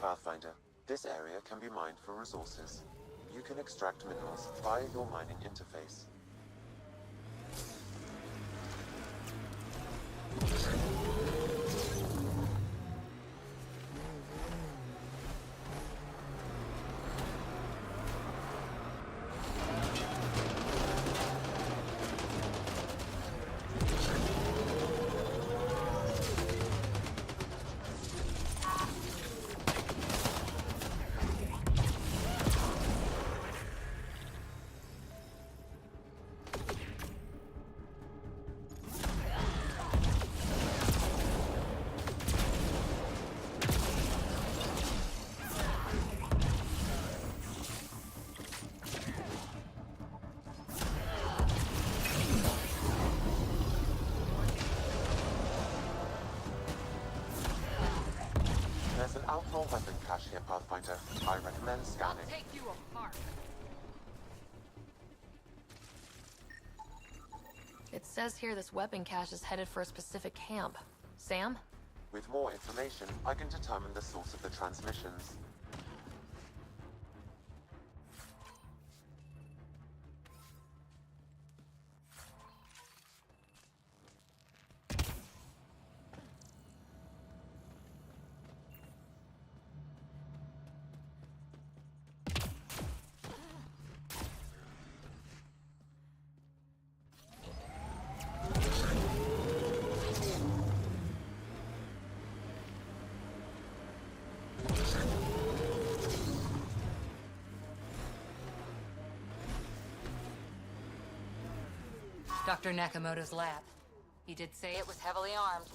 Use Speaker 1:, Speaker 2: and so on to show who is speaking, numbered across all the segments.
Speaker 1: Pathfinder. This area can be mined for resources. You can extract minerals via your mining interface. There's an outlaw weapon cache here, Pathfinder. I recommend scanning.
Speaker 2: Take you apart. It says here this weapon cache is headed for a specific camp. Sam?
Speaker 1: With more information, I can determine the source of the transmissions.
Speaker 2: Dr. Nakamoto's lab. He did say it was heavily armed.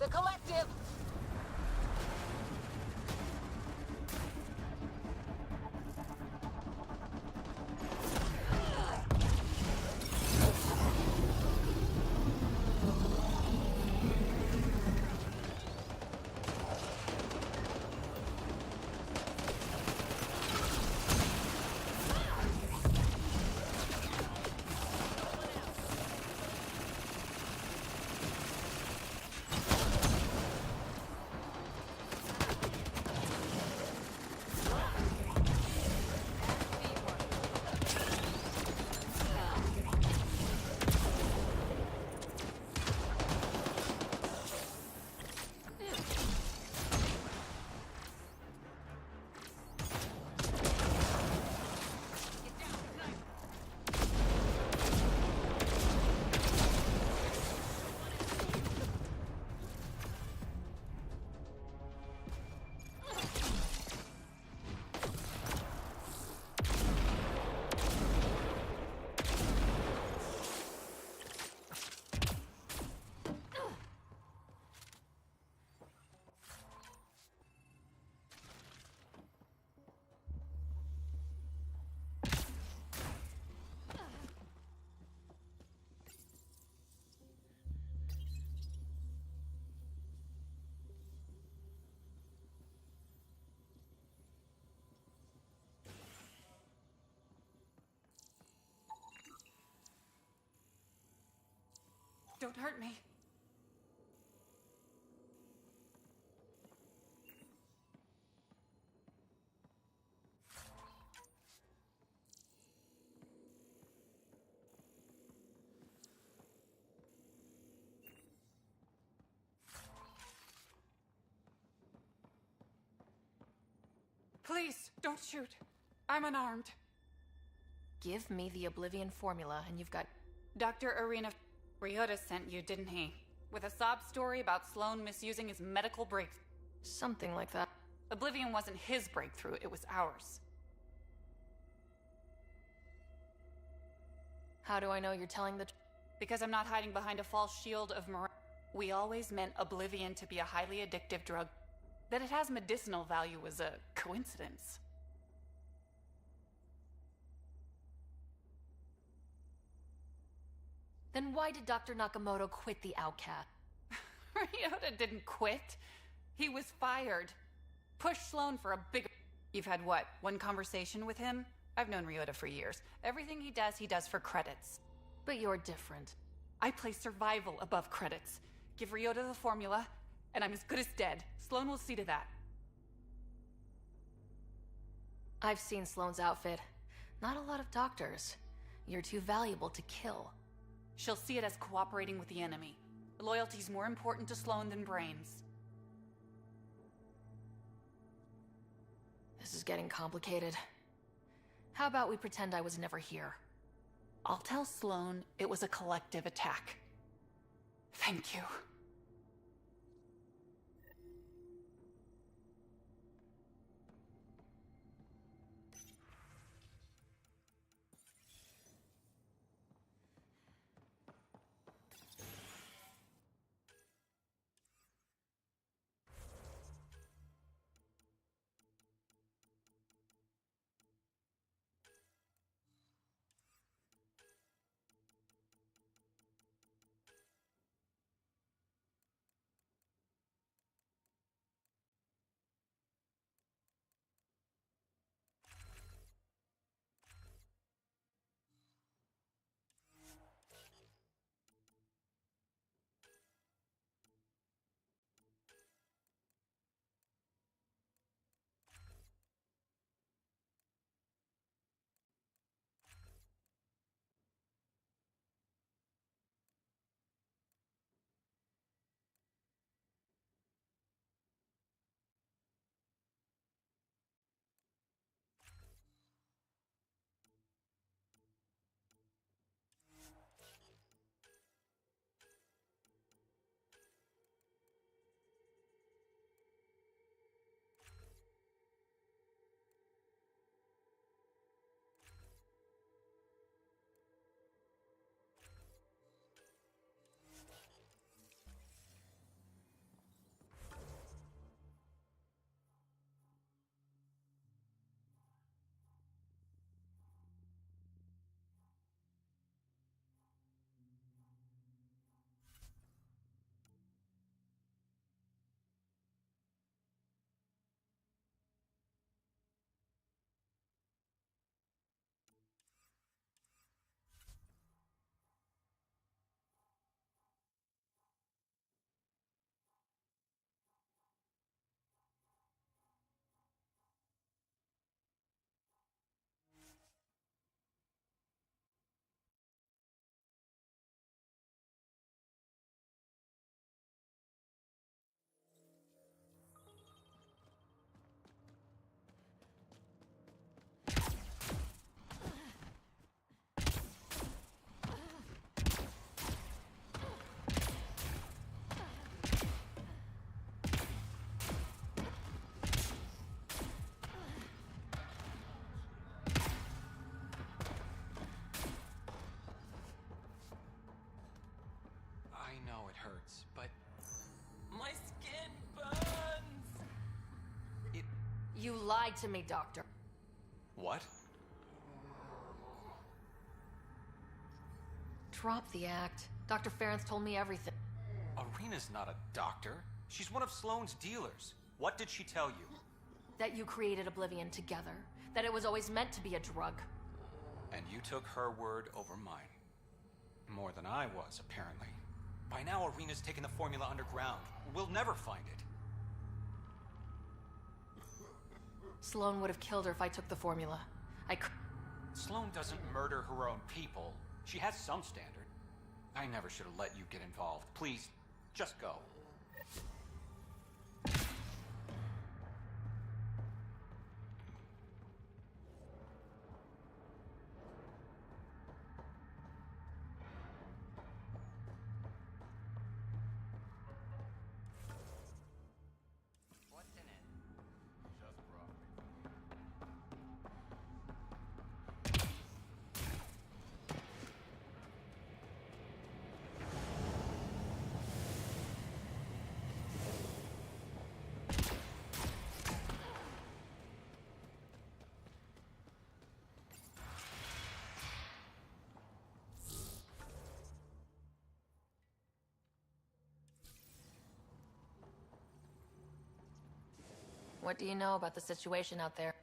Speaker 2: The collective!
Speaker 3: Don't hurt me. Please, don't shoot. I'm unarmed.
Speaker 2: Give me the Oblivion formula and you've got...
Speaker 3: Dr. Arena Ryota sent you, didn't he? With a sob story about Sloan misusing his medical breakthrough.
Speaker 2: something like that.
Speaker 3: Oblivion wasn't his breakthrough, it was ours.
Speaker 2: How do I know you're telling the truth?
Speaker 3: Because I'm not hiding behind a false shield of We always meant oblivion to be a highly addictive drug. That it has medicinal value was a coincidence.
Speaker 2: Then why did Dr. Nakamoto quit the Outcast?
Speaker 3: Ryota didn't quit. He was fired. Pushed Sloan for a bigger... You've had what, one conversation with him? I've known Ryota for years. Everything he does for credits.
Speaker 2: But you're different.
Speaker 3: I place survival above credits. Give Ryota the formula, and I'm as good as dead. Sloan will see to that.
Speaker 2: I've seen Sloane's outfit. Not a lot of doctors. You're too valuable to kill.
Speaker 3: She'll see it as cooperating with the enemy. Loyalty's more important to Sloan than brains.
Speaker 2: This is getting complicated. How about we pretend I was never here?
Speaker 3: I'll tell Sloan it was a collective attack. Thank you.
Speaker 2: You lied to me, Doctor.
Speaker 4: What?
Speaker 2: Drop the act. Dr. Ference told me everything.
Speaker 4: Arena's not a doctor. She's one of Sloane's dealers. What did she tell you?
Speaker 2: That you created Oblivion together. That it was always meant to be a drug.
Speaker 4: And you took her word over mine. More than I was, apparently. By now, Arena's taken the formula underground. We'll never find it.
Speaker 2: Sloane would have killed her if I took the formula.
Speaker 4: Sloane doesn't murder her own people. She has some standard. I never should have let you get involved. Please, just go.
Speaker 2: What do you know about the situation out there?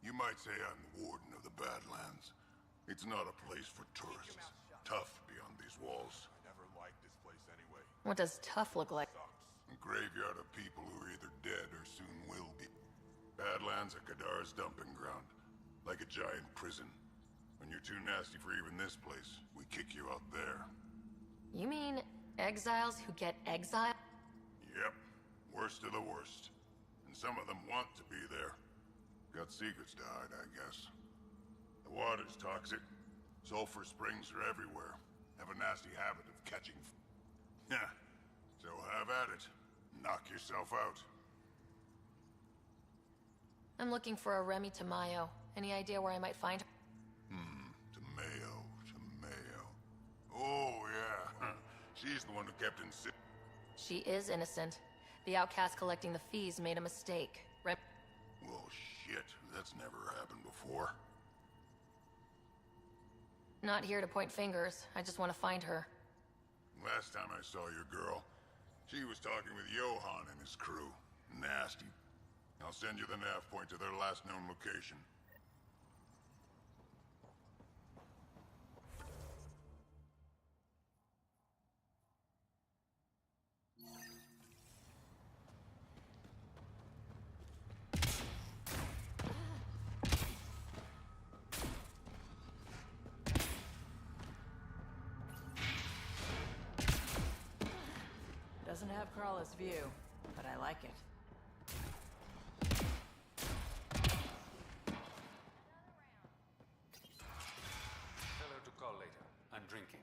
Speaker 5: You might say I'm the warden of the Badlands. It's not a place for tourists. Tough beyond these walls.
Speaker 6: I never liked this place anyway.
Speaker 2: What does tough look like?
Speaker 5: A graveyard of people who are either dead or soon will be. Badlands are Kadar's dumping ground. Like a giant prison. When you're too nasty for even this place, we kick you out there.
Speaker 2: You mean exiles who get exiled?
Speaker 5: Yep. Worst of the worst. And some of them want to be there. Got secrets to hide, I guess. The water's toxic. Sulfur springs are everywhere. Have a nasty habit of catching Yeah. So have at it. Knock yourself out.
Speaker 2: I'm looking for a Remy Tamayo. Any idea where I might find her?
Speaker 5: Tamayo. Oh, yeah. She's the one who kept insisting.
Speaker 2: She is innocent. The outcast collecting the fees made a mistake.
Speaker 5: Well, shit. That's never happened before.
Speaker 2: Not here to point fingers. I just want to find her.
Speaker 5: Last time I saw your girl, she was talking with Johan and his crew. Nasty. I'll send you the nav point to their last known location.
Speaker 7: Doesn't have Crawler's view, but I like it.
Speaker 8: Tell her to call later. I'm drinking.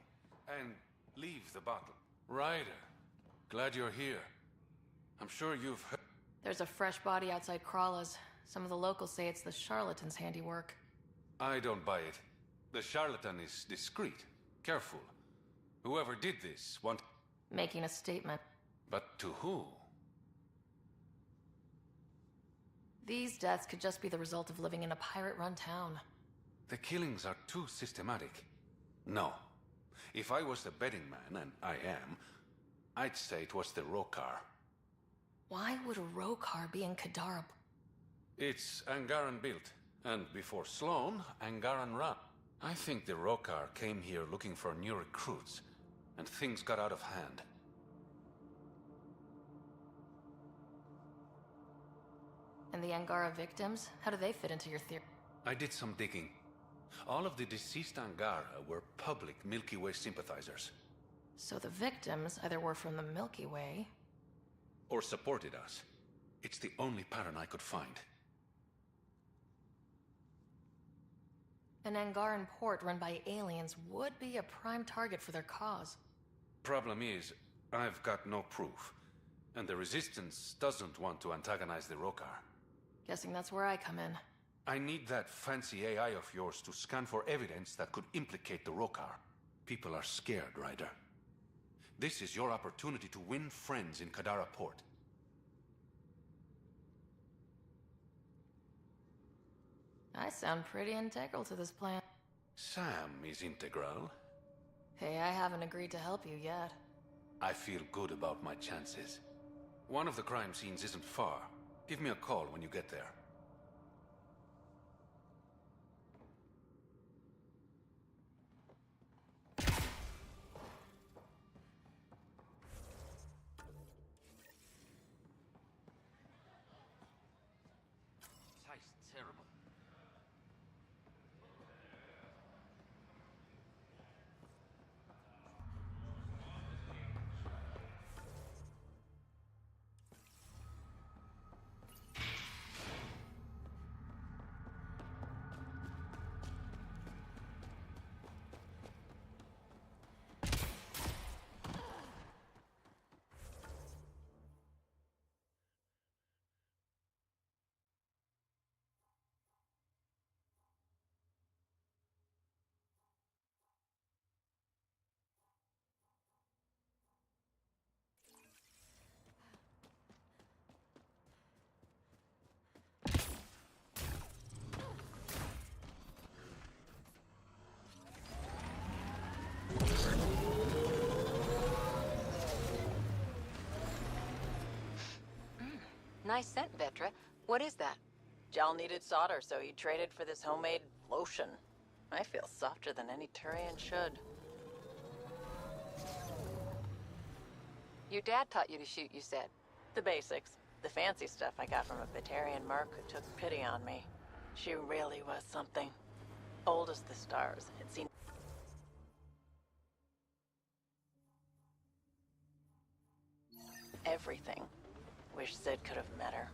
Speaker 8: And leave the bottle. Ryder, glad you're here. I'm sure you've heard...
Speaker 2: There's a fresh body outside Crawla's. Some of the locals say it's the charlatan's handiwork.
Speaker 8: I don't buy it. The charlatan is discreet, careful. Whoever did this want...
Speaker 2: Making a statement.
Speaker 8: But to who?
Speaker 2: These deaths could just be the result of living in a pirate-run town.
Speaker 8: The killings are too systematic. No. If I was the betting man, and I am, I'd say it was the Rokar.
Speaker 2: Why would a Rokar be in Kadara?
Speaker 8: It's Angaran built, and before Sloan, Angaran run. I think the Rokar came here looking for new recruits, and things got out of hand.
Speaker 2: And the Angara victims? How do they fit into your theory?
Speaker 8: I did some digging. All of the deceased Angara were public Milky Way sympathizers.
Speaker 2: So the victims either were from the Milky Way...
Speaker 8: Or supported us. It's the only pattern I could find.
Speaker 2: An Angaran port run by aliens would be a prime target for their cause.
Speaker 8: Problem is, I've got no proof. And the Resistance doesn't want to antagonize the Rokar.
Speaker 2: Guessing that's where I come in.
Speaker 8: I need that fancy AI of yours to scan for evidence that could implicate the Rokar. People are scared, Ryder. This is your opportunity to win friends in Kadara Port.
Speaker 2: I sound pretty integral to this plan.
Speaker 8: Sam is integral.
Speaker 2: Hey, I haven't agreed to help you yet.
Speaker 8: I feel good about my chances. One of the crime scenes isn't far. Give me a call when you get there.
Speaker 9: Tastes terrible.
Speaker 10: Nice scent, Vetra.
Speaker 2: What is that?
Speaker 7: Jal needed solder, so he traded for this homemade lotion. I feel softer than any Turian should.
Speaker 2: Your dad taught you to shoot, you said.
Speaker 7: The basics. The fancy stuff I got from a Batarian merc who took pity on me. She really was something. Old as the stars. Had seen everything. Wish Sid could have met her.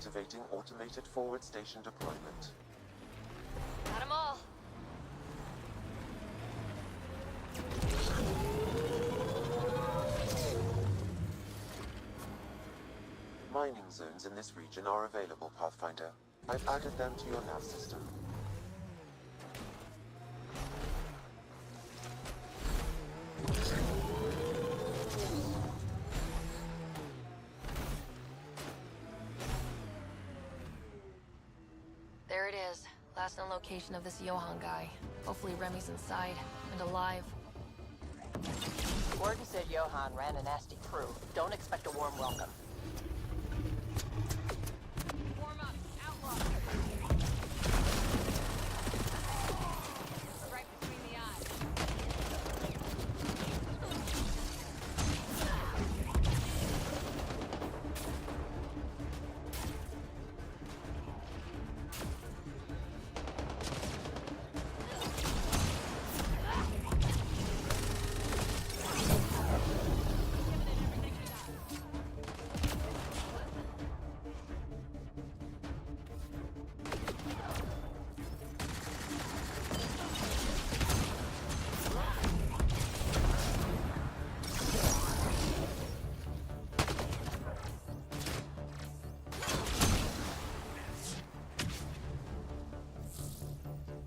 Speaker 1: Activating automated forward station deployment.
Speaker 2: Got 'em all.
Speaker 1: Mining zones in this region are available, Pathfinder. I've added them to your nav system.
Speaker 2: There it is. Last known location of this Johann guy. Hopefully Remy's inside and alive.
Speaker 7: Gordon said Johann ran a nasty crew. Don't expect a warm welcome.
Speaker 3: Warm up, outlaw. Right between the eyes.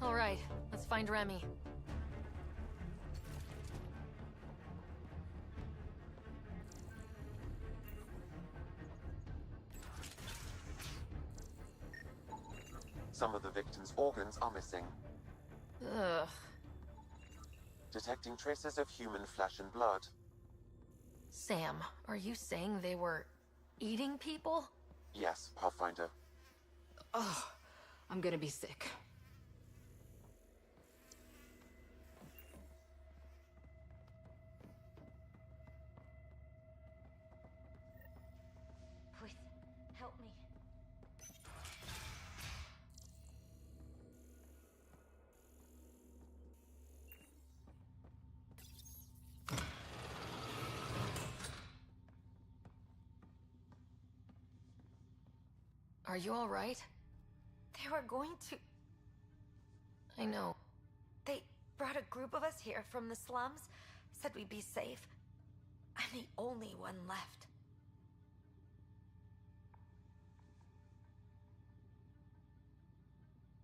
Speaker 2: All right, let's find Remy.
Speaker 1: Some of the victim's organs are missing.
Speaker 2: Ugh.
Speaker 1: Detecting traces of human flesh and blood.
Speaker 2: Sam, are you saying they were eating people?
Speaker 1: Yes, Pathfinder.
Speaker 10: Ugh, I'm gonna be sick.
Speaker 11: Please, help me.
Speaker 2: Are you all right?
Speaker 11: They were going to...
Speaker 2: I know.
Speaker 11: They brought a group of us here from the slums, said we'd be safe. I'm the only one left.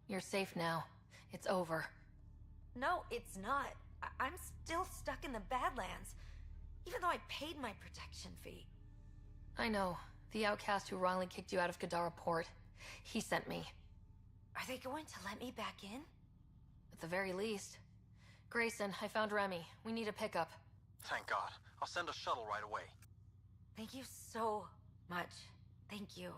Speaker 2: You're safe now. It's over.
Speaker 11: No, it's not. I'm still stuck in the Badlands, even though I paid my protection fee.
Speaker 2: I know. The outcast who wrongly kicked you out of Kadara Port. He sent me.
Speaker 11: Are they going to let me back in?
Speaker 2: At the very least. Grayson, I found Remy. We need a pickup.
Speaker 12: Thank God. I'll send a shuttle right away.
Speaker 11: Thank you so much. Thank you.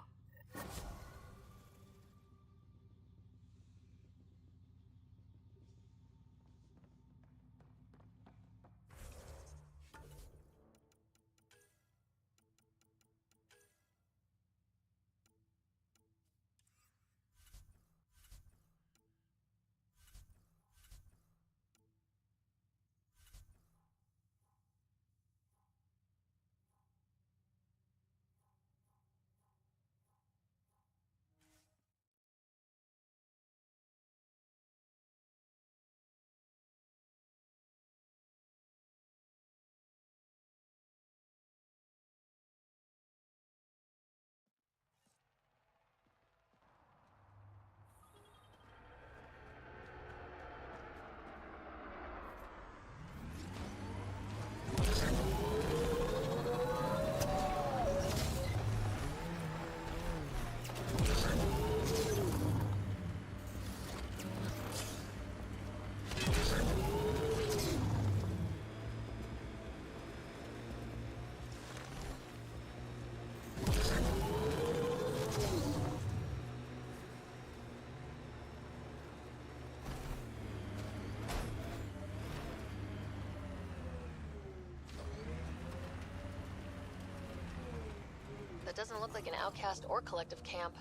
Speaker 2: That doesn't look like an outcast or collective camp.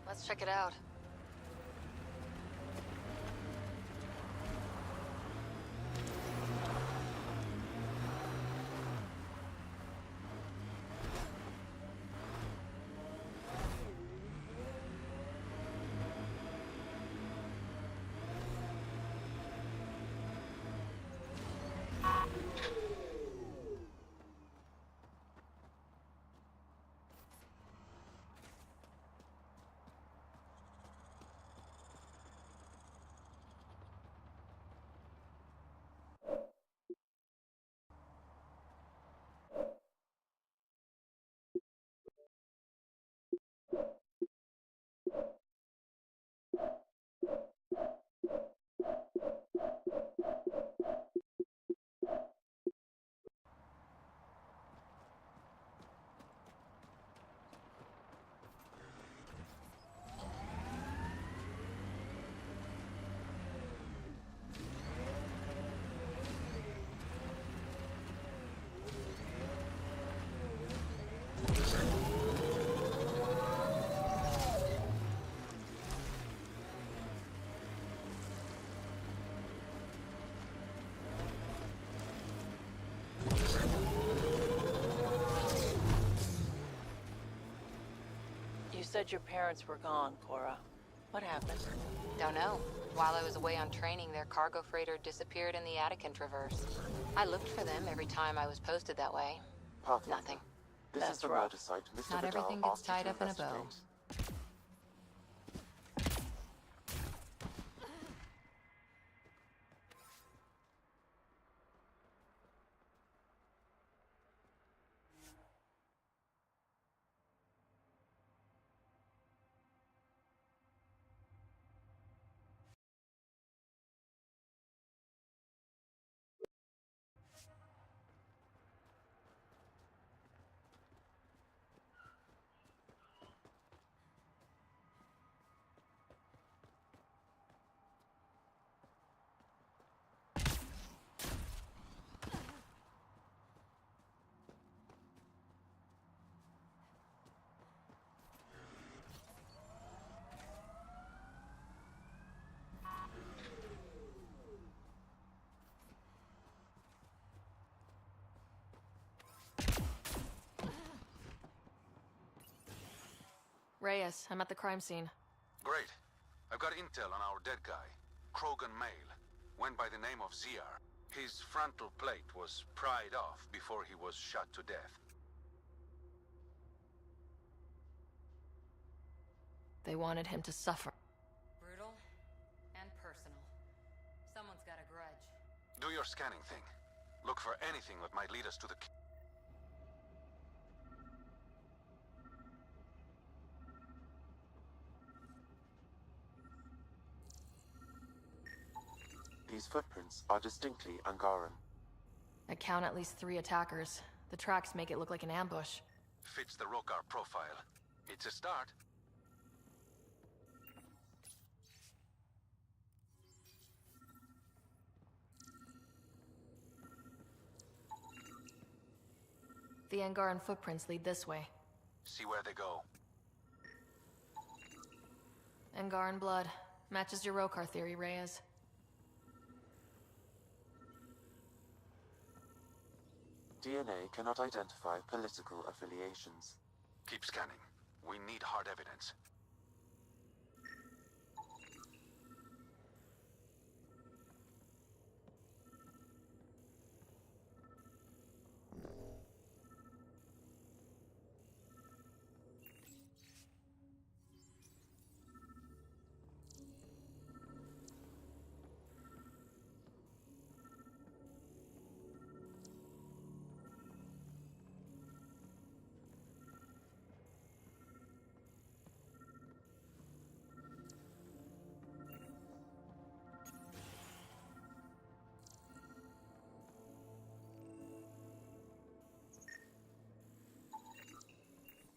Speaker 2: Let's check it out.
Speaker 7: said your parents were gone, Cora. What happened?
Speaker 10: Don't know. While I was away on training, their cargo freighter disappeared in the Attican Traverse. I looked for them every time I was posted that way.
Speaker 1: Pathfinder.
Speaker 10: Nothing.
Speaker 1: This
Speaker 7: That's
Speaker 1: is the
Speaker 7: rough.
Speaker 1: murder site Mr.
Speaker 10: Not
Speaker 1: Vidal
Speaker 10: everything gets
Speaker 1: asked you
Speaker 10: tied
Speaker 1: to
Speaker 10: up in a bow.
Speaker 1: investigate.
Speaker 2: Reyes, I'm at the crime scene.
Speaker 8: Great. I've got intel on our dead guy, Krogan Male. Went by the name of ZR. His frontal plate was pried off before he was shot to death.
Speaker 2: They wanted him to suffer.
Speaker 10: Brutal and personal. Someone's got a grudge.
Speaker 8: Do your scanning thing. Look for anything that might lead us to the...
Speaker 1: These footprints are distinctly Angaran.
Speaker 2: I count at least 3 attackers. The tracks make it look like an ambush.
Speaker 8: Fits the Rokar profile. It's a start.
Speaker 2: The Angaran footprints lead this way.
Speaker 8: See where they go.
Speaker 2: Angaran blood. Matches your Rokar theory, Reyes.
Speaker 1: DNA cannot identify political affiliations.
Speaker 8: Keep scanning. We need hard evidence.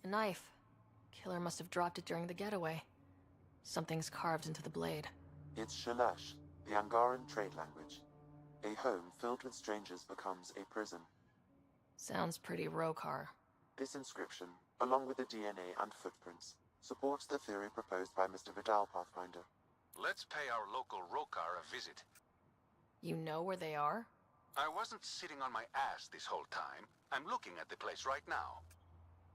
Speaker 2: A knife. Killer must have dropped it during the getaway. Something's carved into the blade.
Speaker 1: It's Shalash, the Angaran trade language. A home filled with strangers becomes a prison.
Speaker 2: Sounds pretty Rokar.
Speaker 1: This inscription, along with the DNA and footprints, supports the theory proposed by Mr. Vidal, Pathfinder.
Speaker 8: Let's pay our local Rokar a visit.
Speaker 2: You know where they are?
Speaker 8: I wasn't sitting on my ass this whole time. I'm looking at the place right now.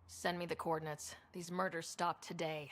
Speaker 2: Send me the coordinates. These murders stop today.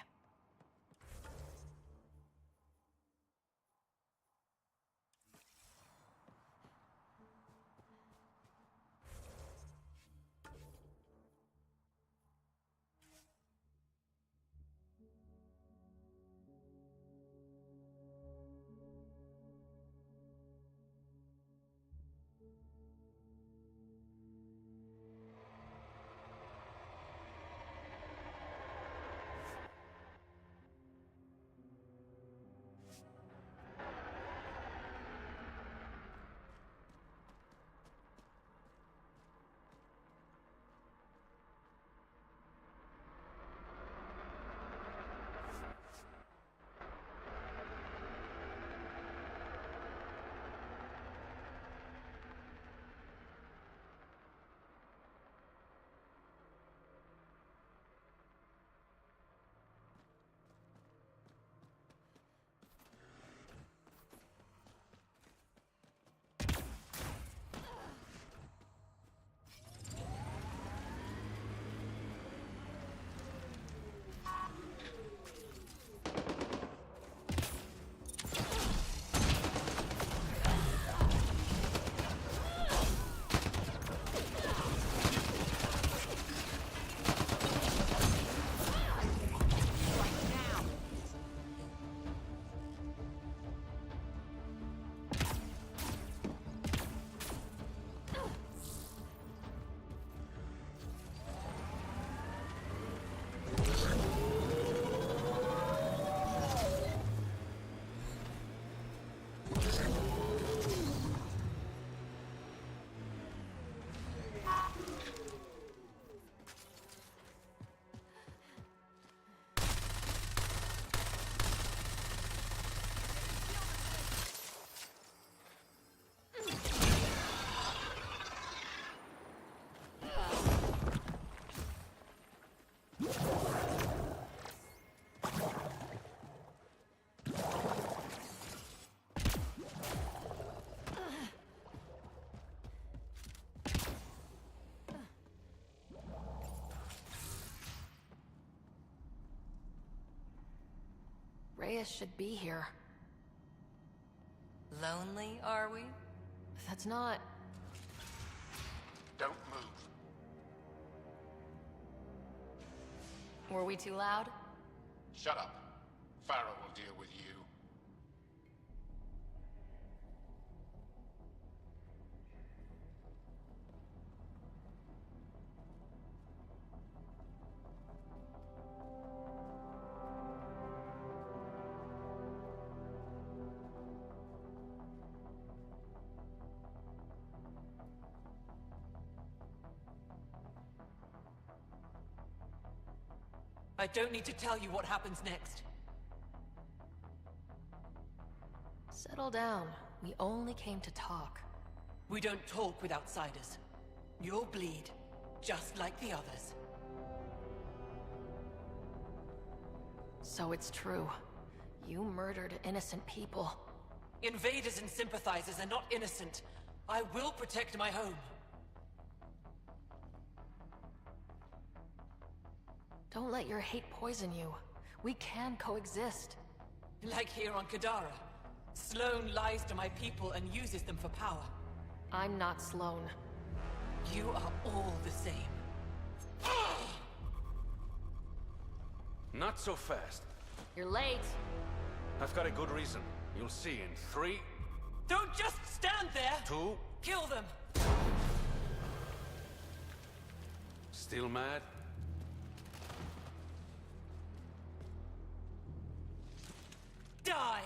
Speaker 2: Reyes should be here.
Speaker 11: Lonely, are we?
Speaker 2: That's not...
Speaker 12: Don't move.
Speaker 2: Were we too loud?
Speaker 12: Shut up. Farah will deal with you.
Speaker 13: I don't need to tell you what happens next.
Speaker 2: Settle down. We only came to talk.
Speaker 13: We don't talk with outsiders. You'll bleed, just like the others.
Speaker 2: So it's true. You murdered innocent people.
Speaker 13: Invaders and sympathizers are not innocent. I will protect my home.
Speaker 2: Don't let your hate poison you. We can coexist.
Speaker 13: Like here on Kadara. Sloane lies to my people and uses them for power.
Speaker 2: I'm not Sloane.
Speaker 13: You are all the same.
Speaker 8: Not so fast.
Speaker 2: You're late.
Speaker 8: I've got a good reason. You'll see in 3...
Speaker 13: Don't just stand there!
Speaker 8: 2...
Speaker 13: Kill them!
Speaker 8: Still mad?
Speaker 13: Die!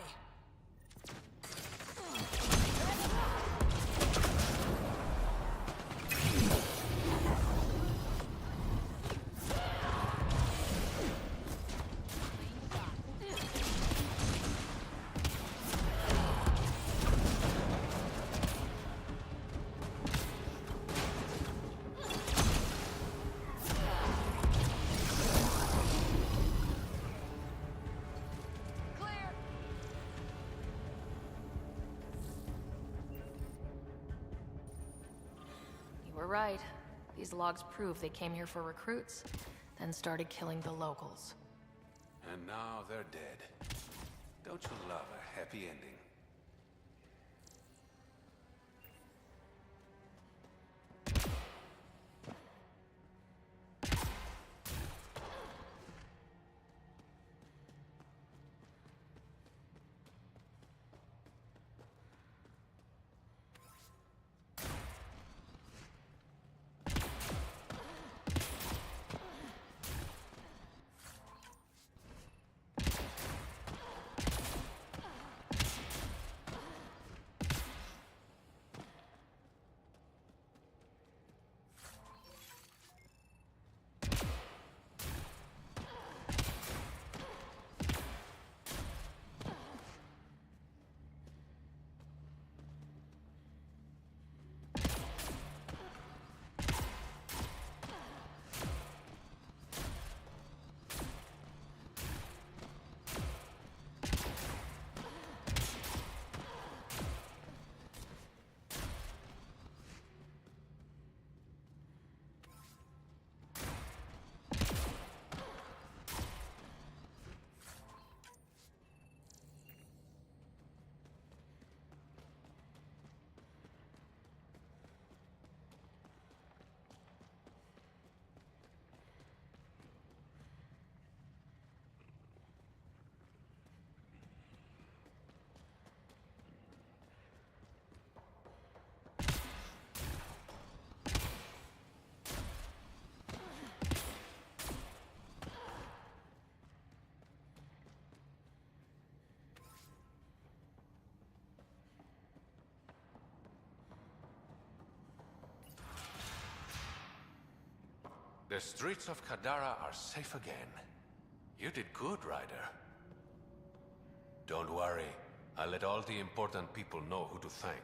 Speaker 2: You were right. These logs prove they came here for recruits, then started killing the locals.
Speaker 8: And now they're dead. Don't you love a happy ending? The streets of Kadara are safe again. You did good, Ryder. Don't worry. I'll let all the important people know who to thank.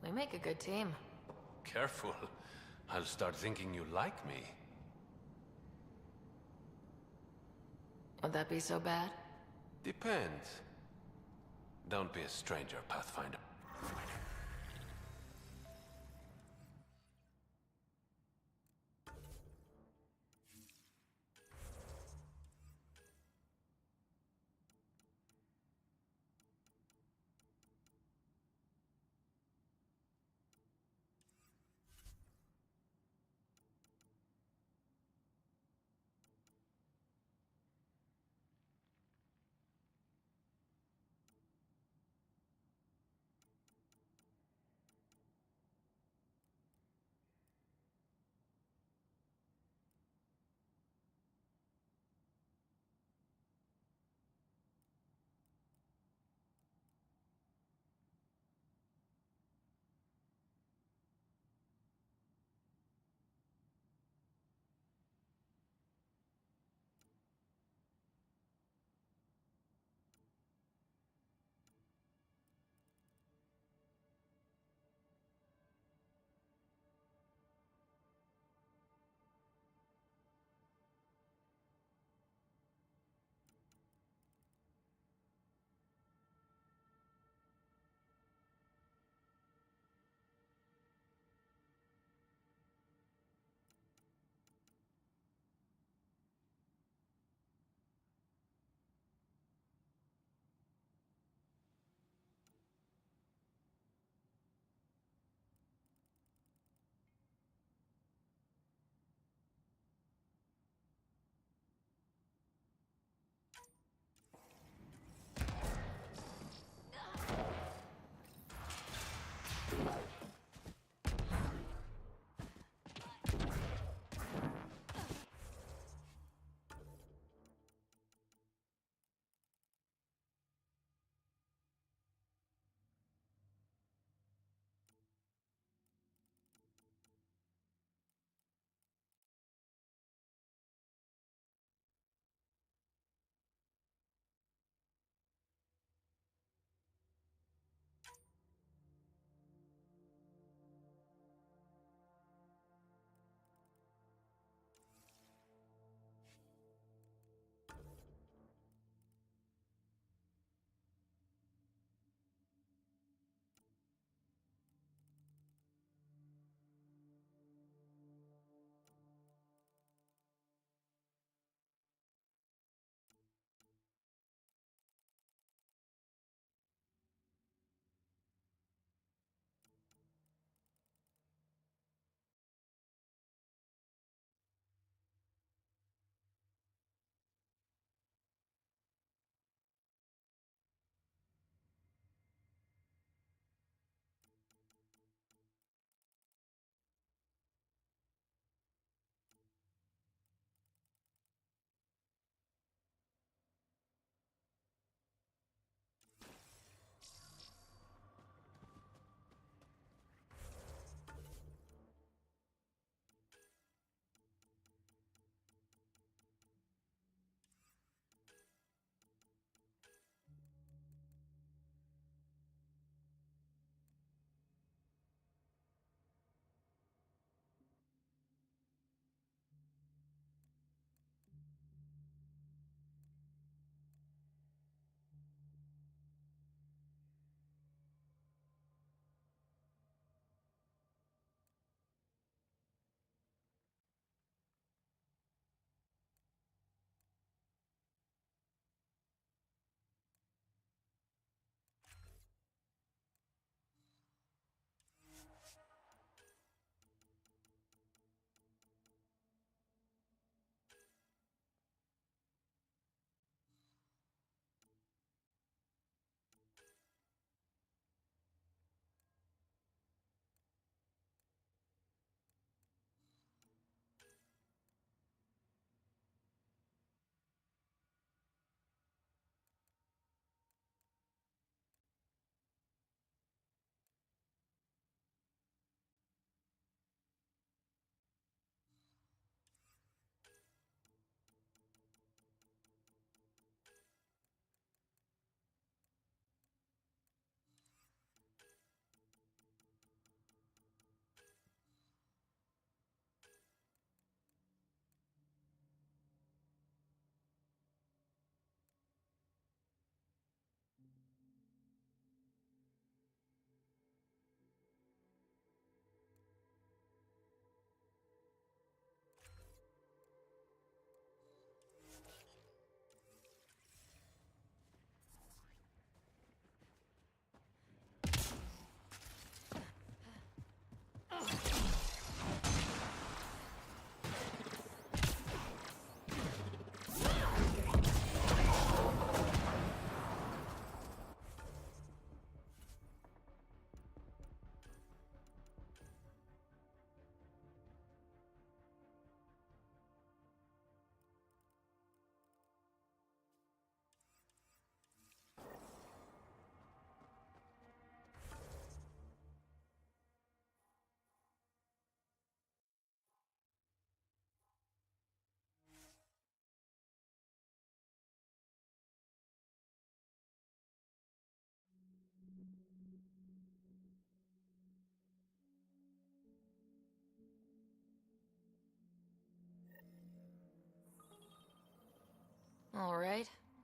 Speaker 2: We make a good team.
Speaker 8: Careful. I'll start thinking you like me.
Speaker 2: Would that be so bad?
Speaker 8: Depends. Don't be a stranger, Pathfinder.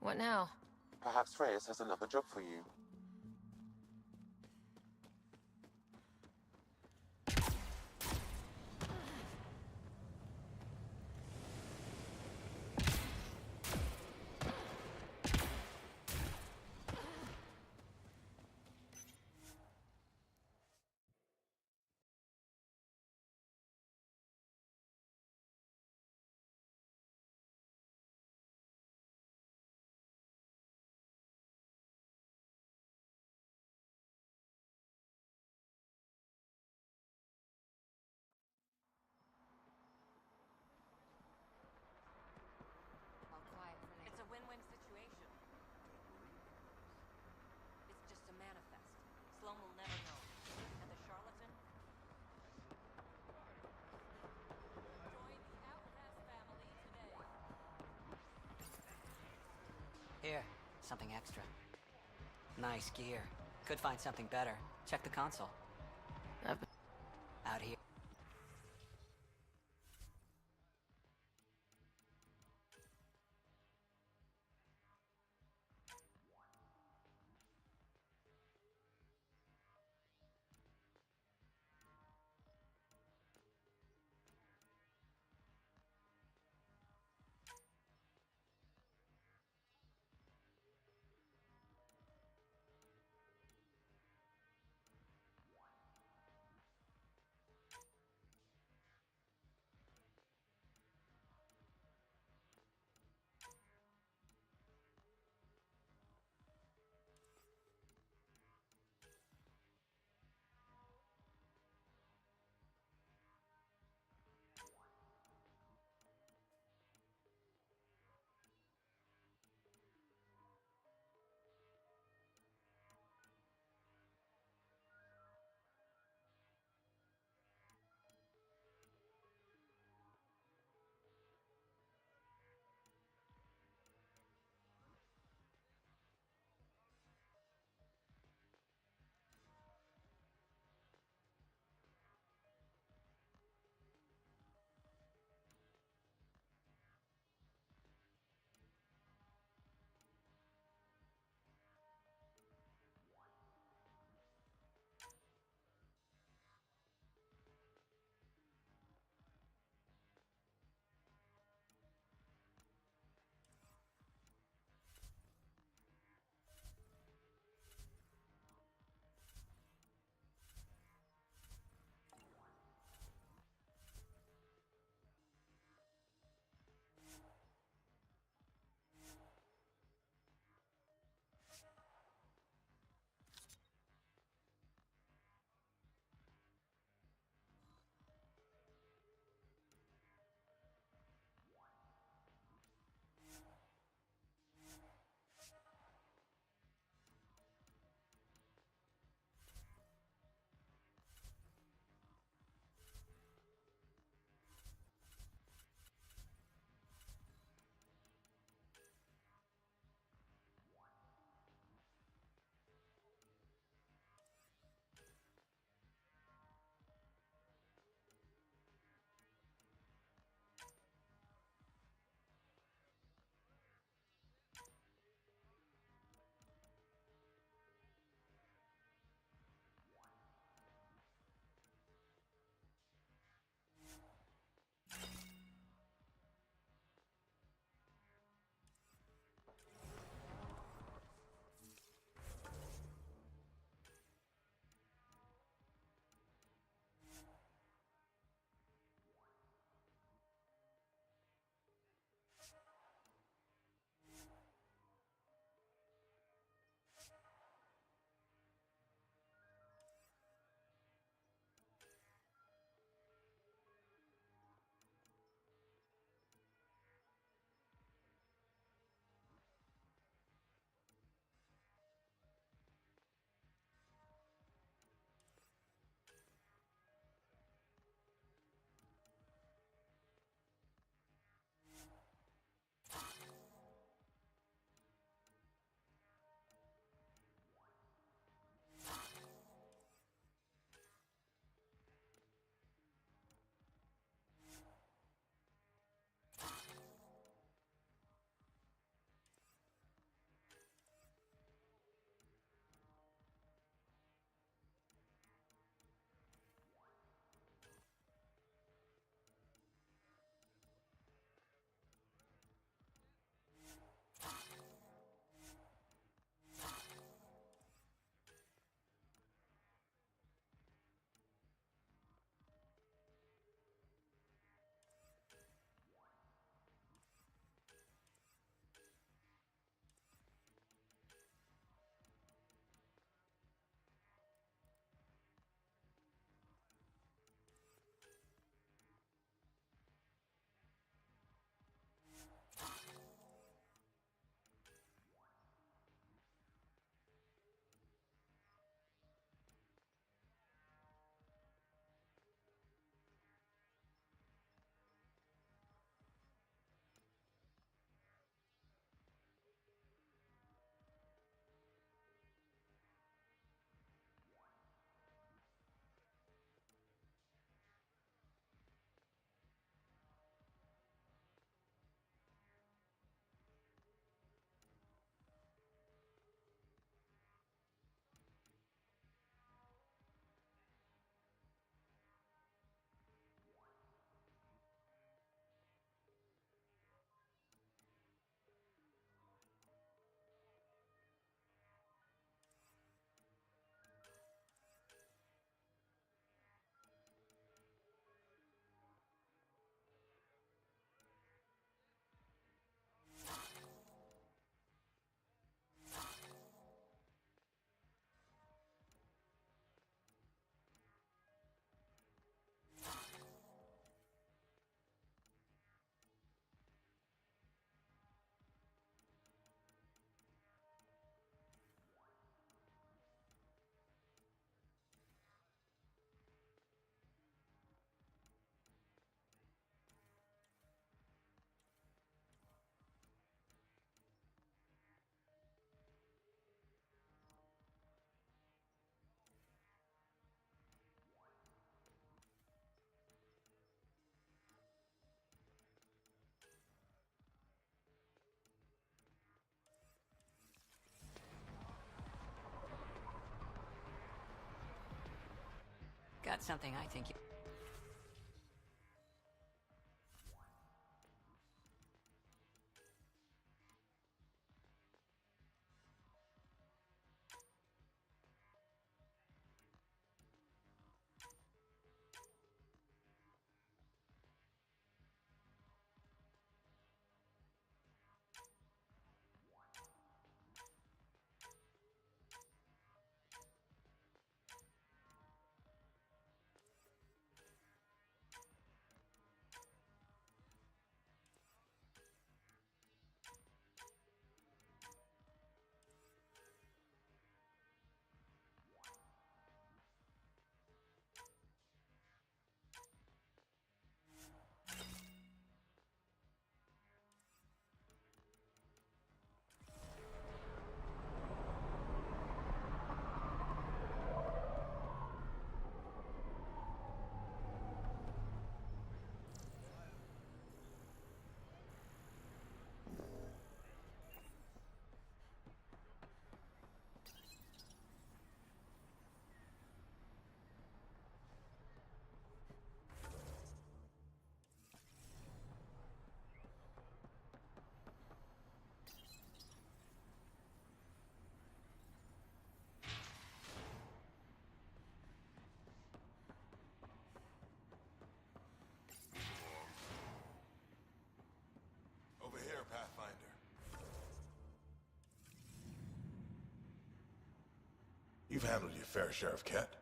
Speaker 2: What now?
Speaker 1: Perhaps Reyes has another job for you.
Speaker 10: It's a win-win situation. It's just a manifest. Sloan will never know. And the charlatan? Join the Outcast family today.
Speaker 14: Here, something extra. Nice gear. Could find something better. Check the console. Out here. That's something I think you...
Speaker 5: Over here, Pathfinder. You've handled your fair share of Ket.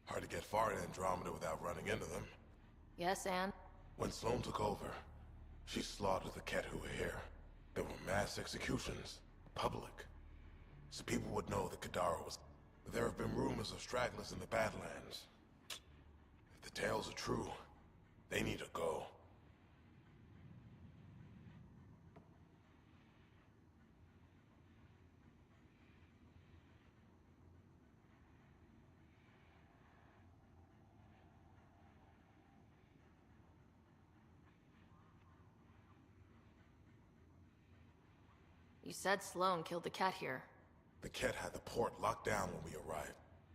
Speaker 5: Hard to get far in Andromeda without running into them.
Speaker 2: Yes, and?
Speaker 5: When Sloane took over, she slaughtered the Ket who were here. There were mass executions, public. So people would know that Kadara was... But there have been rumors of stragglers in the Badlands. If the tales are true, they need to go.
Speaker 2: You said Sloane killed the cat here.
Speaker 5: The Ket had the port locked down when we arrived.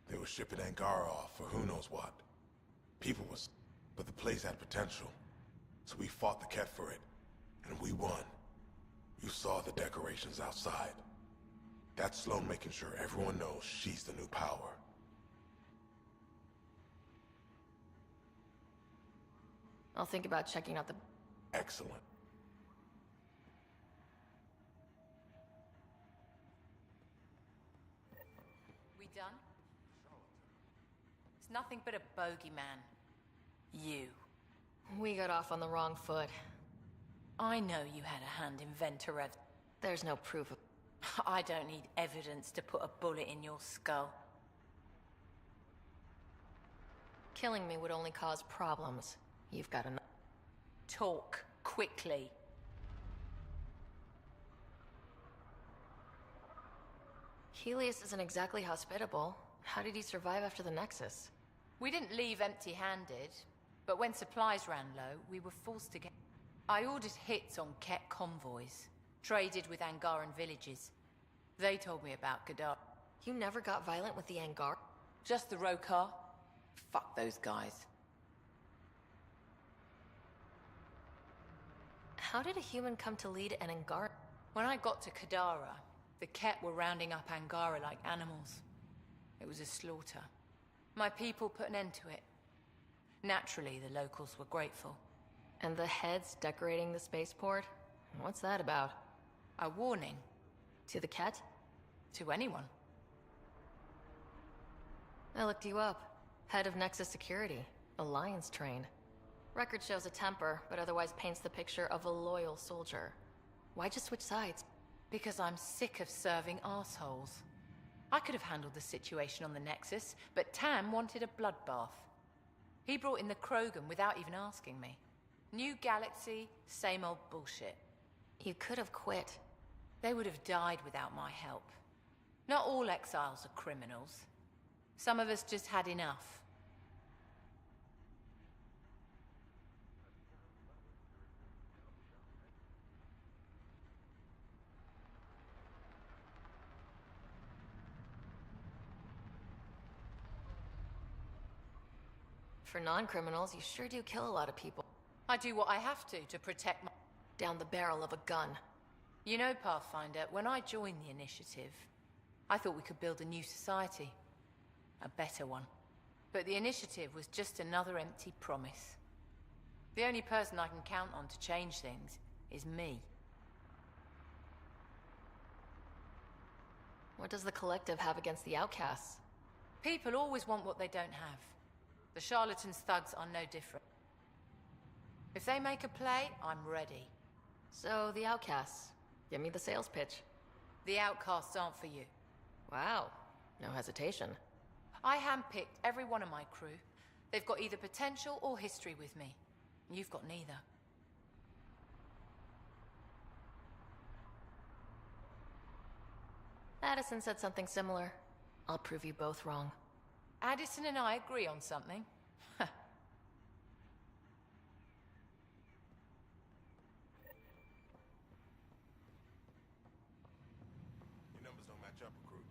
Speaker 5: They were shipping Angara off for who knows what. People was... But the place had potential. So we fought the Ket for it. And we won. You saw the decorations outside. That's Sloane making sure everyone knows she's the new power.
Speaker 2: I'll think about checking out the...
Speaker 5: Excellent.
Speaker 7: We done? It's nothing but a bogeyman. You.
Speaker 2: We got off on the wrong foot.
Speaker 7: I know you had a hand in Venturev.
Speaker 2: There's no proof of...
Speaker 7: I don't need evidence to put a bullet in your skull.
Speaker 2: Killing me would only cause problems. You've got enough...
Speaker 7: Talk quickly.
Speaker 2: Helios isn't exactly hospitable. How did he survive after the Nexus?
Speaker 7: We didn't leave empty-handed, but when supplies ran low, we were forced to get... I ordered hits on Ket convoys, traded with Angaran villages. They told me about Kadar.
Speaker 2: You never got violent with the Angar?
Speaker 7: Just the Rokar. Fuck those guys.
Speaker 2: How did a human come to lead an Angar?
Speaker 7: When I got to Kadara, the Ket were rounding up Angara like animals. It was a slaughter. My people put an end to it. Naturally, the locals were grateful.
Speaker 2: And the heads decorating the spaceport? What's that about?
Speaker 7: A warning.
Speaker 2: To the Ket?
Speaker 7: To anyone.
Speaker 2: I looked you up. Head of Nexus Security. Alliance trained. Record shows a temper, but otherwise paints the picture of a loyal soldier. Why'd you switch sides?
Speaker 7: Because I'm sick of serving assholes. I could have handled the situation on the Nexus, but Tam wanted a bloodbath. He brought in the Krogan without even asking me. New galaxy, same old bullshit.
Speaker 2: You could have quit.
Speaker 7: They would have died without my help. Not all exiles are criminals. Some of us just had enough.
Speaker 2: For non-criminals, you sure do kill a lot of people.
Speaker 7: I do what I have to protect my...
Speaker 2: Down the barrel of a gun.
Speaker 7: You know, Pathfinder, when I joined the Initiative, I thought we could build a new society. A better one. But the Initiative was just another empty promise. The only person I can count on to change things is me.
Speaker 2: What does the Collective have against the outcasts?
Speaker 7: People always want what they don't have. The charlatans' thugs are no different. If they make a play, I'm ready.
Speaker 2: So, the outcasts. Give me the sales pitch.
Speaker 7: The outcasts aren't for you.
Speaker 2: Wow. No hesitation.
Speaker 7: I handpicked every one of my crew. They've got either potential or history with me. You've got neither.
Speaker 2: Addison said something similar. I'll prove you both wrong.
Speaker 7: Addison and I agree on something.
Speaker 6: Your numbers don't match up, recruit.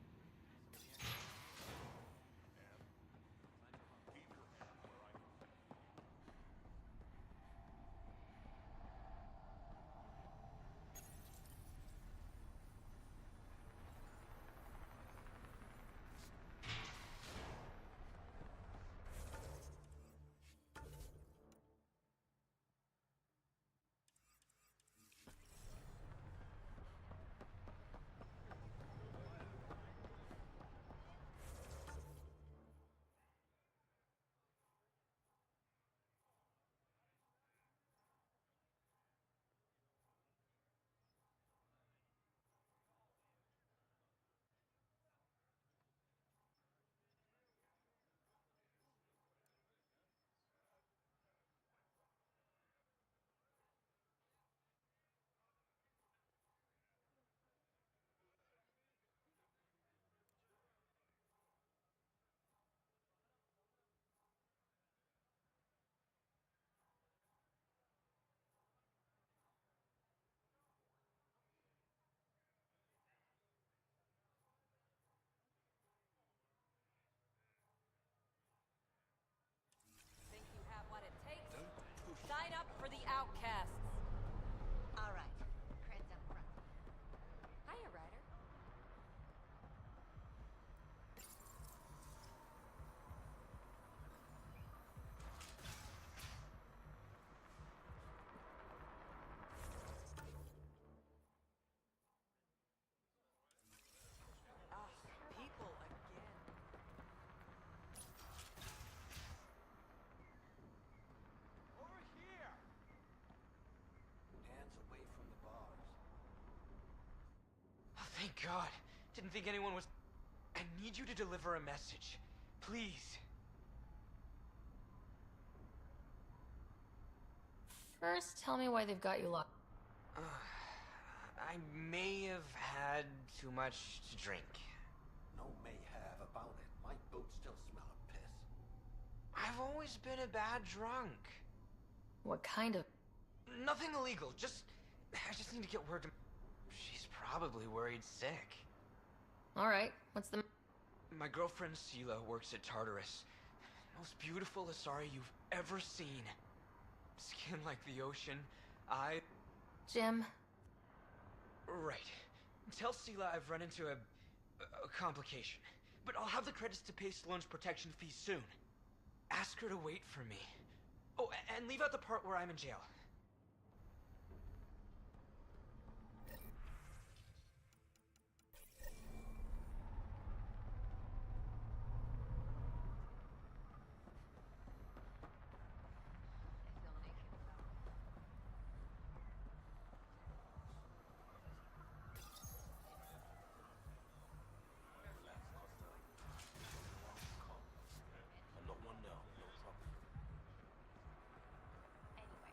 Speaker 15: Sign up for the outcasts.
Speaker 11: All right. Creds up front. Hiya, Ryder.
Speaker 15: People again.
Speaker 9: Over here! Hands away from the bars.
Speaker 16: Oh, thank God. Didn't think anyone was... I need you to deliver a message. Please.
Speaker 2: First, tell me why they've got you locked.
Speaker 16: I may have had too much to drink.
Speaker 9: No may have about it. My boots still smell of piss.
Speaker 16: I've always been a bad drunk.
Speaker 2: What kind of...
Speaker 16: Nothing illegal, I just need to get word to... She's probably worried sick.
Speaker 2: Alright, what's the...
Speaker 16: My girlfriend Sela works at Tartarus. Most beautiful Asari you've ever seen. Skin like the ocean,
Speaker 2: Jim.
Speaker 16: Right. Tell Sela I've run into a complication. But I'll have the credits to pay Sloane's protection fee soon. Ask her to wait for me. Oh, and leave out the part where I'm in jail.
Speaker 9: No one know, no trouble.
Speaker 11: Anyway,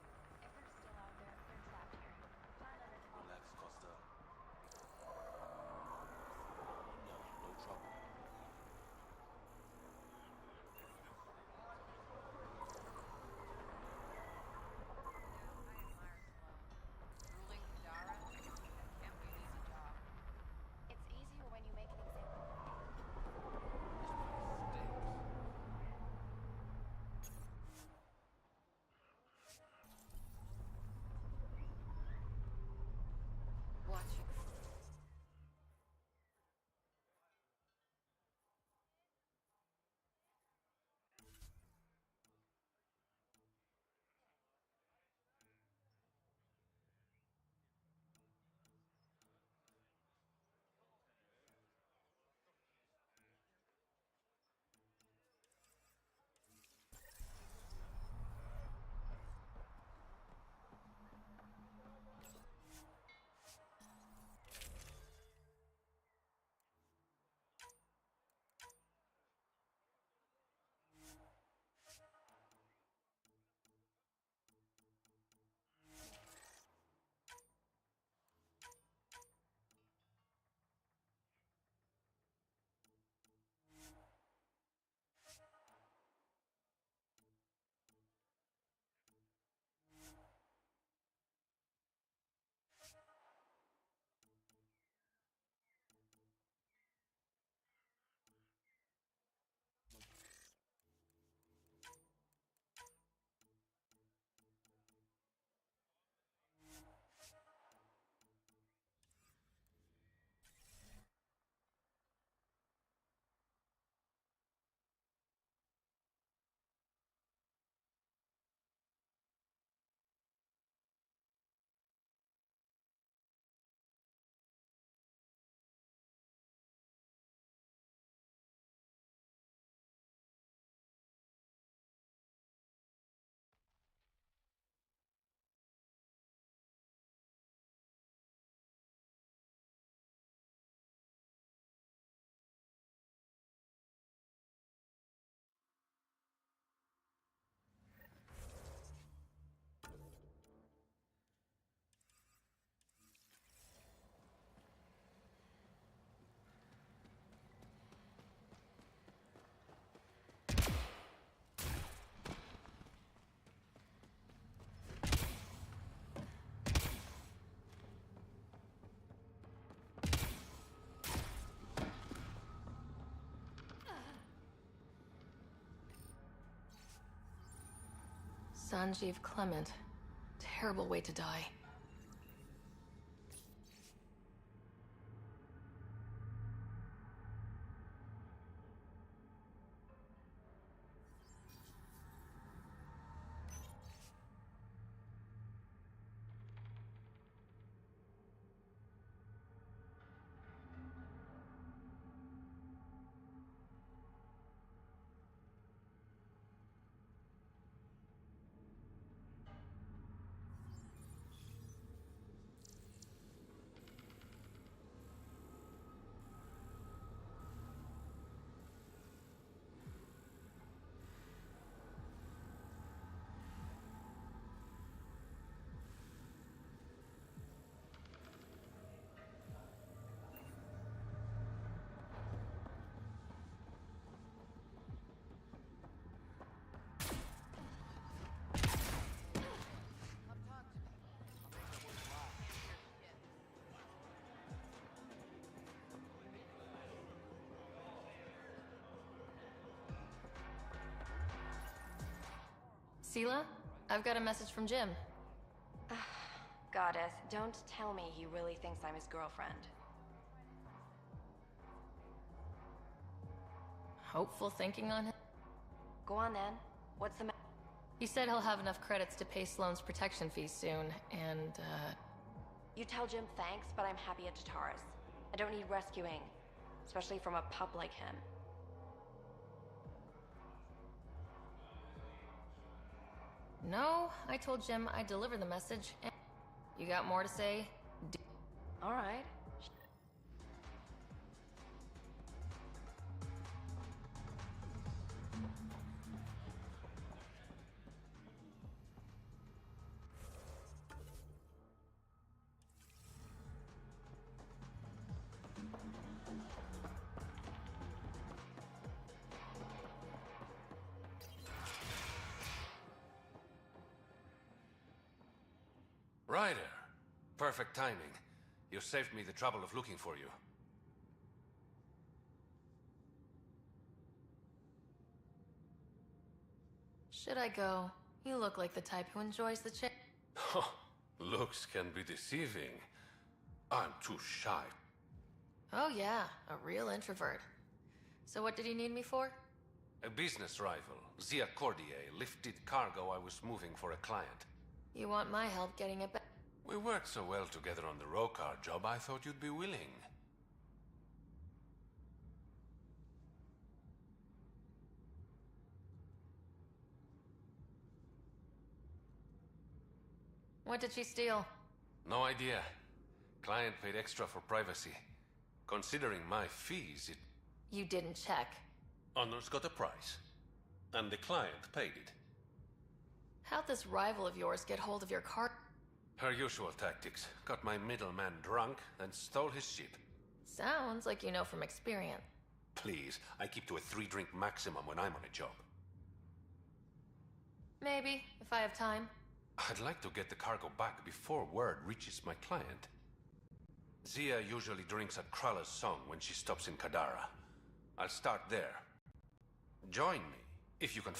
Speaker 2: Sanjeev Clement. Terrible way to die. Sela, I've got a message from Jim.
Speaker 11: Goddess, don't tell me he really thinks I'm his girlfriend.
Speaker 2: Hopeful thinking on him?
Speaker 11: Go on then. What's the
Speaker 2: He said he'll have enough credits to pay Sloane's protection fees soon, and,
Speaker 11: You tell Jim thanks, but I'm happy at Tataris. I don't need rescuing, especially from a pup like him.
Speaker 2: No, I told Jim I'd deliver the message. And you got more to say?
Speaker 11: All right.
Speaker 8: Ryder. Perfect timing. You saved me the trouble of looking for you.
Speaker 2: Should I go? You look like the type who enjoys the chase.
Speaker 8: Looks can be deceiving. I'm too shy.
Speaker 2: Oh yeah, a real introvert. So what did he need me for?
Speaker 8: A business rival, Zia Cordier, lifted cargo I was moving for a client.
Speaker 2: You want my help getting it back?
Speaker 8: We worked so well together on the Rokar job, I thought you'd be willing.
Speaker 2: What did she steal?
Speaker 8: No idea. Client paid extra for privacy. Considering my fees, it...
Speaker 2: You didn't check.
Speaker 8: Honor's got a price. And the client paid it.
Speaker 2: How'd this rival of yours get hold of your car?
Speaker 8: Her usual tactics. Got my middleman drunk and stole his ship.
Speaker 2: Sounds like you know from experience.
Speaker 8: Please, I keep to a 3-drink maximum when I'm on a job.
Speaker 2: Maybe, if I have time.
Speaker 8: I'd like to get the cargo back before word reaches my client. Zia usually drinks at Krala's song when she stops in Kadara. I'll start there. Join me, if you can...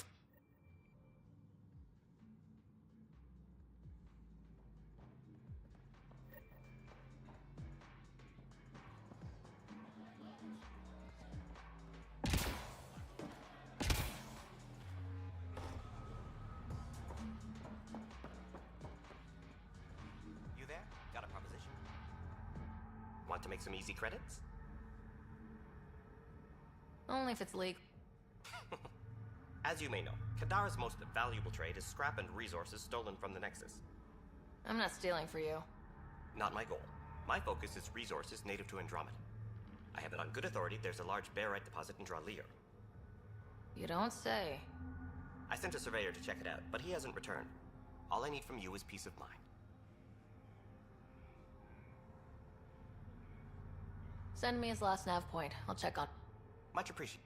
Speaker 17: You there? Got a proposition? Want to make some easy credits?
Speaker 2: Only if it's legal.
Speaker 17: As you may know, Kadara's most valuable trade is scrap and resources stolen from the Nexus.
Speaker 2: I'm not stealing for you.
Speaker 17: Not my goal. My focus is resources native to Andromeda. I have it on good authority there's a large barite deposit in Dralier.
Speaker 2: You don't say.
Speaker 17: I sent a surveyor to check it out, but he hasn't returned. All I need from you is peace of mind.
Speaker 2: Send me his last nav point. I'll check on...
Speaker 17: Much appreciated.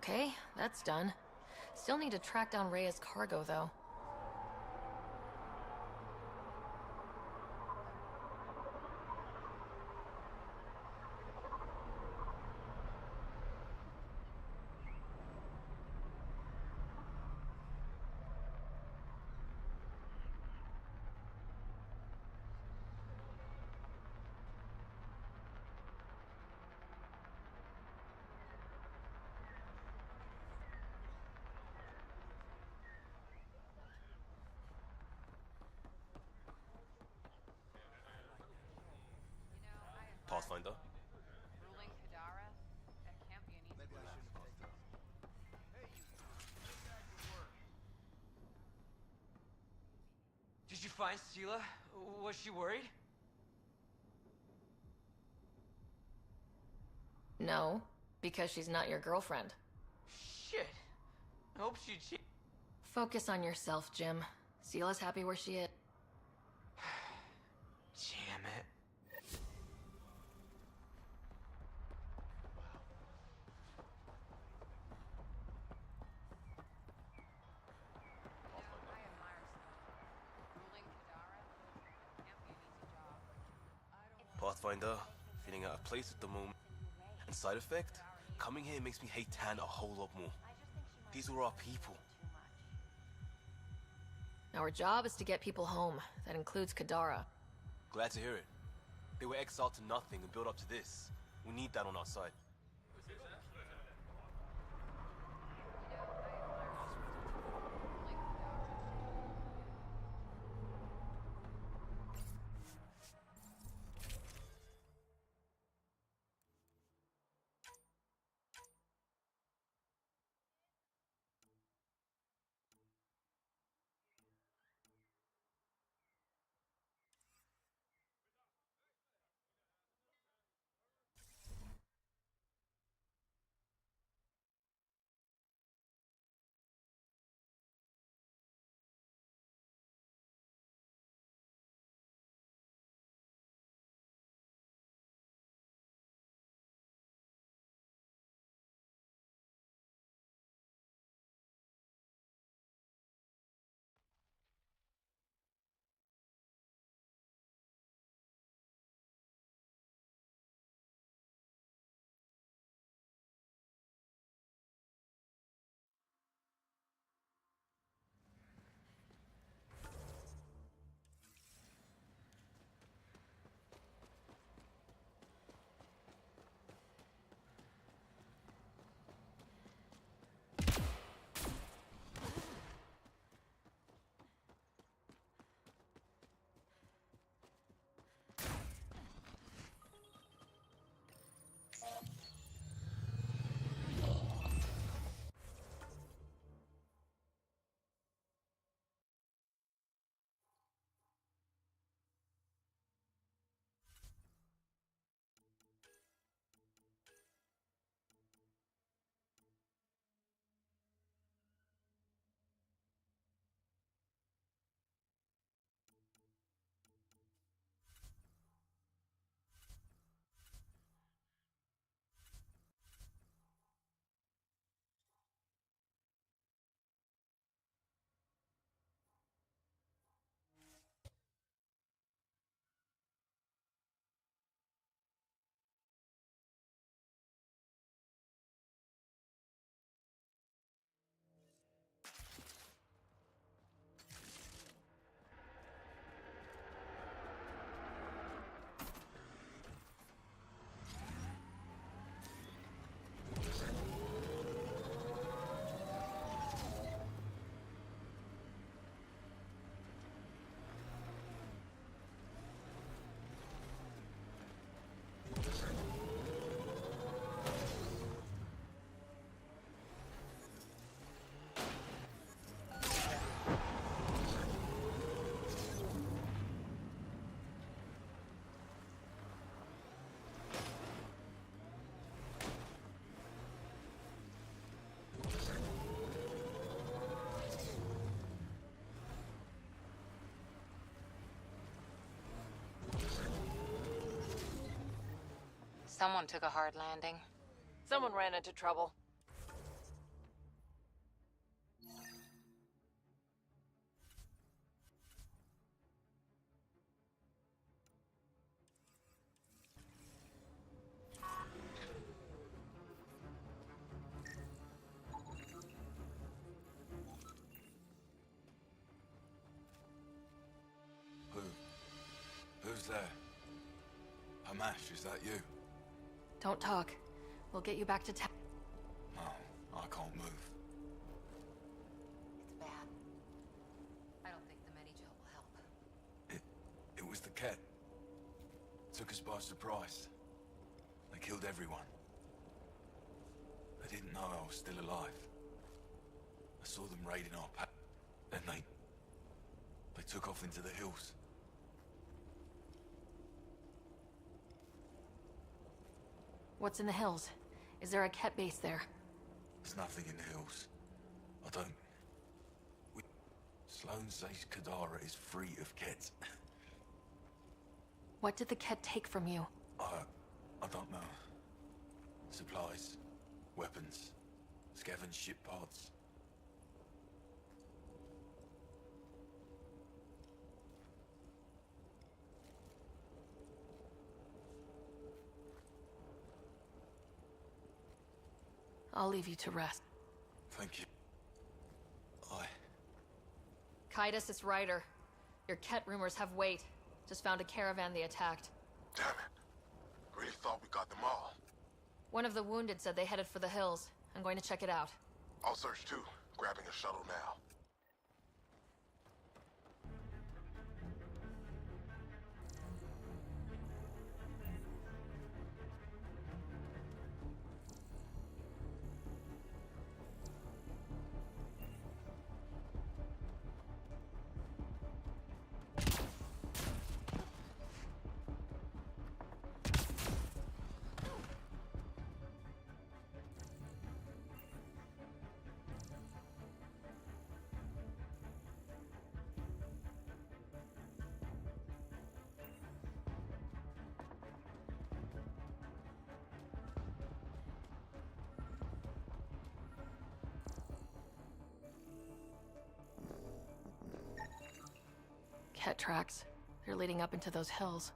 Speaker 2: Okay, that's done. Still need to track down Rhea's cargo, though.
Speaker 18: Pathfinder?
Speaker 3: Ruling Kadara? That can't be an easy one.
Speaker 16: Did you find Sela? Was she worried?
Speaker 2: No, because she's not your girlfriend.
Speaker 16: Shit. I hope she
Speaker 2: Focus on yourself, Jim. Sela's happy where she is.
Speaker 16: Damn it.
Speaker 18: Pathfinder, feeling out of place at the moment. And side effect? Coming here makes me hate Tan a whole lot more. These were our people.
Speaker 2: Our job is to get people home. That includes Kadara.
Speaker 18: Glad to hear it. They were exiled to nothing and built up to this. We need that on our side.
Speaker 10: Someone took a hard landing.
Speaker 15: Someone ran into trouble.
Speaker 19: Who's there? Hamash, is that you?
Speaker 2: Don't talk. We'll get you back to town.
Speaker 19: No, I can't move.
Speaker 10: It's bad. I don't think the Medi-gel will help.
Speaker 19: It was the Ket. Took us by surprise. They killed everyone. They didn't know I was still alive. I saw them raiding our pack. Then they took off into the hills.
Speaker 2: What's in the hills? Is there a Ket base there?
Speaker 19: There's nothing in the hills. I don't... Sloane says Kadara is free of Ket.
Speaker 2: What did the Ket take from you?
Speaker 19: I don't know. Supplies, weapons, scavenged ship parts.
Speaker 2: I'll leave you to rest.
Speaker 19: Thank you.
Speaker 2: Kaitis, it's Ryder. Your Ket rumors have weight. Just found a caravan they attacked.
Speaker 6: Damn it. Really thought we got them all.
Speaker 2: One of the wounded said they headed for the hills. I'm going to check it out.
Speaker 6: I'll search too. Grabbing a shuttle now.
Speaker 2: Ket tracks. They're leading up into those hills.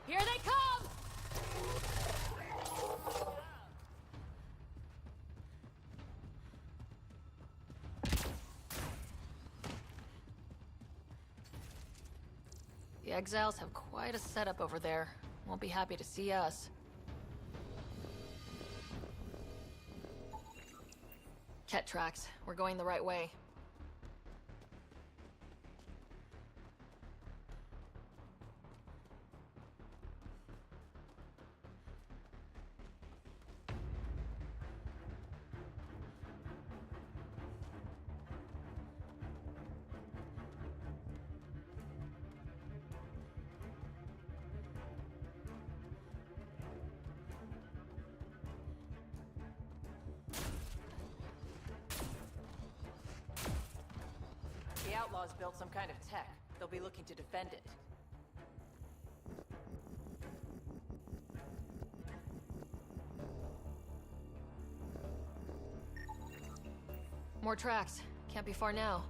Speaker 2: Here they come! The exiles have quite a setup over there. Won't be happy to see us. Ket tracks. We're going the right way.
Speaker 7: The Outlaws built some kind of tech. They'll be looking to defend it.
Speaker 2: More tracks. Can't be far now.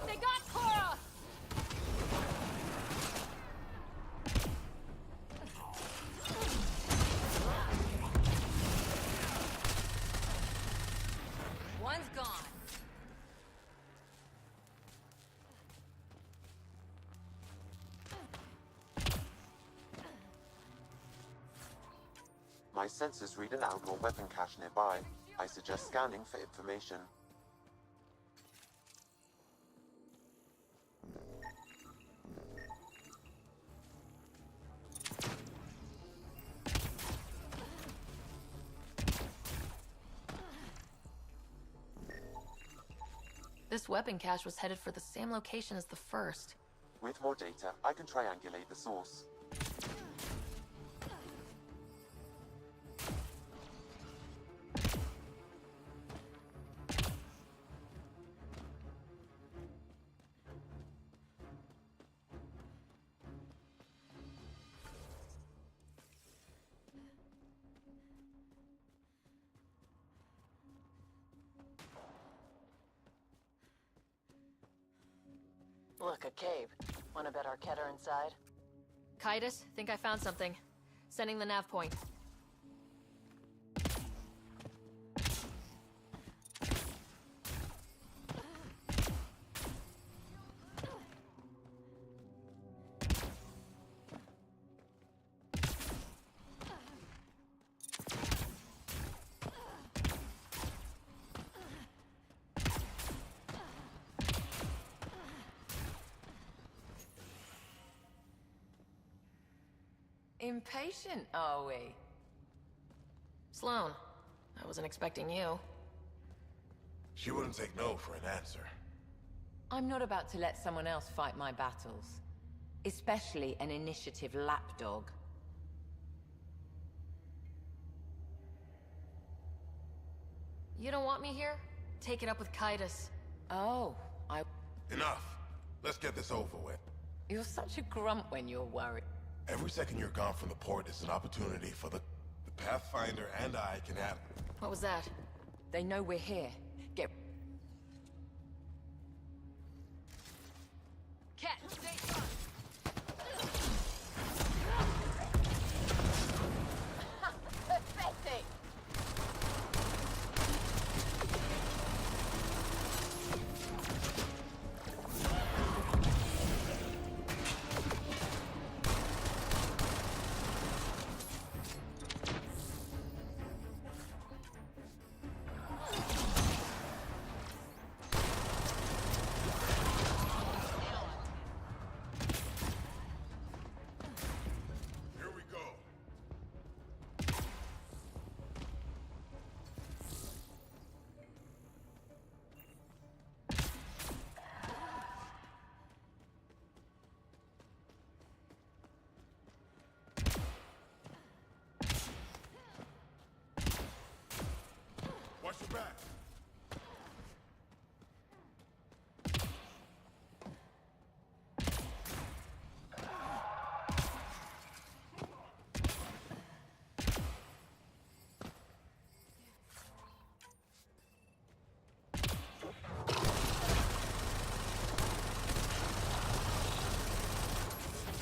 Speaker 2: They got Cora!
Speaker 10: One's gone.
Speaker 1: My sensors read an outlaw weapon cache nearby. I suggest scanning for information.
Speaker 2: This weapon cache was headed for the same location as the first.
Speaker 1: With more data, I can triangulate the source.
Speaker 20: Look, a cave. Wanna bet Arquette are inside?
Speaker 2: Kaitis, think I found something. Sending the nav point.
Speaker 7: Impatient, are we?
Speaker 2: Sloane, I wasn't expecting you.
Speaker 6: She wouldn't take no for an answer.
Speaker 7: I'm not about to let someone else fight my battles. Especially an initiative lapdog.
Speaker 2: You don't want me here? Take it up with Kaitis.
Speaker 7: Oh,
Speaker 6: Enough. Let's get this over with.
Speaker 7: You're such a grump when you're worried.
Speaker 6: Every second you're gone from the port is an opportunity for the Pathfinder and I can have.
Speaker 2: What was that?
Speaker 7: They know we're here. Get...
Speaker 20: Cat, stay front!
Speaker 7: Pathetic!
Speaker 6: Watch your back.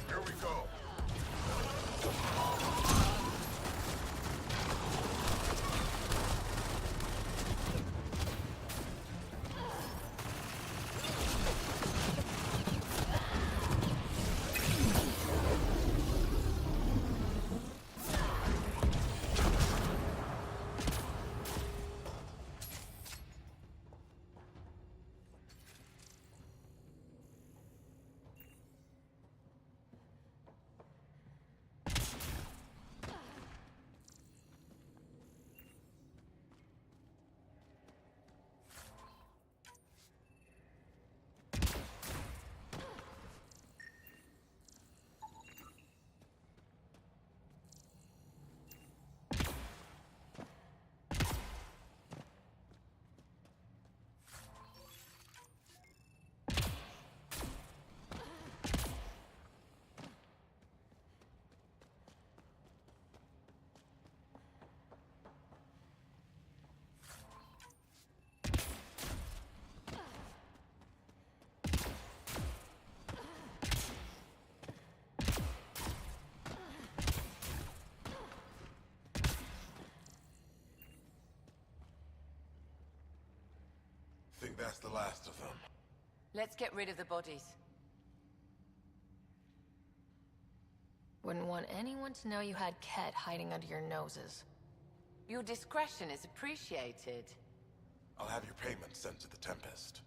Speaker 6: Here we go. Think that's the last of them.
Speaker 7: Let's get rid of the bodies.
Speaker 2: Wouldn't want anyone to know you had Ket hiding under your noses.
Speaker 7: Your discretion is appreciated.
Speaker 6: I'll have your payment sent to the Tempest.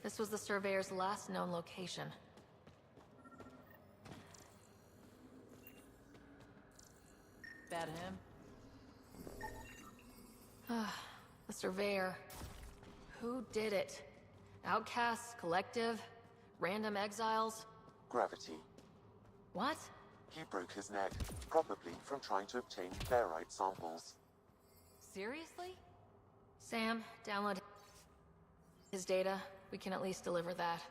Speaker 2: This was the Surveyor's last known location.
Speaker 20: That him?
Speaker 2: The Surveyor. Who did it? Outcasts, Collective, random exiles?
Speaker 1: Gravity.
Speaker 2: What?
Speaker 1: He broke his neck, probably from trying to obtain barite samples.
Speaker 2: Seriously? Sam, download his data. We can at least deliver that.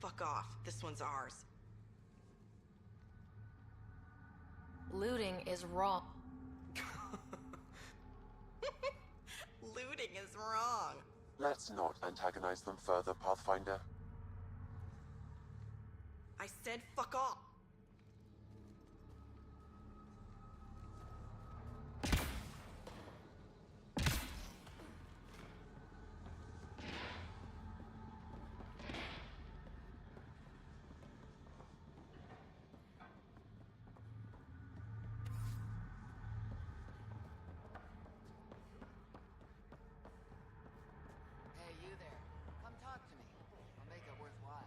Speaker 21: Fuck off. This one's ours.
Speaker 2: Looting is wrong.
Speaker 21: Looting is wrong.
Speaker 1: Let's not antagonize them further, Pathfinder.
Speaker 21: I said fuck off.
Speaker 22: Hey, you there. Come talk to me. I'll make it worthwhile.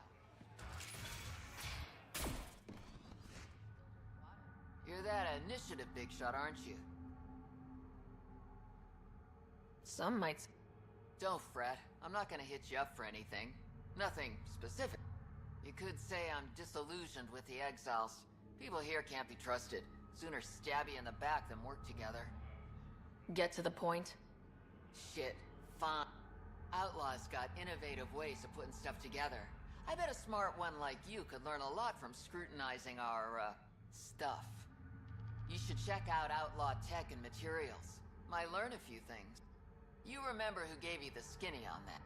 Speaker 22: You're that initiative big shot, aren't you?
Speaker 2: Some might.
Speaker 22: Don't fret. I'm not gonna hit you up for anything. Nothing specific. You could say I'm disillusioned with the exiles. People here can't be trusted. Sooner stab you in the back than work together.
Speaker 2: Get to the point.
Speaker 22: Shit. fine. Outlaws got innovative ways of putting stuff together. I bet a smart one like you could learn a lot from scrutinizing our, stuff. You should check out Outlaw Tech and Materials. Might learn a few things. You remember who gave you the skinny on that.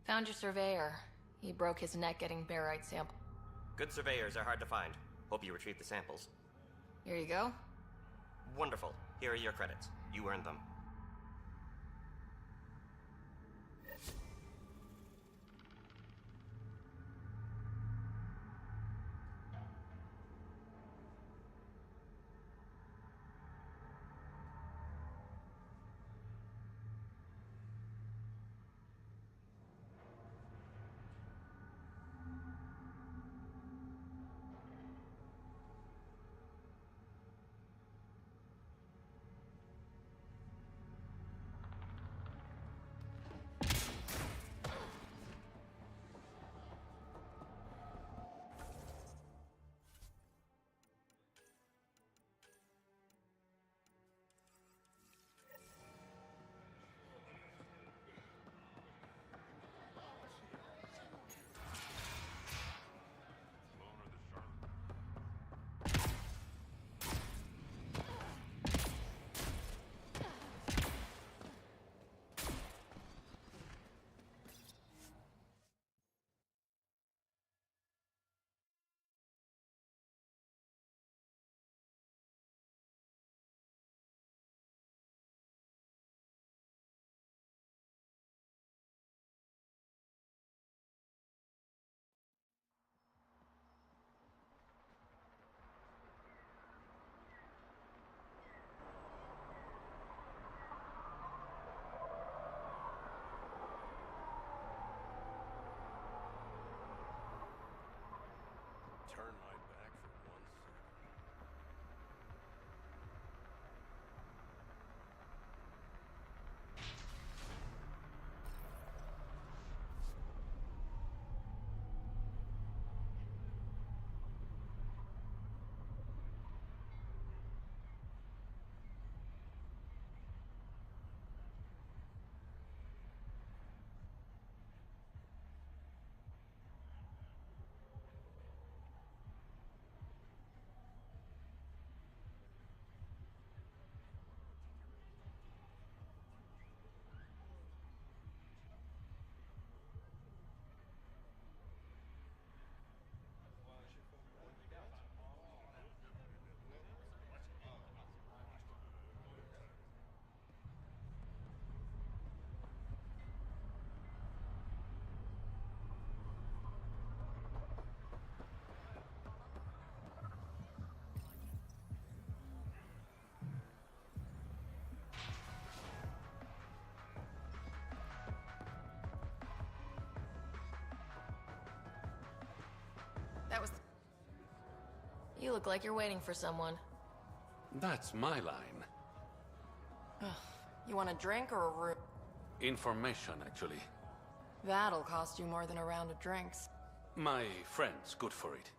Speaker 2: Found your surveyor. He broke his neck getting barite sample.
Speaker 17: Good surveyors are hard to find. Hope you retrieved the samples.
Speaker 2: Here you go.
Speaker 17: Wonderful. Here are your credits. You earned them.
Speaker 2: That was... You look like you're waiting for someone.
Speaker 8: That's my line.
Speaker 2: You want a drink or a room?
Speaker 8: Information, actually.
Speaker 2: That'll cost you more than a round of drinks.
Speaker 8: My friend's good for it.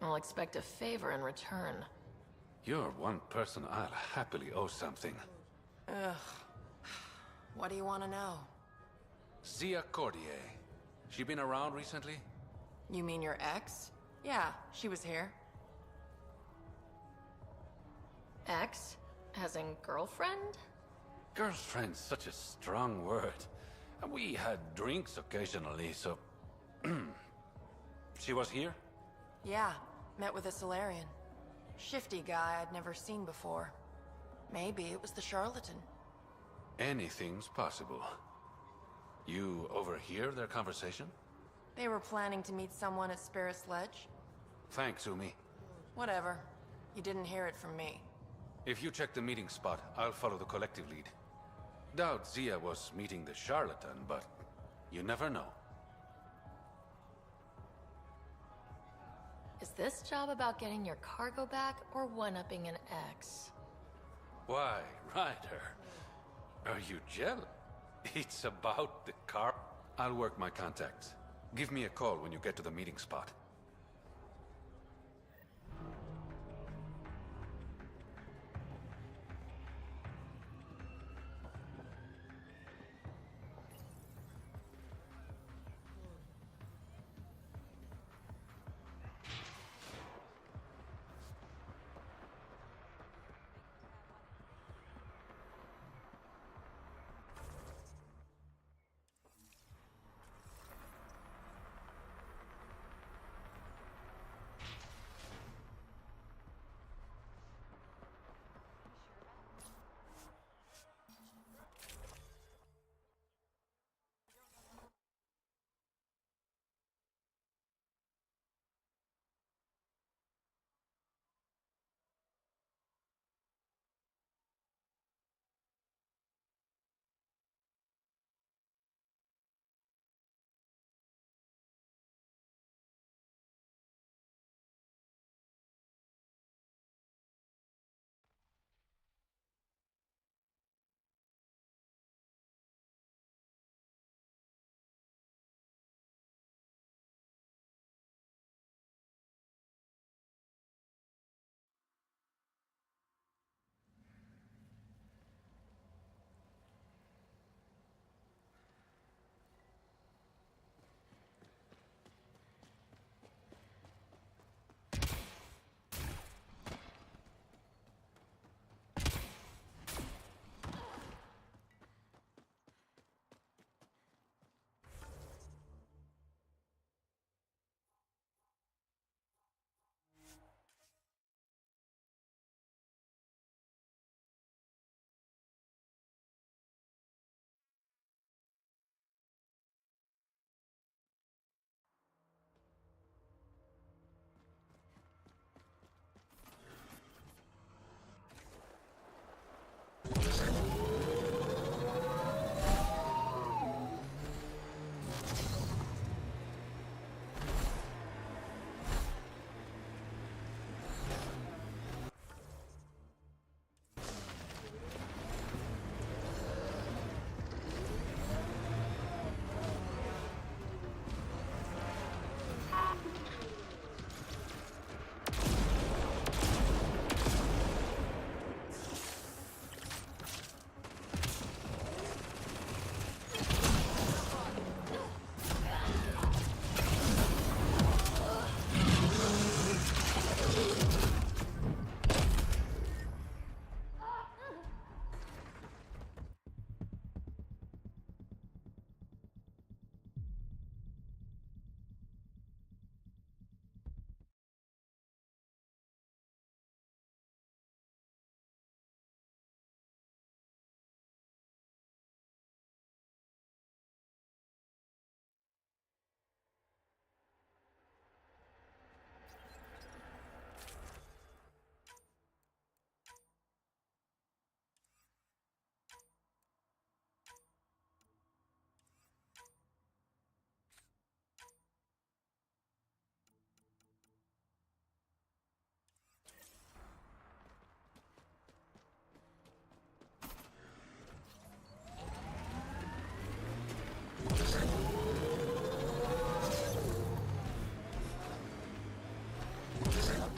Speaker 2: I'll expect a favor in return.
Speaker 8: You're one person I'll happily owe something.
Speaker 2: Ugh. What do you want to know?
Speaker 8: Zia Cordier. She been around recently?
Speaker 2: You mean your ex? Yeah, she was here. Ex? As in girlfriend?
Speaker 8: Girlfriend's such a strong word. We had drinks occasionally, so... She was here?
Speaker 2: Yeah, met with a Solarian. Shifty guy I'd never seen before. Maybe it was the charlatan.
Speaker 8: Anything's possible. You overhear their conversation?
Speaker 2: They were planning to meet someone at Spirit's Ledge.
Speaker 8: Thanks, Umi.
Speaker 2: Whatever. You didn't hear it from me.
Speaker 8: If you check the meeting spot, I'll follow the collective lead. Doubt Zia was meeting the charlatan, but you never know.
Speaker 2: Is this job about getting your cargo back or one-upping an ex?
Speaker 8: Why, Ryder? Are you jealous? It's about the car. I'll work my contacts. Give me a call when you get to the meeting spot.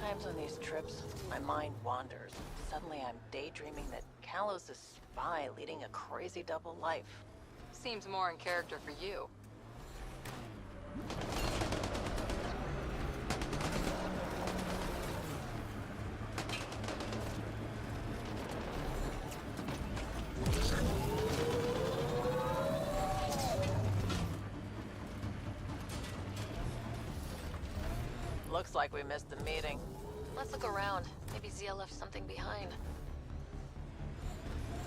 Speaker 20: Sometimes on these trips, my mind wanders. Suddenly I'm daydreaming that Callow's a spy leading a crazy double life.
Speaker 10: Seems more in character for you.
Speaker 20: Looks like we missed the meeting.
Speaker 2: Let's look around. Maybe Zia left something behind.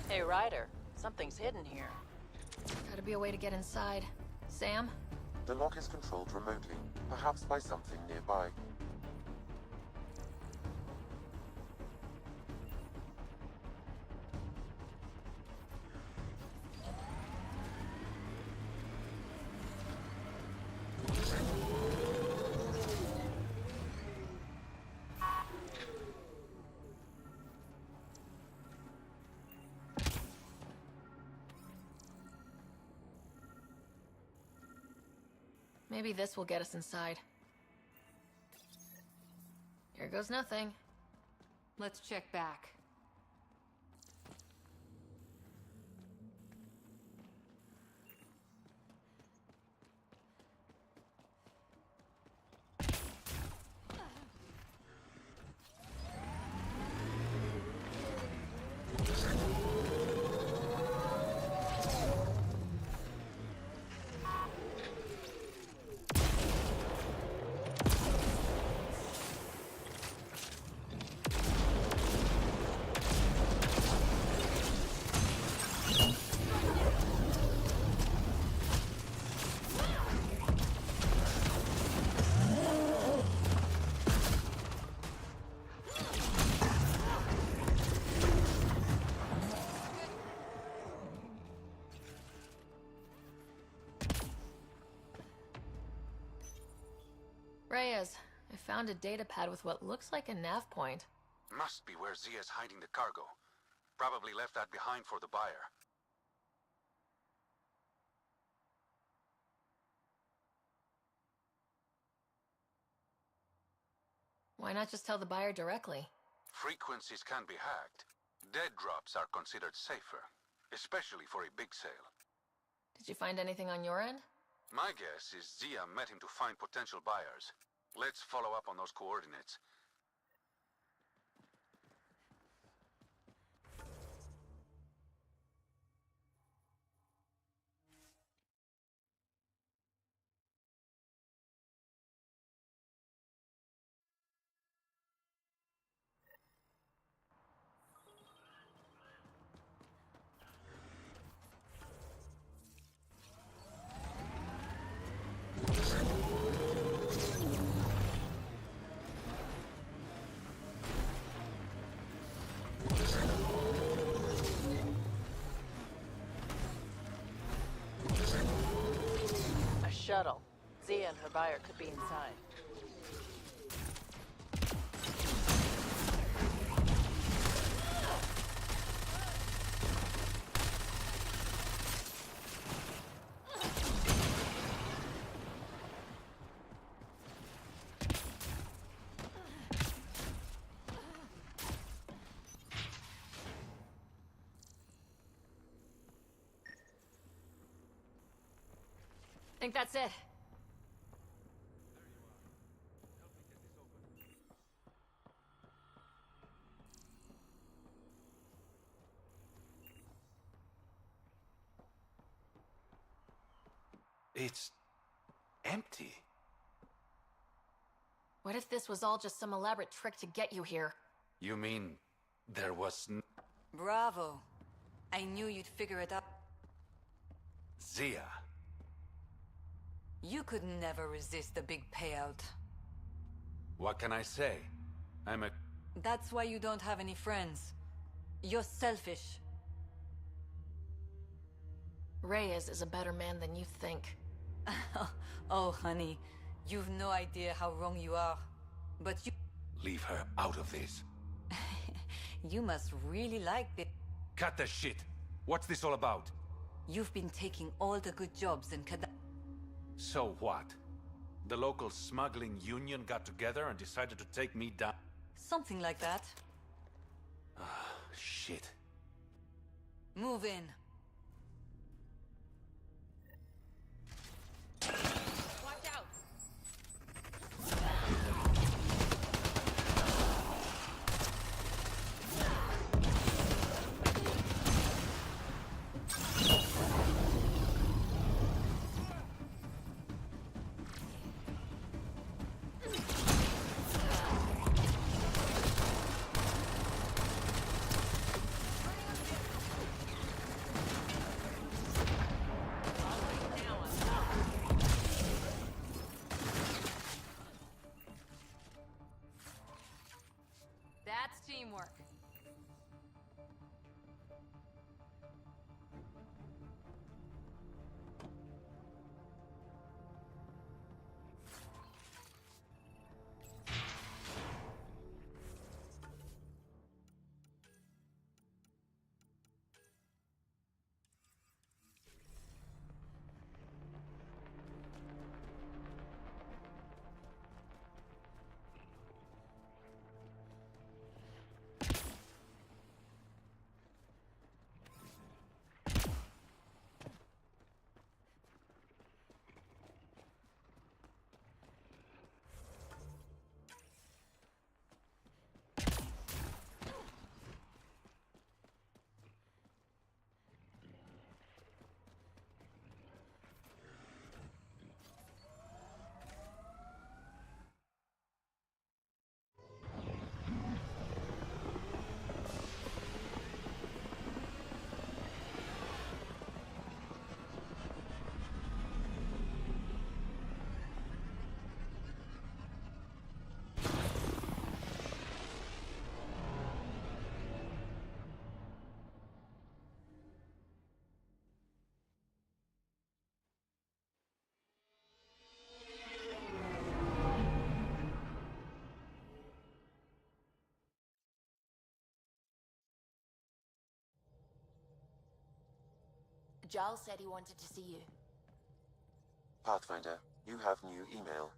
Speaker 20: Hey, Ryder. Something's hidden here.
Speaker 2: Gotta be a way to get inside. Sam?
Speaker 1: The lock is controlled remotely, perhaps by something nearby.
Speaker 2: Maybe this will get us inside. Here goes nothing.
Speaker 10: Let's check back.
Speaker 2: Reyes, I found a data pad with what looks like a nav point.
Speaker 8: Must be where Zia's hiding the cargo. Probably left that behind for the buyer.
Speaker 2: Why not just tell the buyer directly?
Speaker 8: Frequencies can be hacked. Dead drops are considered safer, especially for a big sale.
Speaker 2: Did you find anything on your end?
Speaker 8: My guess is Zia met him to find potential buyers. Let's follow up on those coordinates.
Speaker 20: Shuttle. Zia and her buyer could be inside.
Speaker 2: Think that's it.
Speaker 8: It's empty.
Speaker 2: What if this was all just some elaborate trick to get you here?
Speaker 8: You mean there was
Speaker 10: Bravo. I knew you'd figure it out.
Speaker 8: Zia?
Speaker 10: You could never resist the big payout.
Speaker 8: What can I say?
Speaker 10: That's why you don't have any friends. You're selfish.
Speaker 2: Reyes is a better man than you think.
Speaker 10: Oh, honey. You've no idea how wrong you are. But you...
Speaker 8: Leave her out of this.
Speaker 10: You must really like it.
Speaker 8: Cut the shit! What's this all about?
Speaker 10: You've been taking all the good jobs in Kadar.
Speaker 8: So what? The local smuggling union got together and decided to take me down?
Speaker 10: Something like that.
Speaker 8: Shit.
Speaker 10: Move in.
Speaker 2: Watch out!
Speaker 4: Joel said he wanted to see you.
Speaker 1: Pathfinder, you have new email.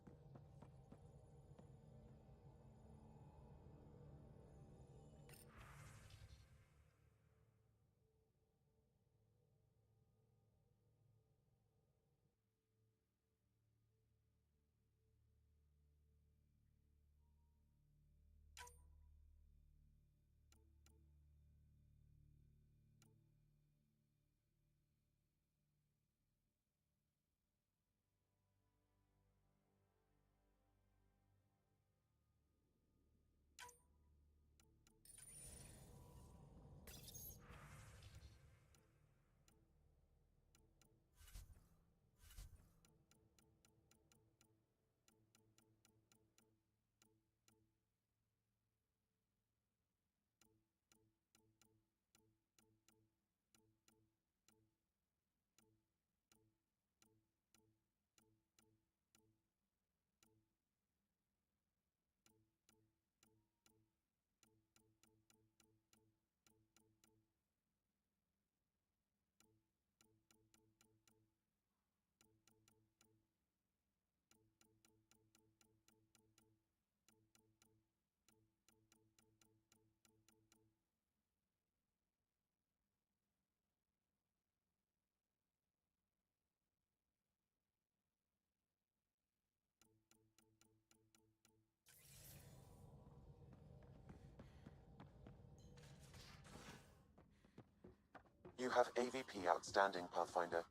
Speaker 1: You have AVP outstanding, Pathfinder.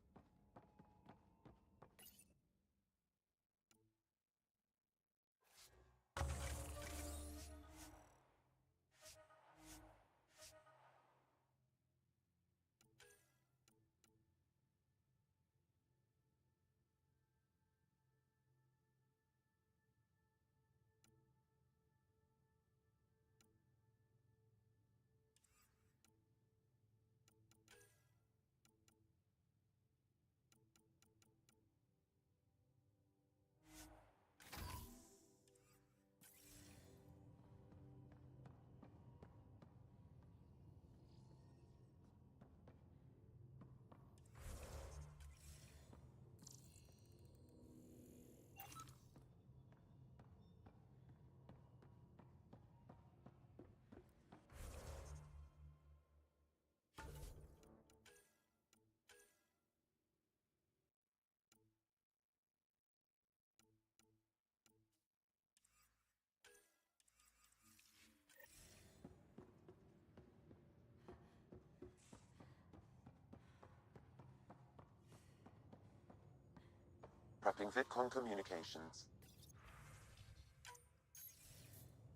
Speaker 1: Prepping VidCon communications.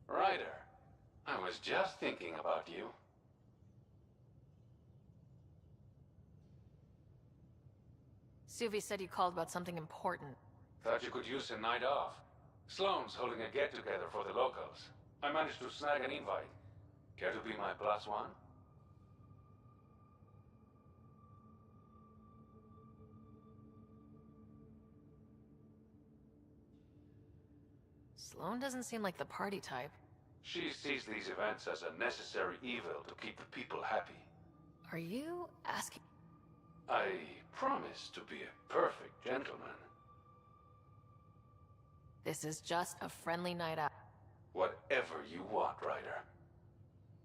Speaker 8: Ryder, I was just thinking about you.
Speaker 2: Suvi said you called about something important.
Speaker 8: Thought you could use a night off. Sloane's holding a get-together for the locals. I managed to snag an invite. Care to be my +1?
Speaker 2: Sloane doesn't seem like the party type.
Speaker 8: She sees these events as a necessary evil to keep the people happy.
Speaker 2: Are you asking?
Speaker 8: I promise to be a perfect gentleman.
Speaker 2: This is just a friendly night out.
Speaker 8: Whatever you want, Ryder.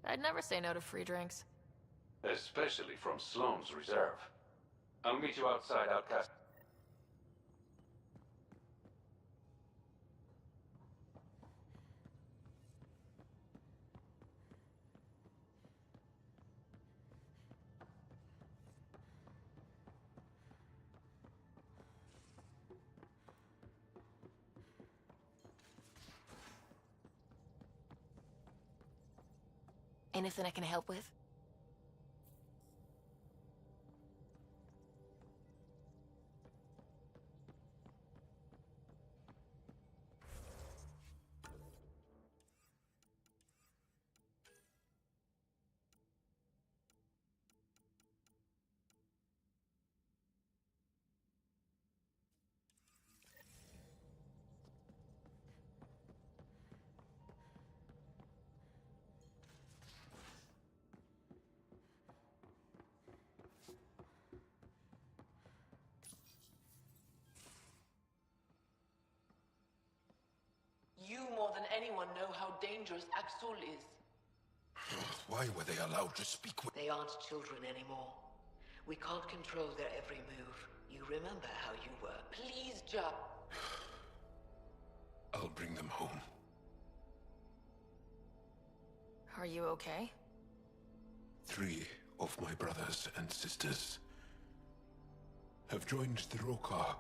Speaker 2: I'd never say no to free drinks.
Speaker 8: Especially from Sloane's Reserve. I'll meet you outside Outcast.
Speaker 2: Anything I can help with?
Speaker 13: anyone know how dangerous Axel is?
Speaker 19: Why were they allowed to speak with...
Speaker 13: They aren't children anymore. We can't control their every move. You remember how you were. Please, just...
Speaker 19: I'll bring them home.
Speaker 2: Are you okay?
Speaker 19: 3 of my brothers and sisters have joined the Roka.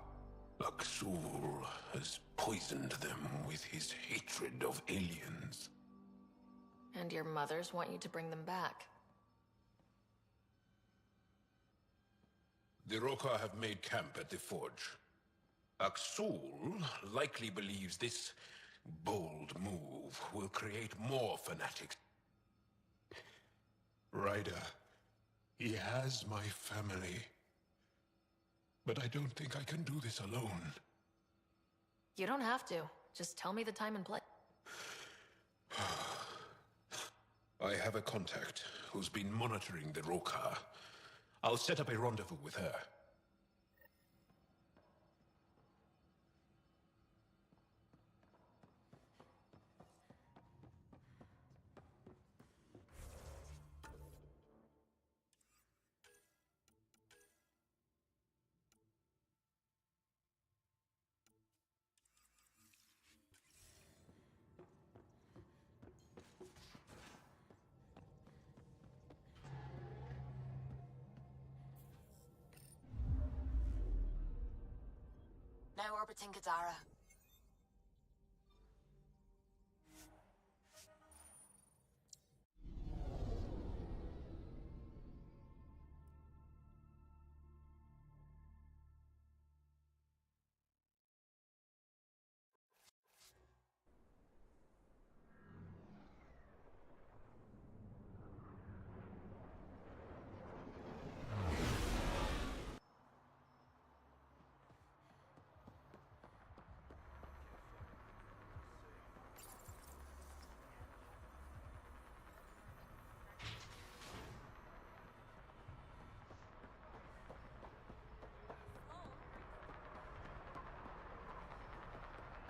Speaker 19: Aksul has poisoned them with his hatred of aliens.
Speaker 2: And your mothers want you to bring them back.
Speaker 19: The Roka have made camp at the forge. Aksul likely believes this bold move will create more fanatics. Ryder, he has my family. But I don't think I can do this alone.
Speaker 2: You don't have to. Just tell me the time and place.
Speaker 19: I have a contact who's been monitoring the Roka. I'll set up a rendezvous with her.
Speaker 10: Now orbiting Kadara.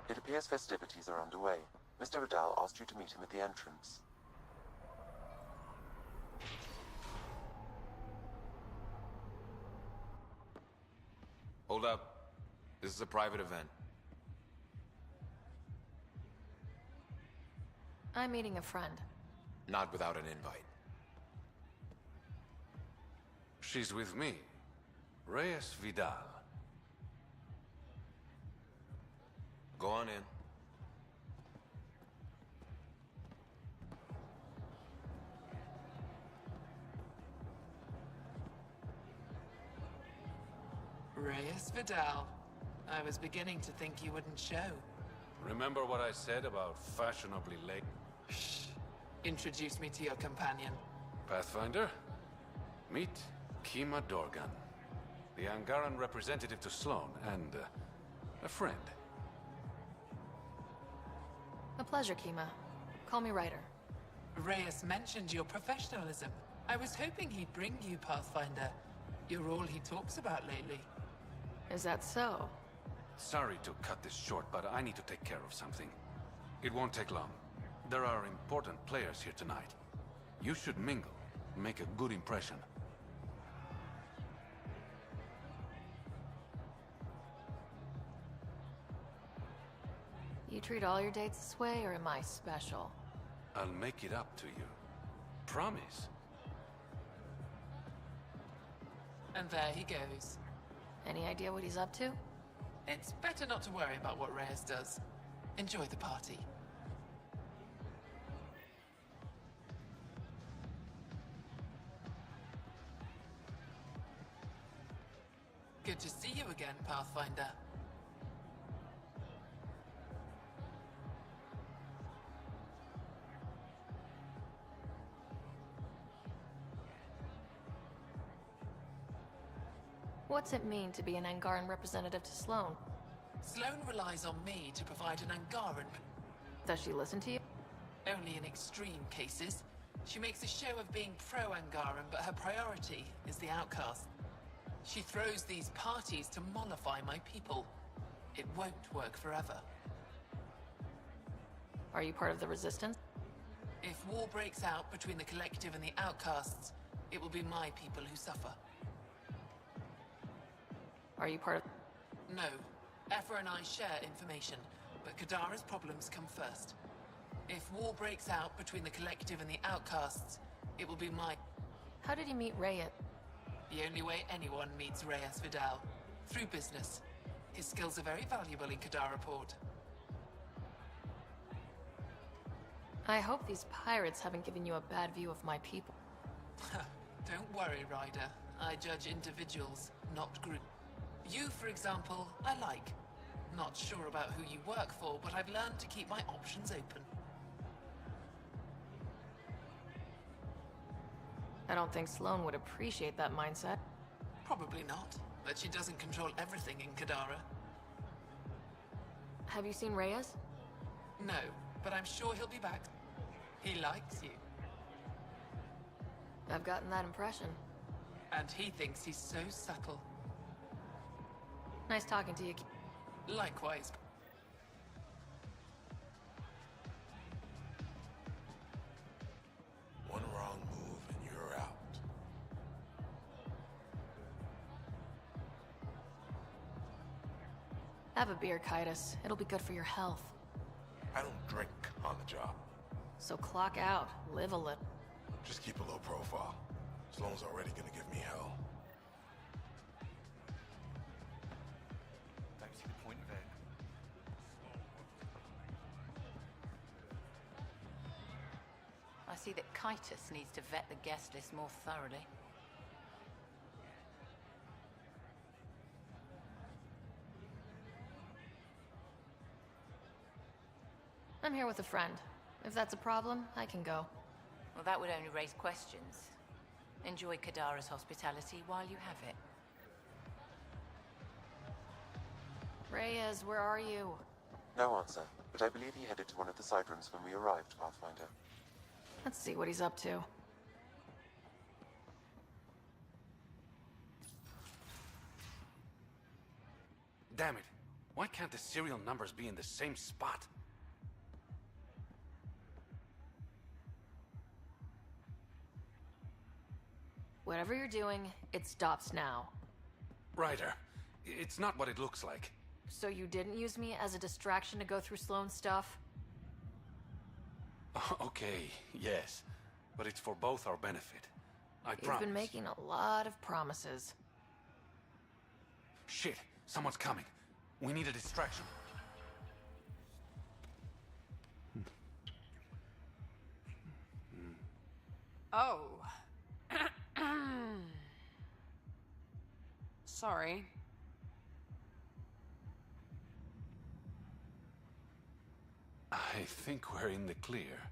Speaker 1: It appears festivities are underway. Mr. Vidal asked you to meet him at the entrance.
Speaker 4: Hold up. This is a private event.
Speaker 2: I'm meeting a friend.
Speaker 4: Not without an invite.
Speaker 8: She's with me. Reyes Vidal.
Speaker 4: Go on in.
Speaker 13: Reyes Vidal. I was beginning to think you wouldn't show.
Speaker 8: Remember what I said about fashionably late?
Speaker 13: Shh. Introduce me to your companion.
Speaker 8: Pathfinder? Meet Kima Dorgan, the Angaran representative to Sloan, and a friend.
Speaker 2: A pleasure, Kima. Call me Ryder.
Speaker 13: Reyes mentioned your professionalism. I was hoping he'd bring you, Pathfinder. You're all he talks about lately.
Speaker 2: Is that so?
Speaker 8: Sorry to cut this short, but I need to take care of something. It won't take long. There are important players here tonight. You should mingle, make a good impression.
Speaker 2: You treat all your dates this way, or am I special?
Speaker 8: I'll make it up to you. Promise.
Speaker 13: And there he goes.
Speaker 2: Any idea what he's up to?
Speaker 13: It's better not to worry about what Reyes does. Enjoy the party. Good to see you again, Pathfinder.
Speaker 2: What's it mean to be an Angaran representative to Sloan?
Speaker 13: Sloan relies on me to provide an Angaran.
Speaker 2: Does she listen to you?
Speaker 13: Only in extreme cases. She makes a show of being pro-Angaran, but her priority is the outcast. She throws these parties to mollify my people. It won't work forever.
Speaker 2: Are you part of the Resistance?
Speaker 13: If war breaks out between the Collective and the Outcasts, it will be my people who suffer.
Speaker 2: Are you part of...
Speaker 13: No. Ephra and I share information, but Kadara's problems come first. If war breaks out between the Collective and the Outcasts, it will be my...
Speaker 2: How did you meet Reyes?
Speaker 13: The only way anyone meets Reyes Vidal. Through business. His skills are very valuable in Kadara Port.
Speaker 2: I hope these pirates haven't given you a bad view of my people.
Speaker 13: Don't worry, Ryder. I judge individuals, not groups. You, for example, I like. Not sure about who you work for, but I've learned to keep my options open.
Speaker 2: I don't think Sloane would appreciate that mindset.
Speaker 13: Probably not, but she doesn't control everything in Kadara.
Speaker 2: Have you seen Reyes?
Speaker 13: No, but I'm sure he'll be back. He likes you.
Speaker 2: I've gotten that impression.
Speaker 13: And he thinks he's so subtle.
Speaker 2: Nice talking to you.
Speaker 13: Likewise.
Speaker 6: One wrong move and you're out.
Speaker 2: Have a beer, Kitus. It'll be good for your health.
Speaker 6: I don't drink on the job.
Speaker 2: So clock out. Live a little.
Speaker 6: Just keep a low profile. Sloane's already gonna give me hell.
Speaker 12: Don't see the point of it.
Speaker 7: I see that Kitus needs to vet the guest list more thoroughly.
Speaker 2: I'm here with a friend. If that's a problem, I can go.
Speaker 7: Well, that would only raise questions. Enjoy Kadara's hospitality while you have it.
Speaker 2: Reyes, where are you?
Speaker 1: No answer, but I believe he headed to one of the side rooms when we arrived, Pathfinder.
Speaker 2: Let's see what he's up to.
Speaker 8: Damn it. Why can't the serial numbers be in the same spot?
Speaker 2: Whatever you're doing, it stops now.
Speaker 8: Ryder, it's not what it looks like.
Speaker 2: So you didn't use me as a distraction to go through Sloane's stuff?
Speaker 8: Okay, yes. But it's for both our benefit. I promise.
Speaker 2: You've been making a lot of promises.
Speaker 8: Shit, someone's coming. We need a distraction.
Speaker 3: Oh. Sorry.
Speaker 8: I think we're in the clear.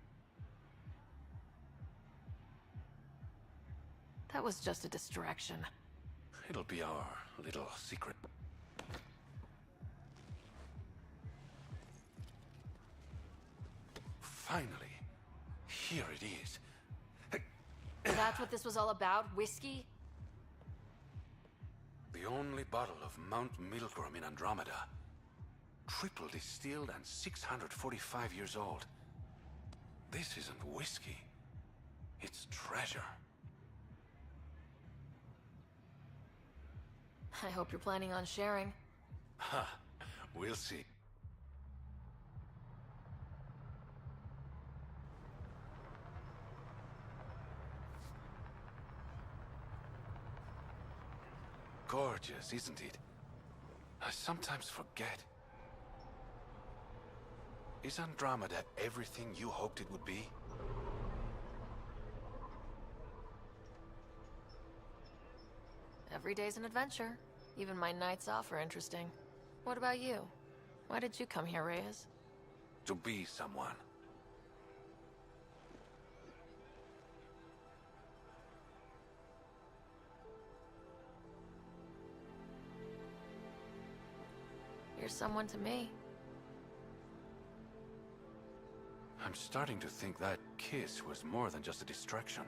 Speaker 2: That was just a distraction.
Speaker 8: It'll be our little secret. Finally. Here it is.
Speaker 2: That's what this was all about? Whiskey?
Speaker 8: The only bottle of Mount Milgram in Andromeda. Triple distilled and 645 years old. This isn't whiskey. It's treasure.
Speaker 2: I hope you're planning on sharing.
Speaker 8: Ha, we'll see. Gorgeous, isn't it? I sometimes forget. Is Andromeda everything you hoped it would be?
Speaker 2: Every day's an adventure. Even my nights off are interesting. What about you? Why did you come here, Reyes?
Speaker 8: To be someone.
Speaker 2: You're someone to me.
Speaker 8: I'm starting to think that kiss was more than just a distraction.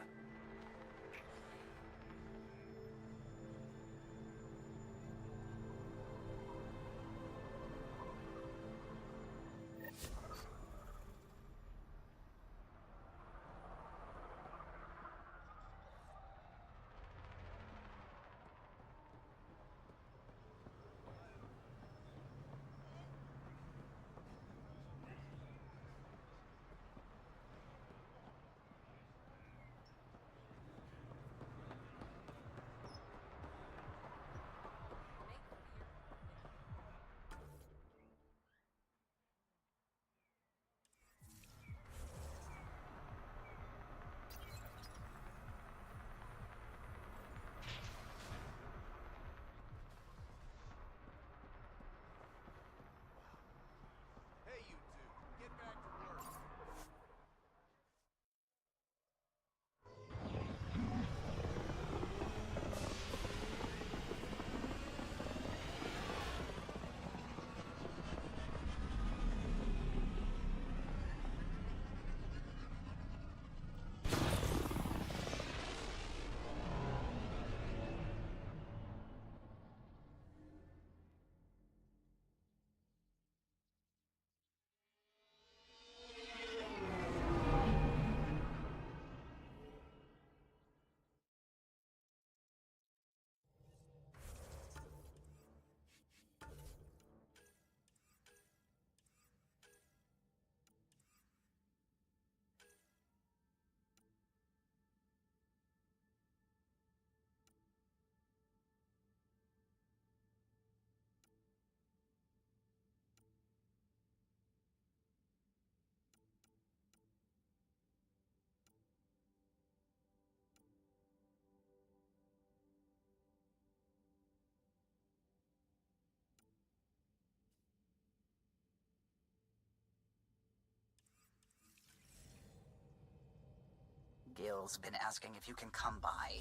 Speaker 12: Bill's been asking if you can come by.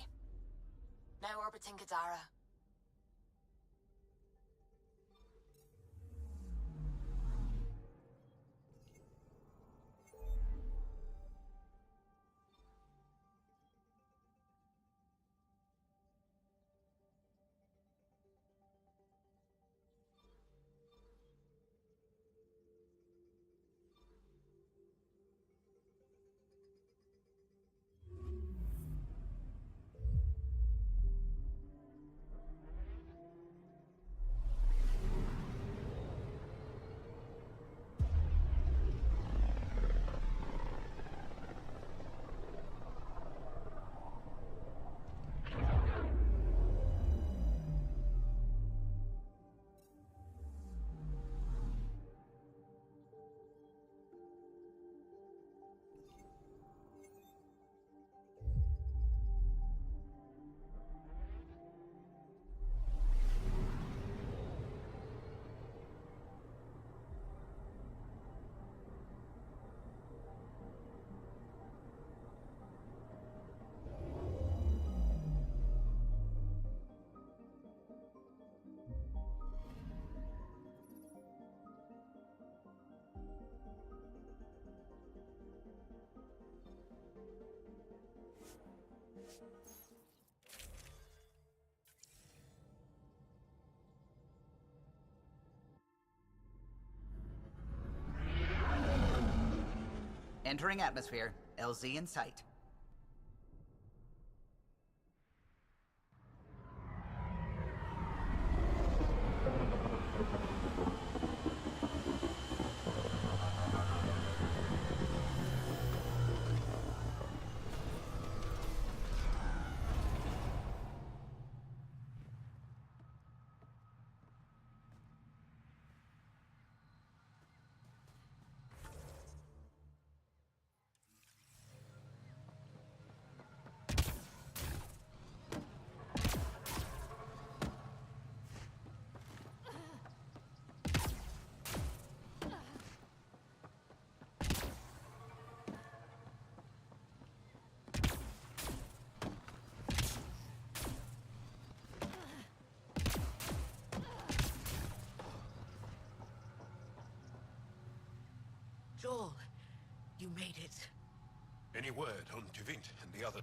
Speaker 10: Now orbiting Kadara.
Speaker 12: Entering atmosphere. LZ in sight.
Speaker 14: Joel, you made it.
Speaker 19: Any word on Tuvint and the other?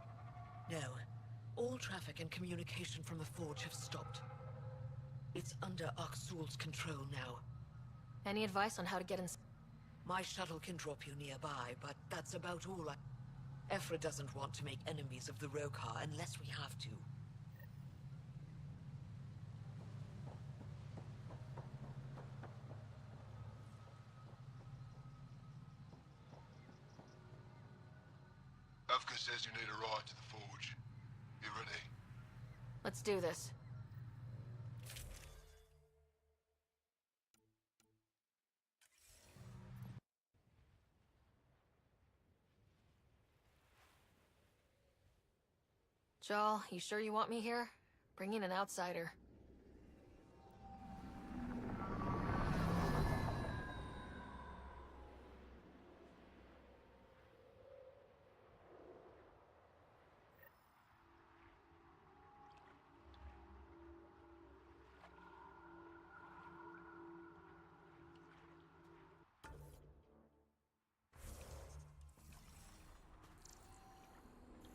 Speaker 14: No. All traffic and communication from the Forge have stopped. It's under Aksul's control now.
Speaker 2: Any advice on how to get in?
Speaker 14: My shuttle can drop you nearby, but that's about all Ephra doesn't want to make enemies of the Rokar unless we have to.
Speaker 5: Avka says you need a ride to the Forge. You ready?
Speaker 2: Let's do this. Joel, you sure you want me here? Bring in an outsider.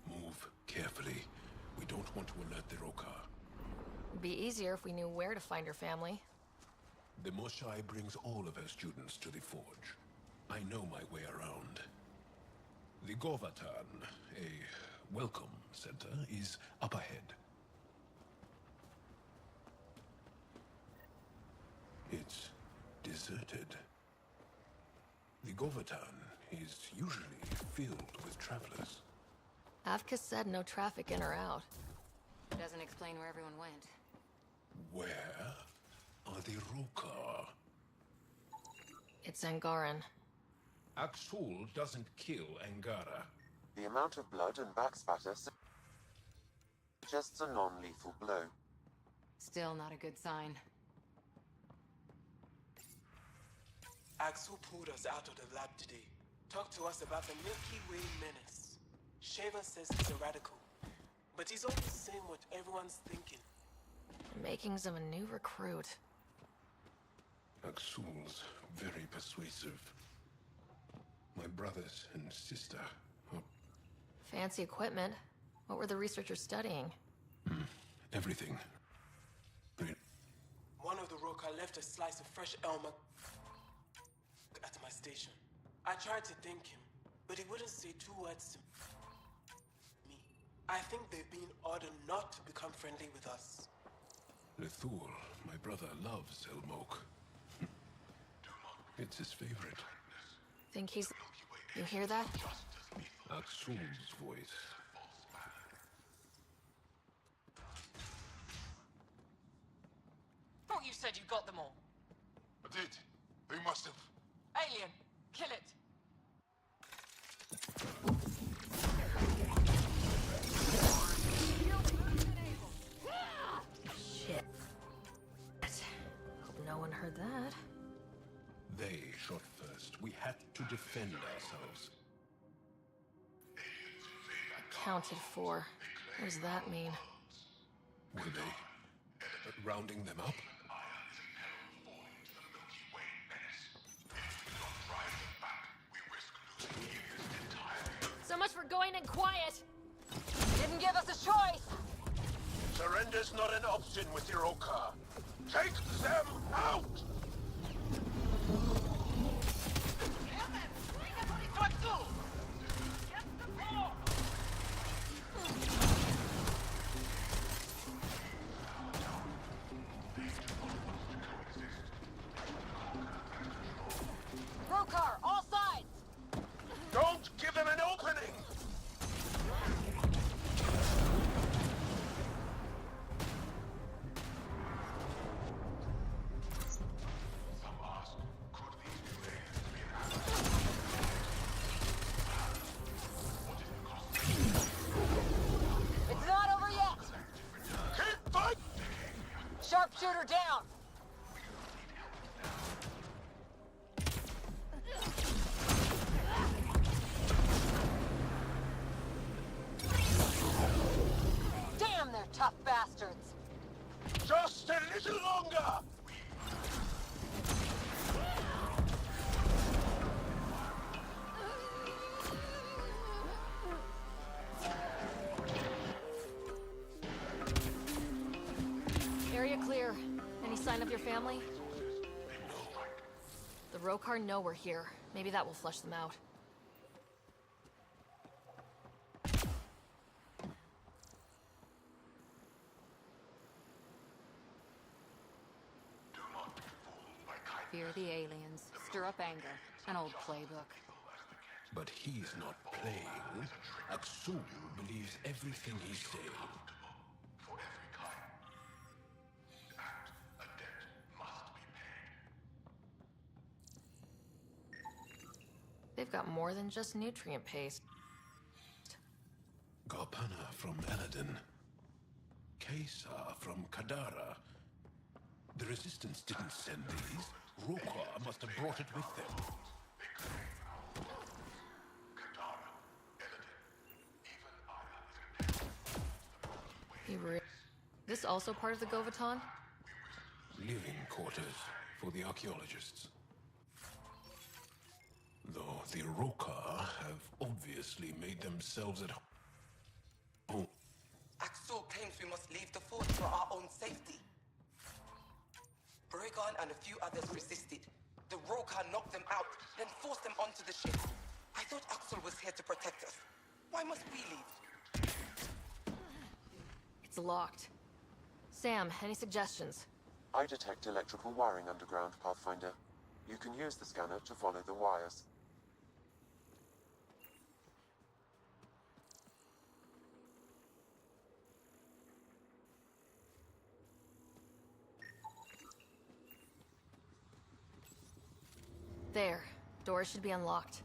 Speaker 19: Move carefully. We don't want to alert the Rokar.
Speaker 2: It'd be easier if we knew where to find her family.
Speaker 19: The Moshai brings all of her students to the Forge. I know my way around. The Govatan, a welcome center, is up ahead. It's deserted. The Govatan is usually filled with travelers.
Speaker 2: Avka said no traffic in or out.
Speaker 10: Doesn't explain where everyone went.
Speaker 19: Where are the Rokar?
Speaker 2: It's Angaran.
Speaker 19: Aksul doesn't kill Angara.
Speaker 1: The amount of blood and backspatter suggests a non-lethal blow.
Speaker 10: Still not a good sign.
Speaker 23: Axel pulled us out of the lab today. Talked to us about the Milky Way menace.
Speaker 9: Shaver says he's a radical, but he's always saying what everyone's thinking.
Speaker 2: The makings of a new recruit.
Speaker 19: Aksul's very persuasive. My brothers and sister are...
Speaker 2: Fancy equipment. What were the researchers studying?
Speaker 19: everything.
Speaker 9: One of the Roka left a slice of fresh elm at my station. I tried to thank him, but he wouldn't say 2 words to me. I think they've been ordered not to become friendly with us.
Speaker 19: Lethul, my brother, loves Elmok. It's his favorite.
Speaker 2: Think he's... You hear that?
Speaker 19: Aksul's voice.
Speaker 14: Thought you said you got them all.
Speaker 5: I did. They must have.
Speaker 14: Alien, kill it.
Speaker 2: Shit. Hope no one heard that.
Speaker 19: They shot first. We had to defend ourselves.
Speaker 2: Accounted for. What does that mean?
Speaker 19: Were they rounding them up?
Speaker 2: So much for going in quiet! Didn't give us a choice!
Speaker 19: Surrender's not an option with your Oka. Take them out!
Speaker 15: Rokar, all sides!
Speaker 19: Don't give them an opening!
Speaker 15: It's not over yet!
Speaker 19: Keep fighting!
Speaker 15: Sharpshooter down! Damn, they're tough bastards!
Speaker 19: Just a little longer!
Speaker 2: Area clear. Any sign of your family? The Rokar know we're here. Maybe that will flush them out.
Speaker 10: Fear the aliens, stir up anger. An old playbook.
Speaker 19: But he's not playing. Aksul believes everything he's saying.
Speaker 2: They've got more than just nutrient paste.
Speaker 19: Garpana from Eladin. Kesar from Kadara. The Resistance didn't send these. Roka must have brought it with them.
Speaker 2: This also part of the Govaton?
Speaker 19: Living quarters for the archaeologists. Though the Roka have obviously made themselves at home.
Speaker 11: Aksul claims we must leave the fort for our own safety. Bregon and a few others resisted. The Roka knocked them out, then forced them onto the ship. I thought Aksul was here to protect us. Why must we leave?
Speaker 2: It's locked. Sam, any suggestions?
Speaker 1: I detect electrical wiring underground, Pathfinder. You can use the scanner to follow the wires.
Speaker 2: There. Doors should be unlocked.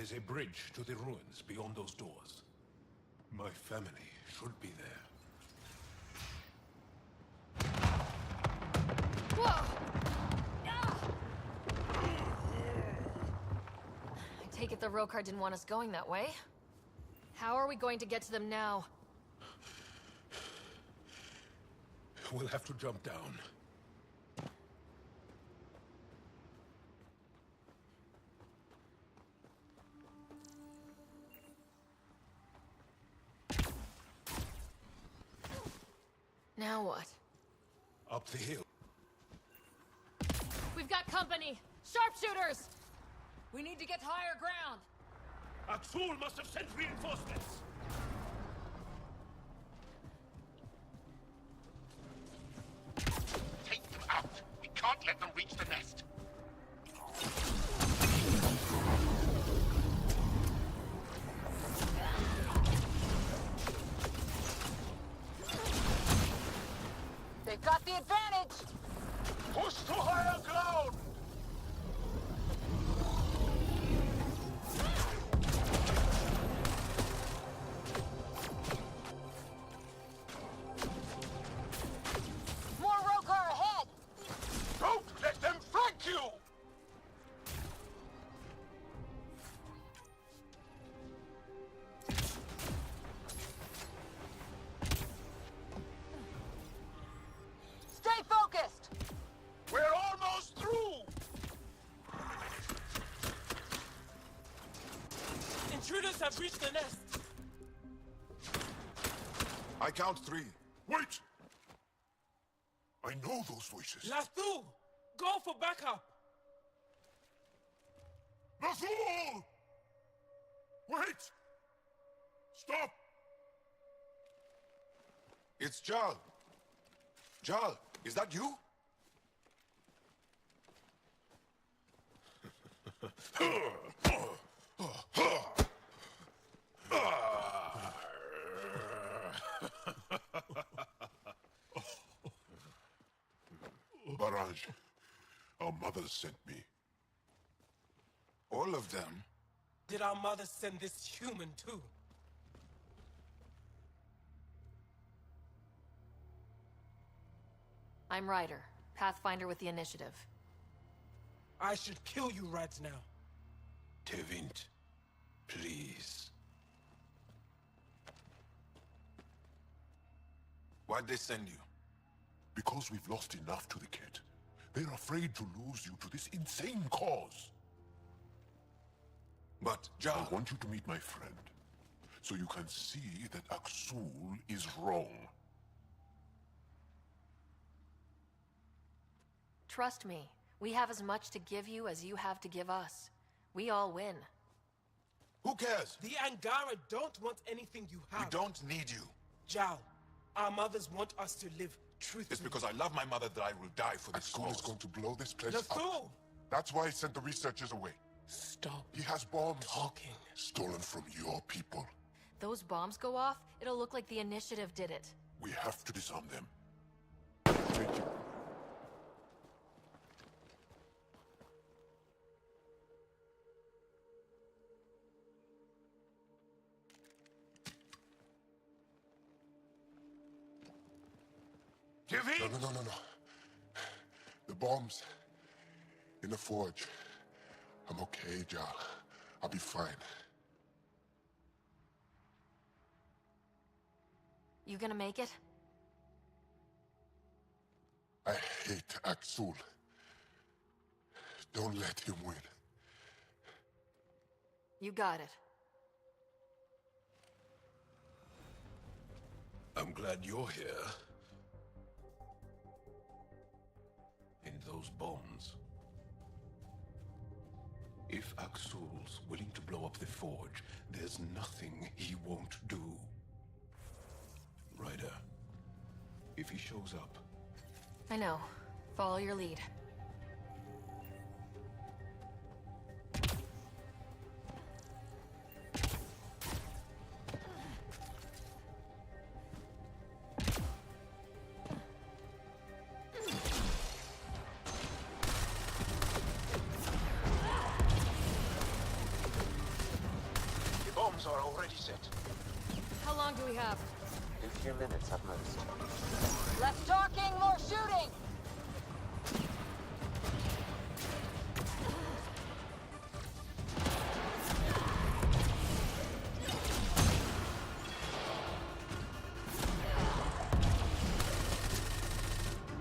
Speaker 19: There's a bridge to the ruins beyond those doors. My family should be there.
Speaker 2: Whoa! Ah! I take it the Rokar didn't want us going that way. How are we going to get to them now?
Speaker 19: We'll have to jump down.
Speaker 2: Now what?
Speaker 19: Up the hill.
Speaker 2: We've got company! Sharpshooters! We need to get to higher ground!
Speaker 19: Aksul must have sent reinforcements!
Speaker 5: Take them out! We can't let them reach the nest!
Speaker 15: They've got the advantage!
Speaker 5: Push to higher ground!
Speaker 15: More Rokar ahead!
Speaker 5: Don't let them flank you!
Speaker 15: Stay focused!
Speaker 5: We're almost through!
Speaker 9: Intruders have reached the nest!
Speaker 6: I count 3.
Speaker 5: Wait! I know those voices.
Speaker 9: Lathul! Go for backup!
Speaker 5: Lathul! Wait! Stop!
Speaker 6: It's Jal. Jal, is that you?
Speaker 5: Barrage, our mothers sent me.
Speaker 6: All of them?
Speaker 9: Did our mother send this human too?
Speaker 2: I'm Ryder, Pathfinder with the Initiative.
Speaker 9: I should kill you right now.
Speaker 19: Tevint, please.
Speaker 6: Why'd they send you?
Speaker 5: Because we've lost enough to the kid. They're afraid to lose you to this insane cause.
Speaker 6: But, Jal...
Speaker 5: I want you to meet my friend, so you can see that Aksul is wrong.
Speaker 2: Trust me, we have as much to give you as you have to give us. We all win.
Speaker 6: Who cares?
Speaker 9: The Angara don't want anything you have.
Speaker 6: We don't need you.
Speaker 9: Jal, our mothers want us to live truthfully.
Speaker 6: It's because I love my mother that I will die for this
Speaker 5: Aksul
Speaker 6: cause.
Speaker 5: is going to blow this place
Speaker 9: Lathul!
Speaker 5: up. That's why he sent the researchers away.
Speaker 9: Stop.
Speaker 5: He has bombs.
Speaker 9: Talking.
Speaker 5: Stolen from your people.
Speaker 2: Those bombs go off, it'll look like the Initiative did it.
Speaker 5: We have to disarm them. Take it. No. The bombs in the forge. I'm okay, Jal. I'll be fine.
Speaker 2: You gonna make it?
Speaker 5: I hate Aksul. Don't let him win.
Speaker 2: You got it.
Speaker 19: I'm glad you're here. And those bombs. If Aksul's willing to blow up the forge, there's nothing he won't do. Ryder, if he shows up...
Speaker 2: I know. Follow your lead.
Speaker 16: bombs are already set.
Speaker 2: How long do we have?
Speaker 1: A few minutes at most.
Speaker 15: Less talking, more shooting!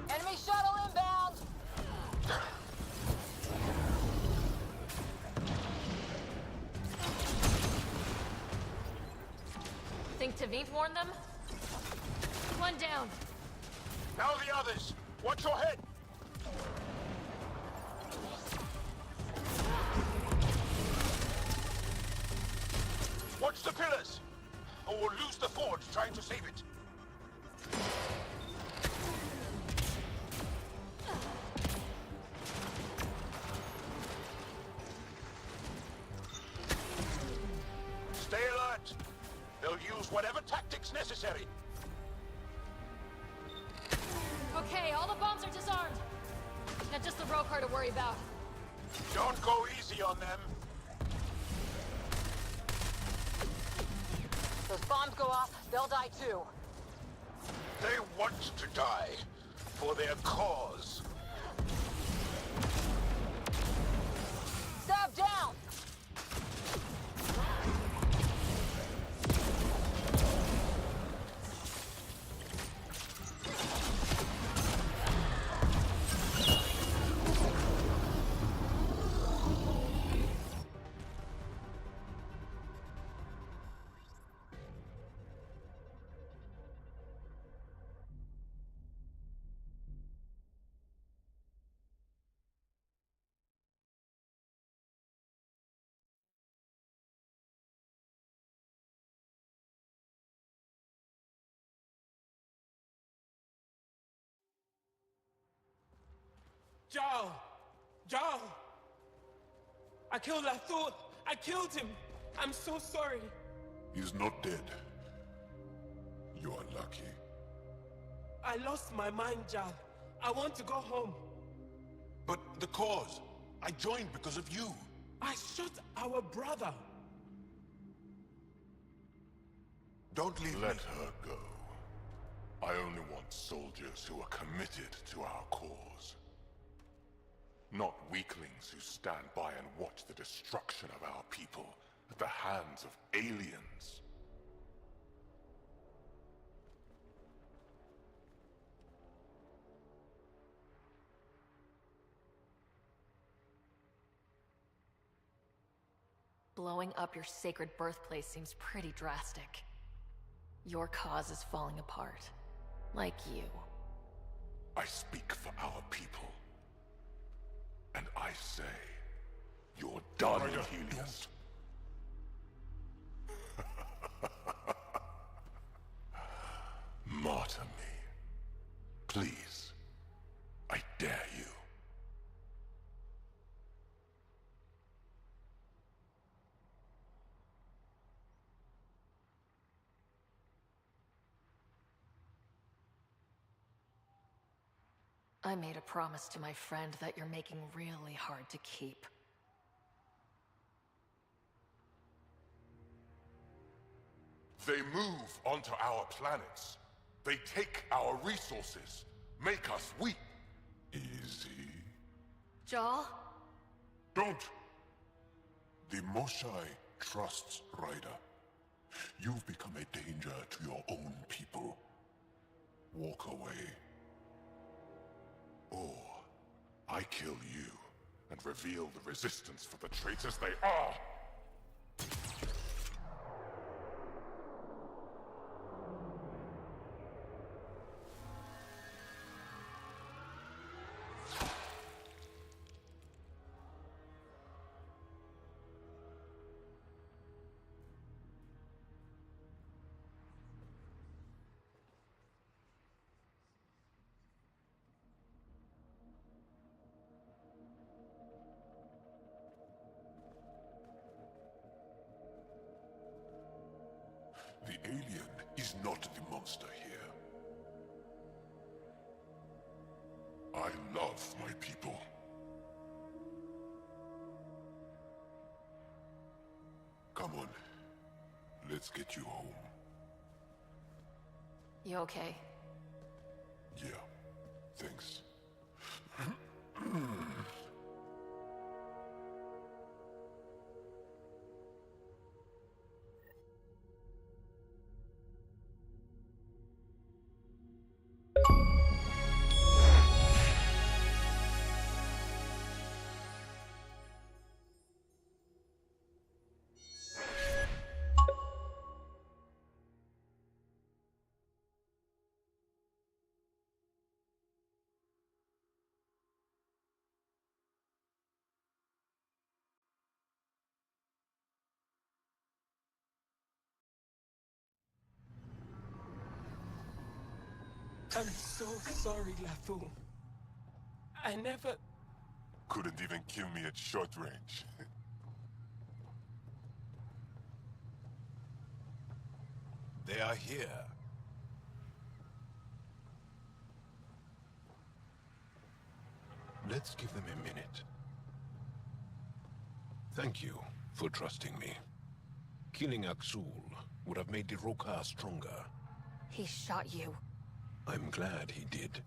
Speaker 15: Enemy shuttle inbound!
Speaker 2: Think Tavint warned them? One down.
Speaker 16: Now the others! Watch your head! Watch the pillars! Or we'll lose the forge trying to save it. Stay alert! They'll use whatever tactics necessary.
Speaker 2: Okay, all the bombs are disarmed. Now just the Rokar to worry about.
Speaker 16: Don't go easy on them.
Speaker 15: Those bombs go off, they'll die too.
Speaker 16: They want to die for their cause.
Speaker 15: Stab down!
Speaker 9: Jarl! Jarl! I killed Lathor! I killed him! I'm so sorry!
Speaker 19: He's not dead. You are lucky.
Speaker 9: I lost my mind, Jarl. I want to go home.
Speaker 19: But the cause? I joined because of you.
Speaker 9: I shot our brother.
Speaker 19: Don't leave Let her go. I only want soldiers who are committed to our cause. Not weaklings who stand by and watch the destruction of our people at the hands of aliens.
Speaker 2: Blowing up your sacred birthplace seems pretty drastic. Your cause is falling apart. Like you.
Speaker 19: I speak for our people. And I say, you're done, Helios. Martyr me. Please. I dare you.
Speaker 2: I made a promise to my friend that you're making really hard to keep.
Speaker 19: They move onto our planets. They take our resources, make us weak. Easy.
Speaker 2: Jarl?
Speaker 19: Don't! The Moshai trusts Ryder. You've become a danger to your own people. Walk away. Or I kill you and reveal the resistance for the traitors they are! The alien is not the monster here. I love my people. Come on. Let's get you home.
Speaker 2: You okay?
Speaker 19: Yeah, thanks.
Speaker 9: I'm so sorry, LaFou. I never...
Speaker 5: Couldn't even kill me at short range.
Speaker 19: They are here. Let's give them a minute. Thank you for trusting me. Killing Aksul would have made the Roka stronger.
Speaker 2: He shot you.
Speaker 19: I'm glad he did.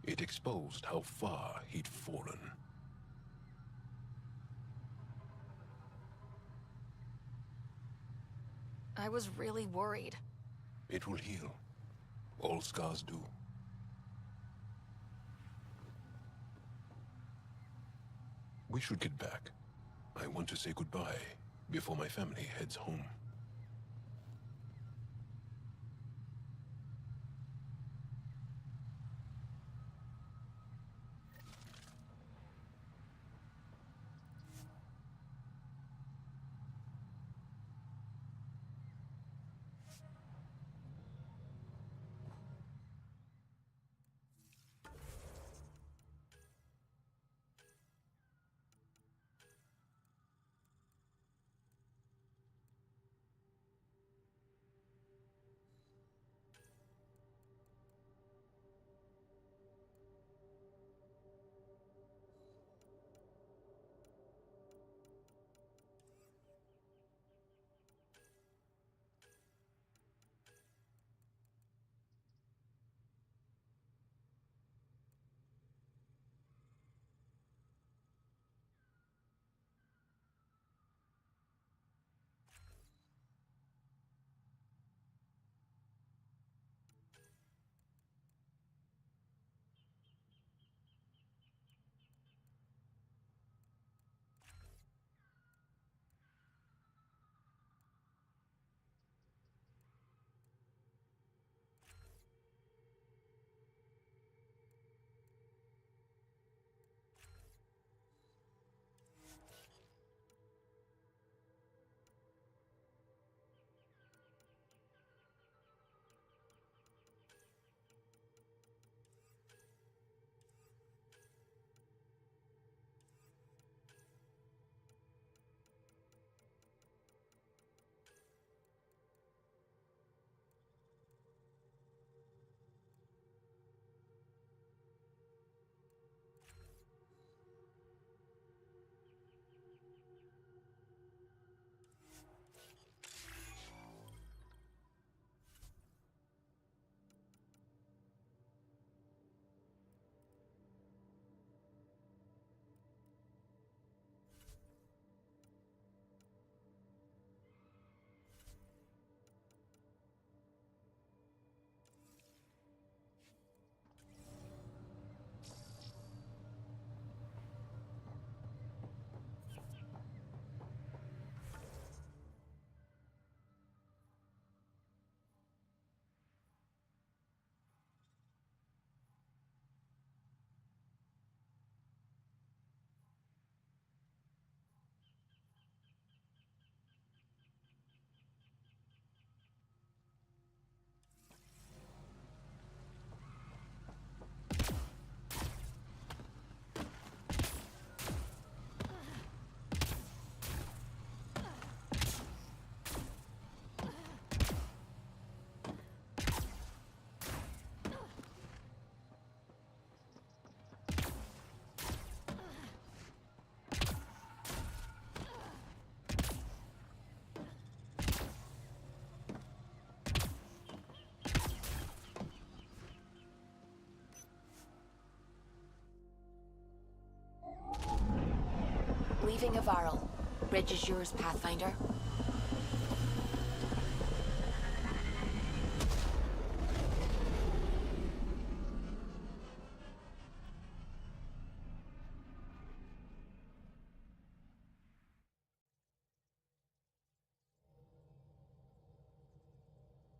Speaker 19: It exposed how far he'd fallen.
Speaker 2: I was really worried.
Speaker 19: It will heal. All scars do. We should get back. I want to say goodbye before my family heads home.
Speaker 18: Briefing of Varl. Bridge is yours, Pathfinder.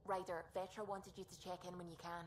Speaker 18: Ryder, Vetra wanted you to check in when you can.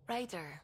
Speaker 18: Ryder.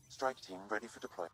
Speaker 1: Strike team ready for deployment.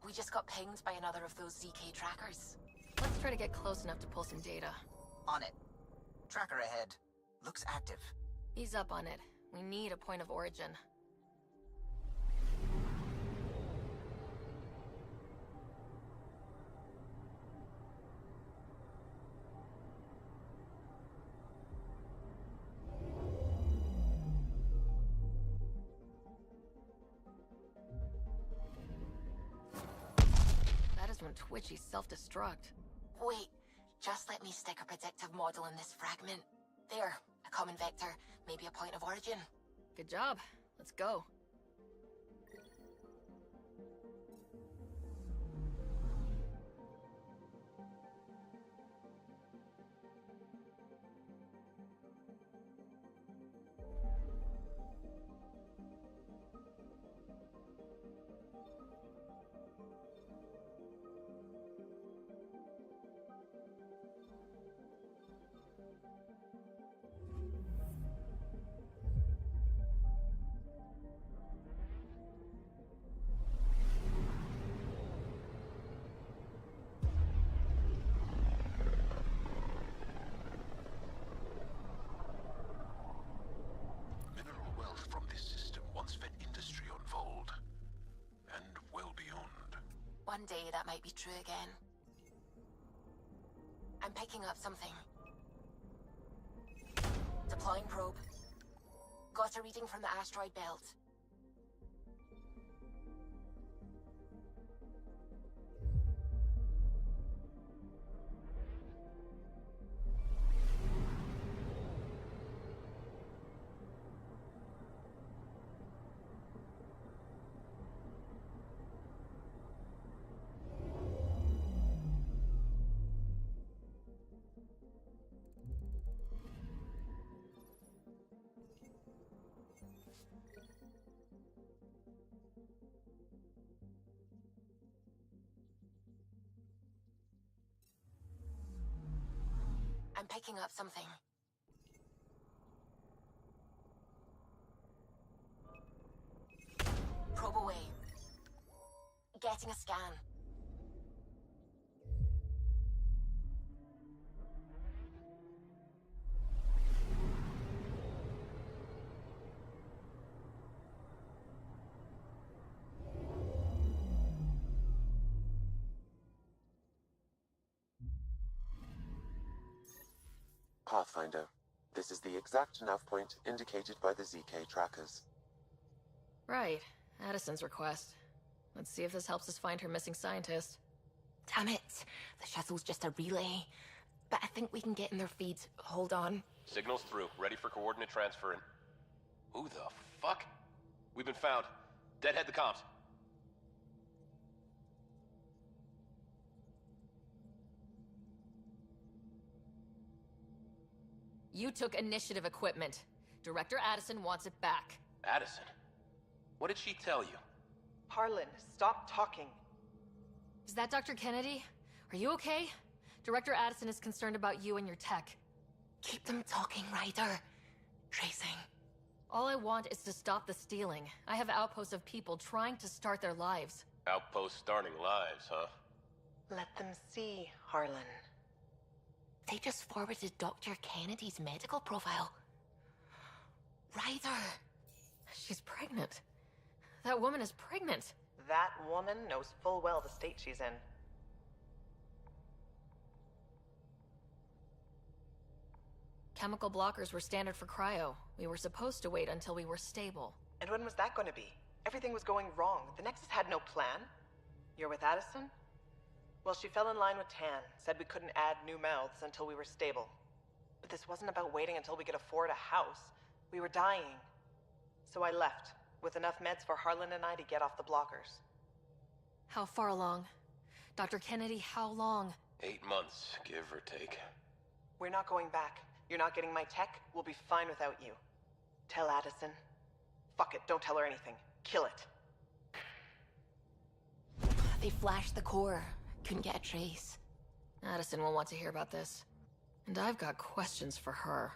Speaker 18: We just got pinged by another of those ZK trackers.
Speaker 2: Let's try to get close enough to pull some data.
Speaker 12: On it. Tracker ahead. Looks active.
Speaker 2: Ease up on it. We need a point of origin. That is when Twitchy self-destruct.
Speaker 18: Wait, just let me stick a predictive model in this fragment. There, a common vector, maybe a point of origin.
Speaker 2: Good job. Let's go.
Speaker 19: Mineral wealth from this system once fed industry on Vold. And well beyond.
Speaker 18: One day that might be true again. I'm picking up something. Deploying probe. Got a reading from the asteroid belt. I'm picking up something. Probe away. Getting a scan.
Speaker 1: Pathfinder, this is the exact nav point indicated by the ZK trackers.
Speaker 2: Right. Addison's request. Let's see if this helps us find her missing scientist.
Speaker 18: Damn it. The shuttle's just a relay. But I think we can get in their feeds. Hold on.
Speaker 21: Signal's through. Ready for coordinate transfer and... Who the fuck? We've been found. Deadhead the comms.
Speaker 2: You took initiative equipment. Director Addison wants it back.
Speaker 21: Addison? What did she tell you?
Speaker 22: Harlan, stop talking.
Speaker 2: Is that Dr. Kennedy? Are you okay? Director Addison is concerned about you and your tech.
Speaker 18: Keep them talking, Ryder. Tracing.
Speaker 2: All I want is to stop the stealing. I have outposts of people trying to start their lives.
Speaker 21: Outpost starting lives, huh?
Speaker 22: Let them see, Harlan.
Speaker 18: They just forwarded Dr. Kennedy's medical profile. Ryder.
Speaker 2: She's pregnant. That woman is pregnant.
Speaker 22: That woman knows full well the state she's in.
Speaker 2: Chemical blockers were standard for cryo. We were supposed to wait until we were stable.
Speaker 22: And when was that going to be? Everything was going wrong. The Nexus had no plan. You're with Addison? Well, she fell in line with Tan, said we couldn't add new mouths until we were stable. But this wasn't about waiting until we could afford a house. We were dying. So I left, with enough meds for Harlan and I to get off the blockers.
Speaker 2: How far along? Dr. Kennedy, how long?
Speaker 21: 8 months, give or take.
Speaker 22: We're not going back. You're not getting my tech. We'll be fine without you. Tell Addison. Fuck it, don't tell her anything. Kill it.
Speaker 18: They flashed the core. Couldn't get a trace.
Speaker 2: Addison will want to hear about this. And I've got questions for her.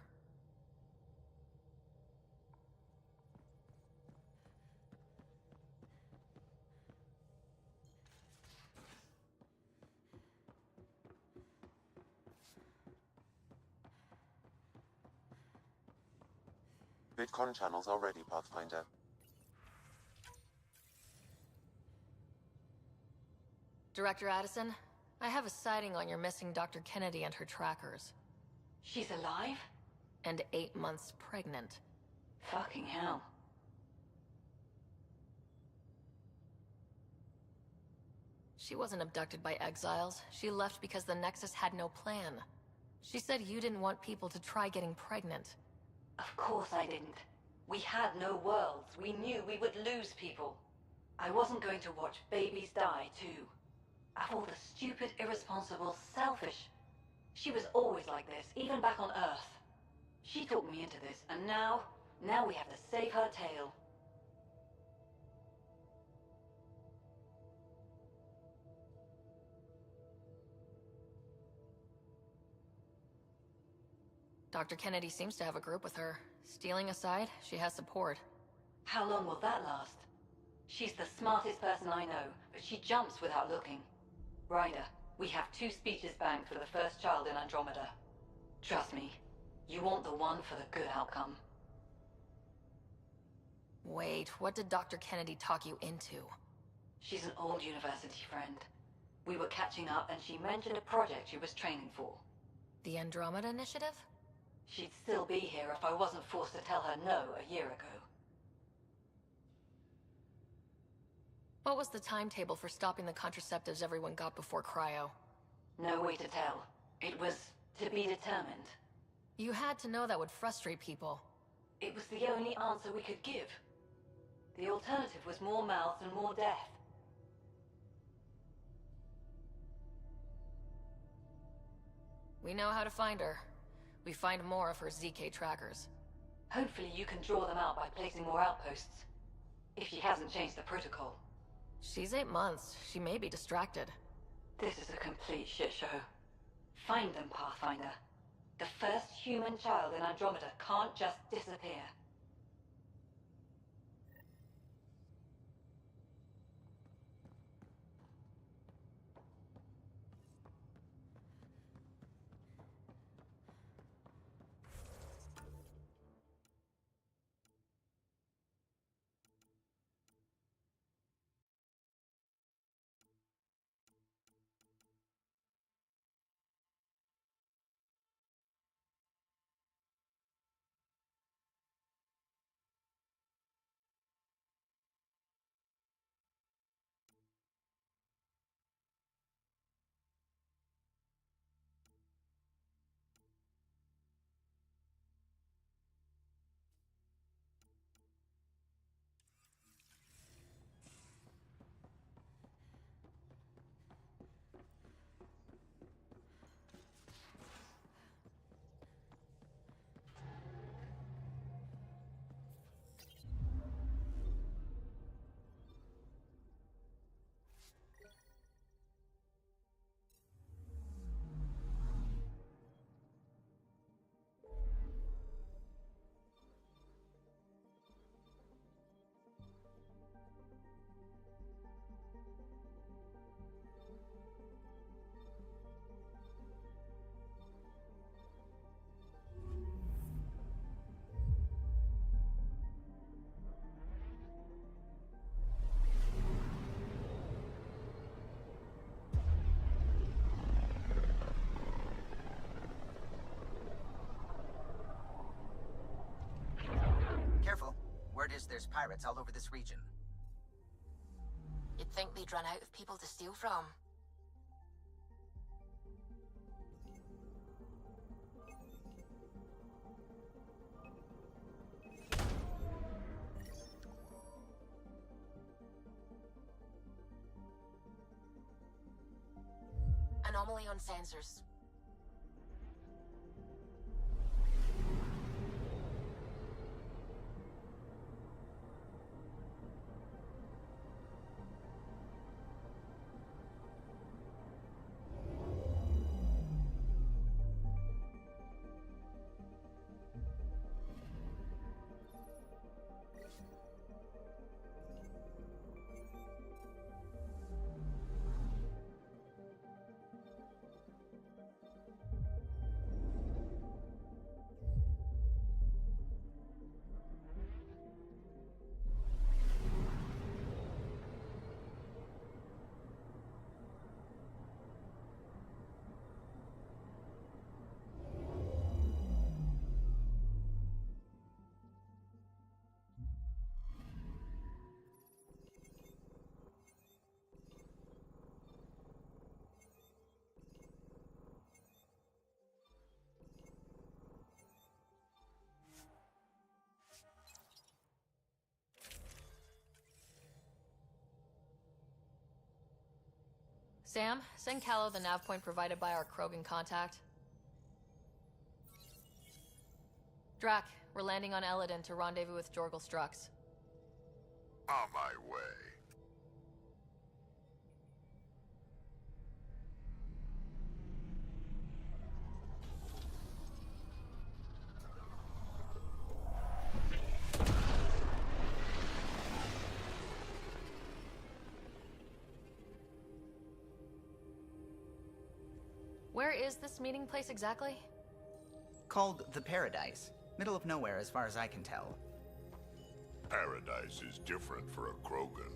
Speaker 1: VidCon channels are ready, Pathfinder.
Speaker 2: Director Addison, I have a sighting on your missing Dr. Kennedy and her trackers.
Speaker 17: She's alive?
Speaker 2: And 8 months pregnant.
Speaker 17: Fucking hell.
Speaker 2: She wasn't abducted by exiles. She left because the Nexus had no plan. She said you didn't want people to try getting pregnant.
Speaker 17: Of course I didn't. We had no worlds. We knew we would lose people. I wasn't going to watch babies die, too. Of all the stupid, irresponsible, selfish... She was always like this, even back on Earth. She talked me into this, and now we have to save her tail.
Speaker 2: Dr. Kennedy seems to have a group with her. Stealing aside, she has support.
Speaker 17: How long will that last? She's the smartest person I know, but she jumps without looking. Ryder, we have 2 speeches banked for the first child in Andromeda. Trust me, you want the one for the good outcome.
Speaker 2: Wait, what did Dr. Kennedy talk you into?
Speaker 17: She's an old university friend. We were catching up and she mentioned a project she was training for.
Speaker 2: The Andromeda Initiative?
Speaker 17: She'd still be here if I wasn't forced to tell her no a year ago.
Speaker 2: What was the timetable for stopping the contraceptives everyone got before cryo?
Speaker 17: No way to tell. It was to be determined.
Speaker 2: You had to know that would frustrate people.
Speaker 17: It was the only answer we could give. The alternative was more mouths and more death.
Speaker 2: We know how to find her. We find more of her ZK trackers.
Speaker 17: Hopefully you can draw them out by placing more outposts. If she hasn't changed the protocol.
Speaker 2: She's 8 months. She may be distracted.
Speaker 17: This is a complete shit show. Find them, Pathfinder. The first human child in Andromeda can't just disappear.
Speaker 12: Careful. Word is there's pirates all over this region.
Speaker 18: You'd think they'd run out of people to steal from. Anomaly on sensors.
Speaker 2: Sam, send Callow the nav point provided by our Krogan contact. Drac, we're landing on Eladin to rendezvous with Jorgal Strux.
Speaker 5: On my way.
Speaker 2: Where is this meeting place exactly?
Speaker 12: Called the Paradise. Middle of nowhere as far as I can tell.
Speaker 5: Paradise is different for a Krogan.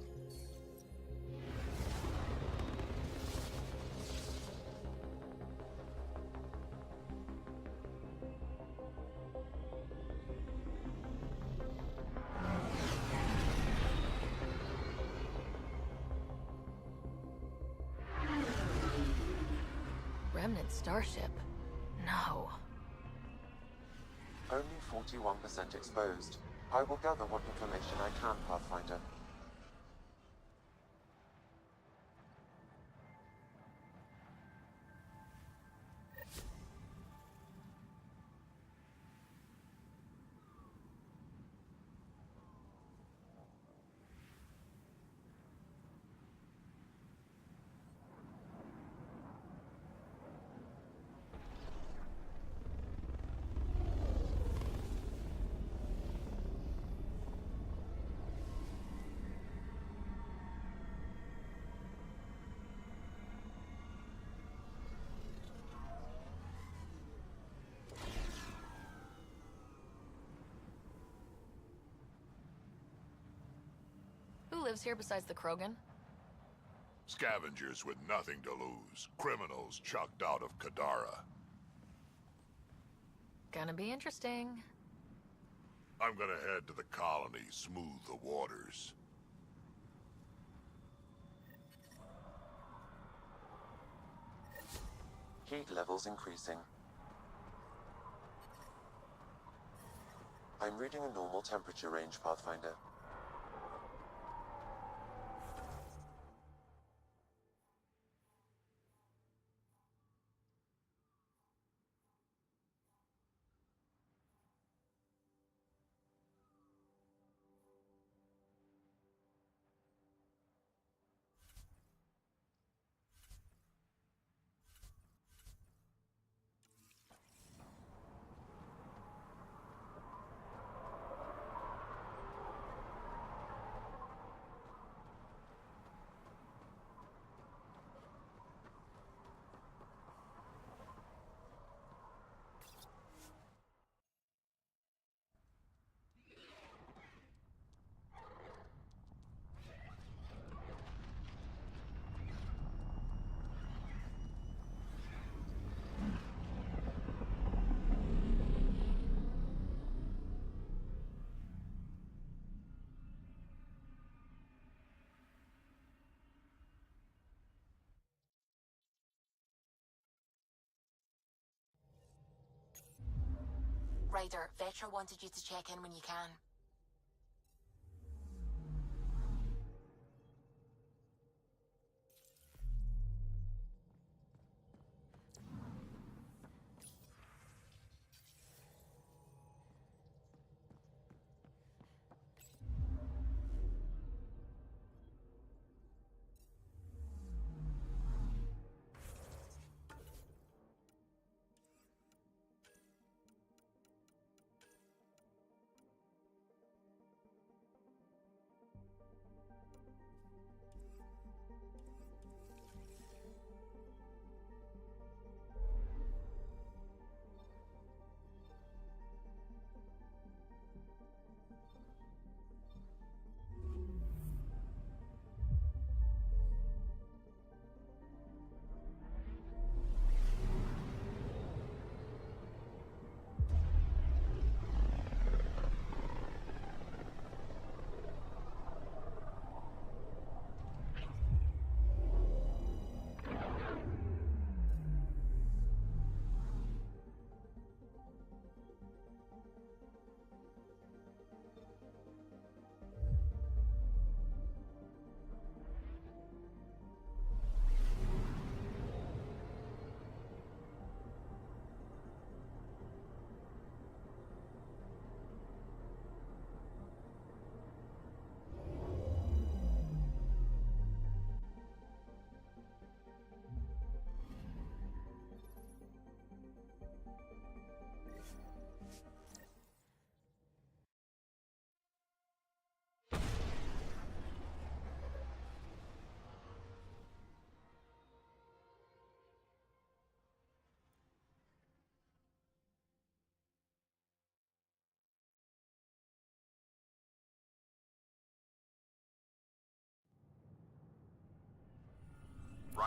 Speaker 2: Remnant starship? No.
Speaker 1: Only 41% exposed. I will gather what information I can, Pathfinder.
Speaker 2: Who lives here besides the Krogan?
Speaker 5: Scavengers with nothing to lose. Criminals chucked out of Kadara.
Speaker 2: Gonna be interesting.
Speaker 5: I'm gonna head to the colony, smooth the waters.
Speaker 1: Heat levels increasing. I'm reading a normal temperature range, Pathfinder.
Speaker 18: Ryder, Vetra wanted you to check in when you can.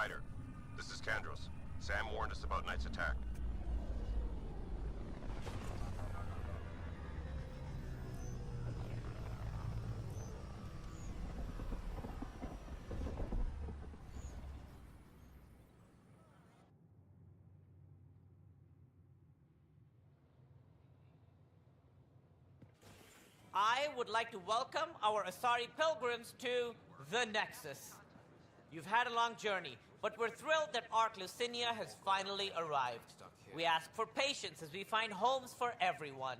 Speaker 4: Ryder, this is Kandros. Sam warned us about Knight's attack.
Speaker 20: I would like to welcome our Asari pilgrims to the Nexus. You've had a long journey, but we're thrilled that Ark Lucinia has finally arrived. We ask for patience as we find homes for everyone.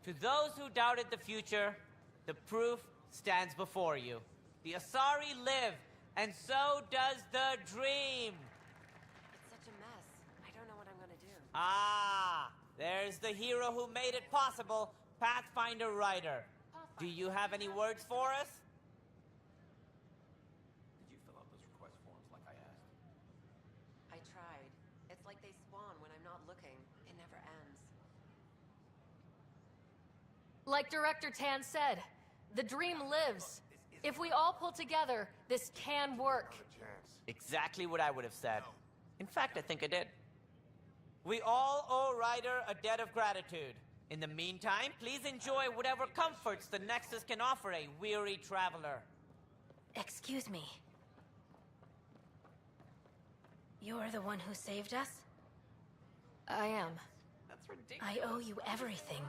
Speaker 20: To those who doubted the future, the proof stands before you. The Asari live, and so does the dream.
Speaker 23: It's such a mess. I don't know what I'm gonna do.
Speaker 20: Ah, there's the hero who made it possible, Pathfinder Ryder. Do you have any words for us?
Speaker 21: Did you fill out those request forms like I asked?
Speaker 23: I tried. It's like they spawn when I'm not looking. It never ends.
Speaker 2: Like Director Tan said, the dream lives. If we all pull together, this can work.
Speaker 20: Exactly what I would have said. In fact, I think I did. We all owe Ryder a debt of gratitude. In the meantime, please enjoy whatever comforts the Nexus can offer a weary traveler.
Speaker 24: Excuse me. You're the one who saved us?
Speaker 2: I am.
Speaker 23: That's ridiculous.
Speaker 24: I owe you everything.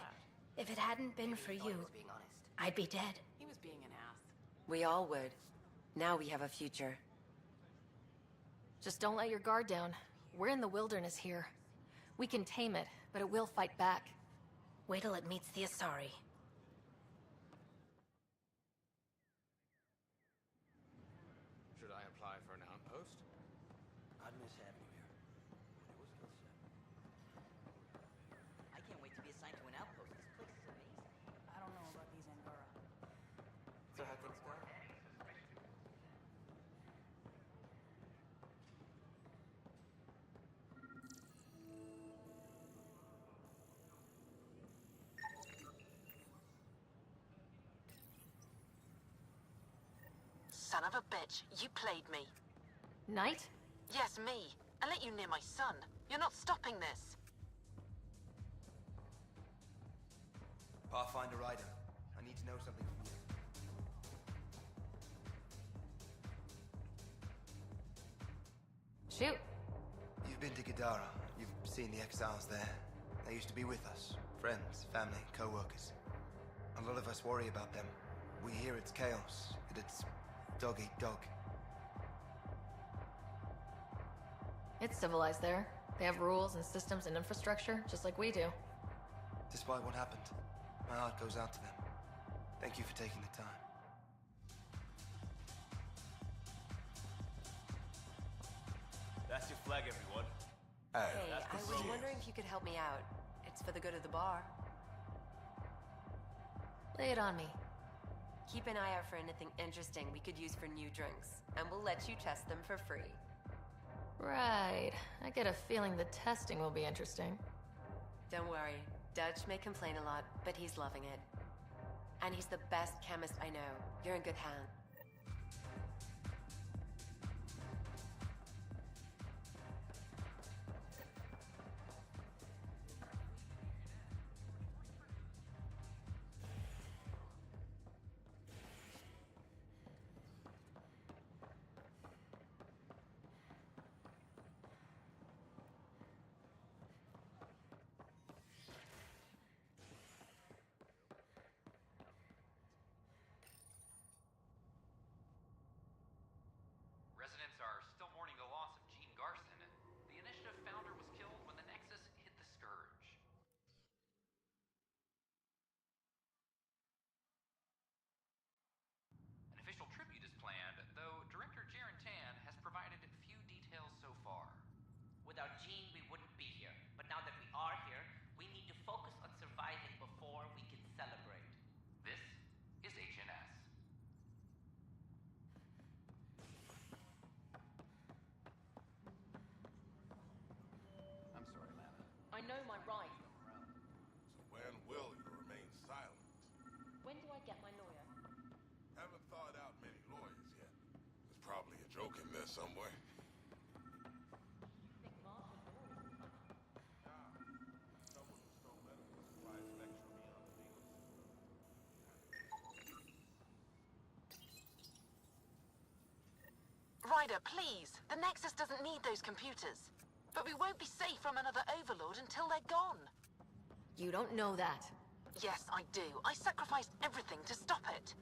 Speaker 24: If it hadn't been for you, I'd be dead.
Speaker 23: He was being an ass. We all would. Now we have a future.
Speaker 2: Just don't let your guard down. We're in the wilderness here. We can tame it, but it will fight back.
Speaker 24: Wait till it meets the Asari.
Speaker 21: Should I apply for an outpost?
Speaker 12: I'd miss having you here. I can't wait to be assigned to an outpost. This place is amazing.
Speaker 25: I don't know about these Angara.
Speaker 12: So how things going?
Speaker 18: Son of a bitch, you played me.
Speaker 2: Knight?
Speaker 18: Yes, me. I let you near my son. You're not stopping this.
Speaker 26: Pathfinder Ryder, I need to know something from you.
Speaker 2: Shoot.
Speaker 26: You've been to Gadara. You've seen the exiles there. They used to be with us. Friends, family, co-workers. A lot of us worry about them. We hear it's chaos, that it's dog eat dog.
Speaker 2: It's civilized there. They have rules and systems and infrastructure, just like we do.
Speaker 26: Despite what happened, my heart goes out to them. Thank you for taking the time.
Speaker 16: That's your flag, everyone.
Speaker 23: Hey, I was wondering if you could help me out. It's for the good of the bar.
Speaker 2: Lay it on me.
Speaker 23: Keep an eye out for anything interesting we could use for new drinks, and we'll let you test them for free.
Speaker 2: Right. I get a feeling the testing will be interesting.
Speaker 23: Don't worry. Dutch may complain a lot, but he's loving it. And he's the best chemist I know. You're in good hands.
Speaker 27: Residents are still mourning the loss of Gene Garson. The initiative founder was killed when the Nexus hit the Scourge. An official tribute is planned, though Director Jaren Tan has provided few details so far.
Speaker 28: Without Gene, we wouldn't be here. But now that we are here, we need to focus on surviving before we can celebrate.
Speaker 27: This is HNS. I'm sorry, Lana.
Speaker 2: I know my rights.
Speaker 6: So when will you remain silent?
Speaker 2: When do I get my lawyer?
Speaker 6: Haven't thought out many lawyers yet. There's probably a joke in there somewhere.
Speaker 3: Ryder, please. The Nexus doesn't need those computers. But we won't be safe from another Overlord until they're gone.
Speaker 2: You don't know that.
Speaker 3: Yes, I do. I sacrificed everything to stop it.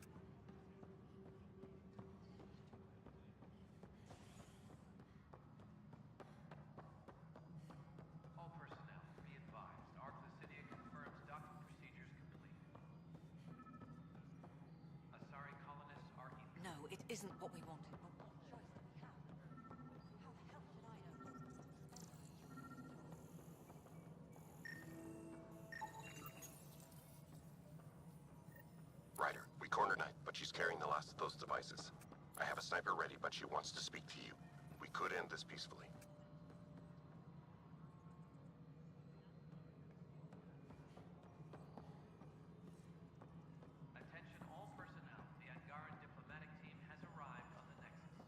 Speaker 27: All personnel, be advised. Arclusidia confirms docking procedures complete. Asari colonists are in...
Speaker 7: No, it isn't what we wanted. But what choice do we have? How the hell should I know?
Speaker 4: Ryder, we cornered Knight, but she's carrying the last of those devices. I have a sniper ready, but she wants to speak to you. We could end this peacefully.
Speaker 27: Attention all personnel. The Angaran diplomatic team has arrived on the Nexus.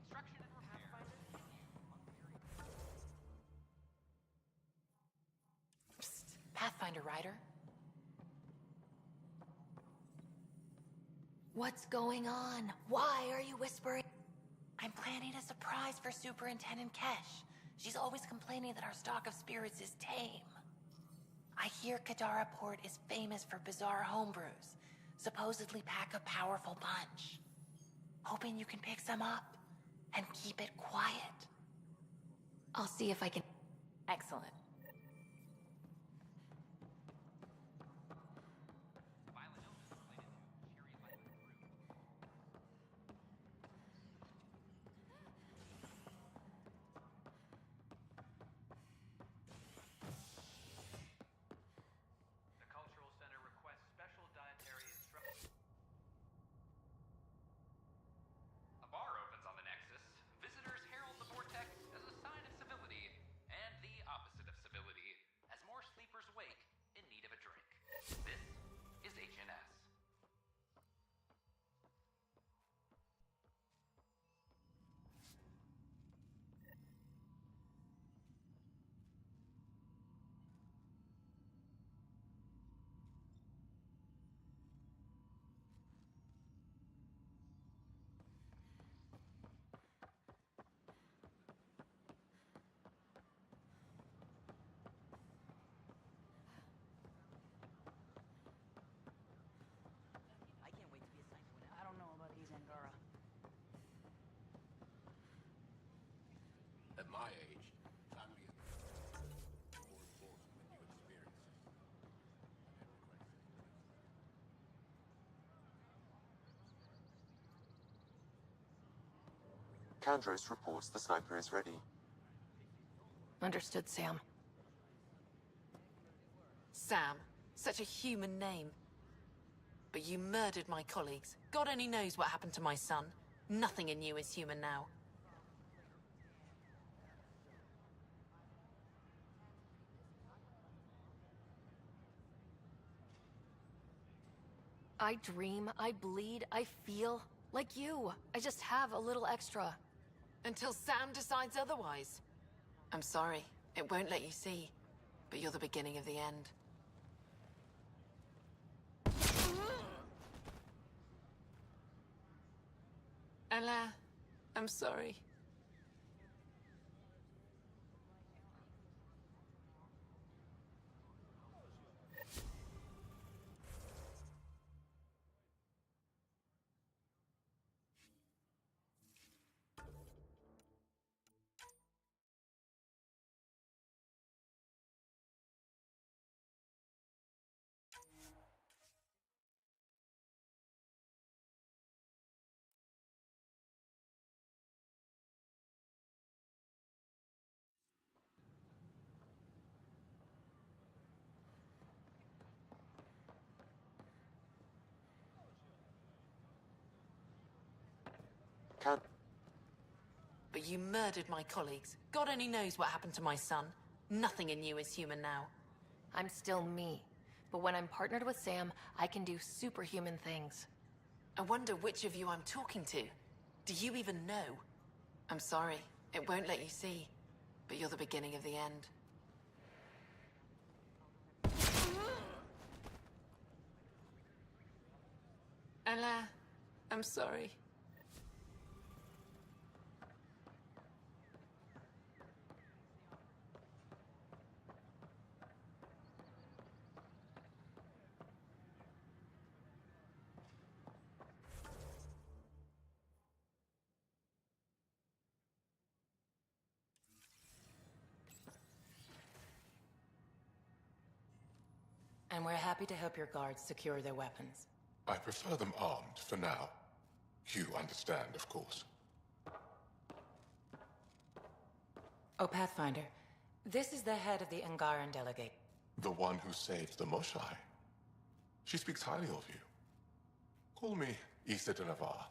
Speaker 27: Construction and repair.
Speaker 18: Psst. Pathfinder Ryder.
Speaker 2: What's going on? Why are you whispering?
Speaker 18: I'm planning a surprise for Superintendent Kesh. She's always complaining that our stock of spirits is tame. I hear Kadara Port is famous for bizarre homebrews. Supposedly pack a powerful punch. Hoping you can pick some up and keep it quiet.
Speaker 2: I'll see if I can...
Speaker 18: Excellent.
Speaker 27: The Cultural Center requests special dietary instructions.
Speaker 28: A bar opens on the Nexus. Visitors herald the vortex as a sign of civility, and the opposite of civility, as more sleepers wake in need of a drink. This is HNS.
Speaker 25: I can't wait to be assigned to an... I don't know about these Angara.
Speaker 19: At my age, family is more important than you experience.
Speaker 1: Kandros reports the sniper is ready.
Speaker 2: Understood, Sam.
Speaker 8: Sam. Such a human name. But you murdered my colleagues. God only knows what happened to my son. Nothing in you is human now.
Speaker 2: I dream, I bleed, I feel like you. I just have a little extra.
Speaker 8: Until Sam decides otherwise. I'm sorry. It won't let you see. But you're the beginning of the end. Ella, I'm sorry. But you murdered my colleagues. God only knows what happened to my son. Nothing in you is human now.
Speaker 2: I'm still me. But when I'm partnered with Sam, I can do superhuman things.
Speaker 8: I wonder which of you I'm talking to. Do you even know? I'm sorry. It won't let you see. but you're the beginning of the end. Allah, I'm sorry.
Speaker 18: And we're happy to help your guards secure their weapons.
Speaker 19: I prefer them armed for now. You understand, of course.
Speaker 18: Oh, Pathfinder, this is the head of the Angaran delegate.
Speaker 19: The one who saved the Moshai. She speaks highly of you. Call me Issa de Navarre.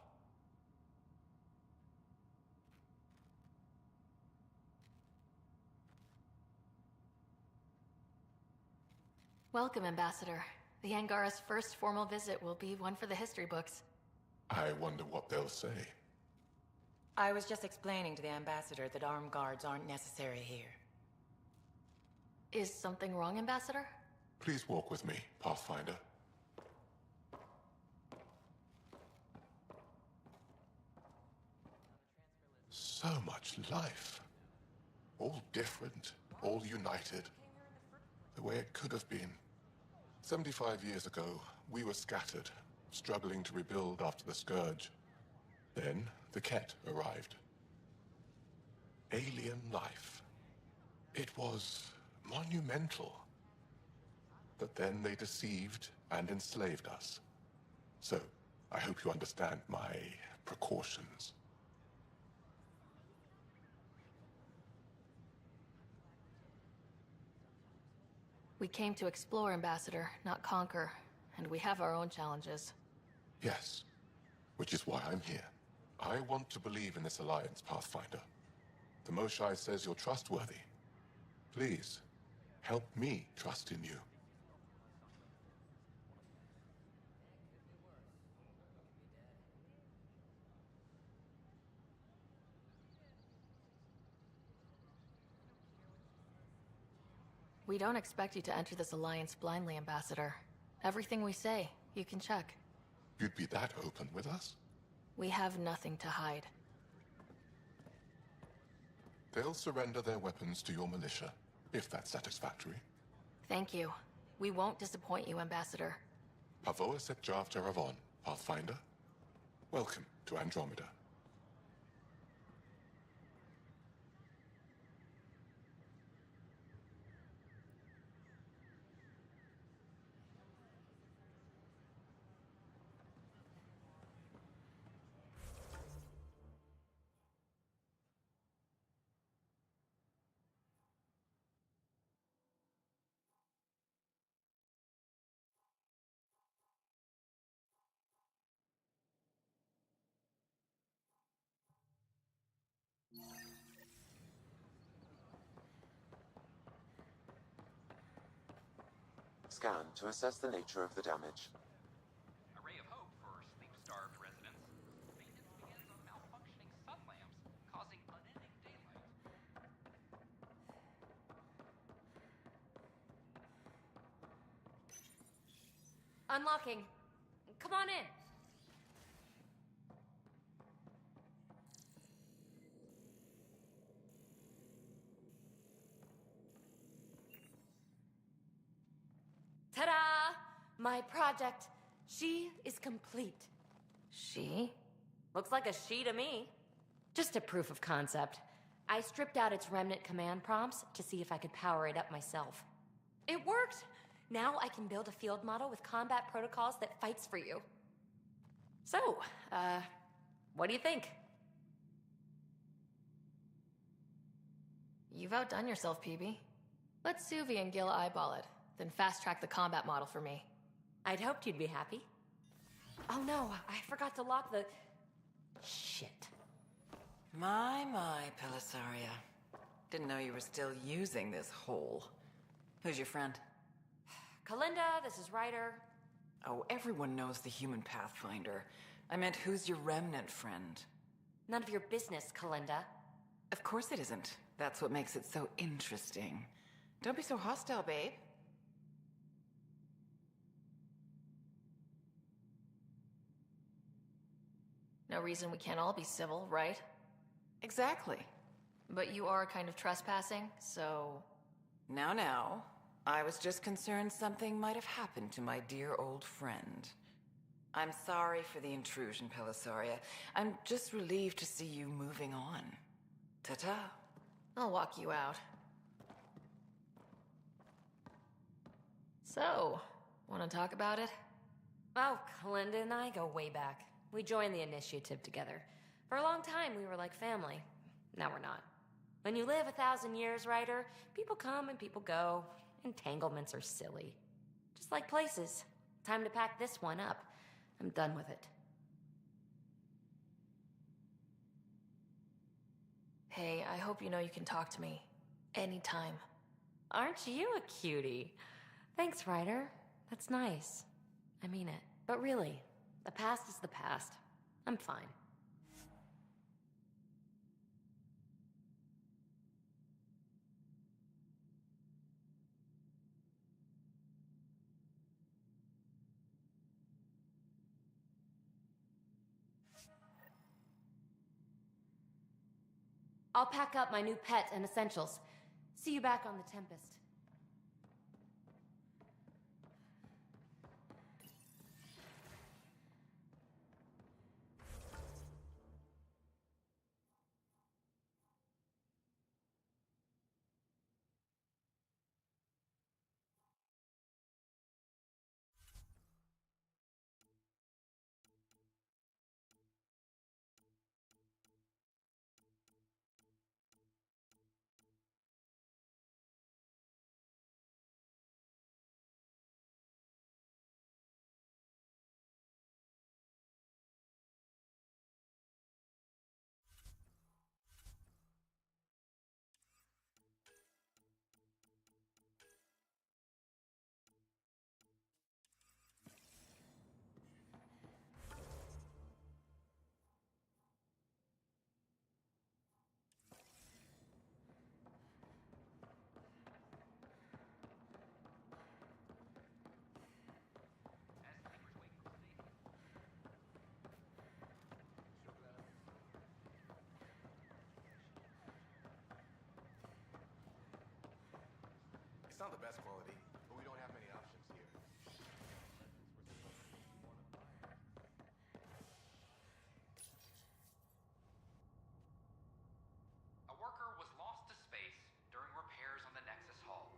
Speaker 2: Welcome, Ambassador. The Angara's first formal visit will be one for the history books.
Speaker 19: I wonder what they'll say.
Speaker 18: I was just explaining to the Ambassador that armed guards aren't necessary here.
Speaker 2: Is something wrong, Ambassador?
Speaker 19: Please walk with me, Pathfinder. So much life. All different, all united. The way it could have been. 75 years ago, we were scattered, struggling to rebuild after the Scourge. Then, the Ket arrived. Alien life. It was monumental. But then they deceived and enslaved us. So, I hope you understand my precautions.
Speaker 2: We came to explore, Ambassador, not conquer, and we have our own challenges.
Speaker 19: Yes, which is why I'm here. I want to believe in this alliance, Pathfinder. The Moshai says you're trustworthy. Please, help me trust in you.
Speaker 2: We don't expect you to enter this alliance blindly, Ambassador. Everything we say, you can check.
Speaker 19: You'd be that open with us?
Speaker 2: We have nothing to hide.
Speaker 19: They'll surrender their weapons to your militia, if that's satisfactory.
Speaker 2: Thank you. We won't disappoint you, Ambassador.
Speaker 19: Pavoa set Javta Ravon, Pathfinder. Welcome to Andromeda.
Speaker 1: Scan to assess the nature of the damage.
Speaker 27: A ray of hope for sleep-starved residents. Maintenance begins on malfunctioning sun lamps, causing unending daylight.
Speaker 24: Unlocking. Come on in. Ta-da! My project. She is complete.
Speaker 2: She?
Speaker 24: Looks like a she to me. Just a proof of concept. I stripped out its remnant command prompts to see if I could power it up myself. It worked! Now I can build a field model with combat protocols that fights for you. So, what do you think?
Speaker 2: You've outdone yourself, PB. Let Suvi and Gil eyeball it, then fast-track the combat model for me.
Speaker 24: I'd hoped you'd be happy. Oh no, I forgot to lock the... Shit.
Speaker 9: My, Pelisaria. Didn't know you were still using this hole. Who's your friend?
Speaker 24: Kalinda, this is Ryder.
Speaker 9: Oh, everyone knows the human Pathfinder. I meant, who's your remnant friend?
Speaker 24: None of your business, Kalinda.
Speaker 9: Of course it isn't. That's what makes it so interesting. Don't be so hostile, babe.
Speaker 2: No reason we can't all be civil, right?
Speaker 9: Exactly.
Speaker 2: But you are kind of trespassing, so...
Speaker 9: Now. I was just concerned something might have happened to my dear old friend. I'm sorry for the intrusion, Pelisaria. I'm just relieved to see you moving on. Ta-ta.
Speaker 2: I'll walk you out. So, want to talk about it?
Speaker 24: Oh, Kalinda and I go way back. We joined the initiative together. For a long time, we were like family. Now we're not. When you live 1,000 years, Ryder, people come and people go. Entanglements are silly. Just like places. Time to pack this one up. I'm done with it.
Speaker 2: Hey, I hope you know you can talk to me. Anytime.
Speaker 24: Aren't you a cutie? Thanks, Ryder. That's nice. I mean it. But really, the past is the past. I'm fine. I'll pack up my new pet and essentials. See you back on the Tempest.
Speaker 6: It's not the best quality, but we don't have many options here.
Speaker 27: A worker was lost to space during repairs on the Nexus hull.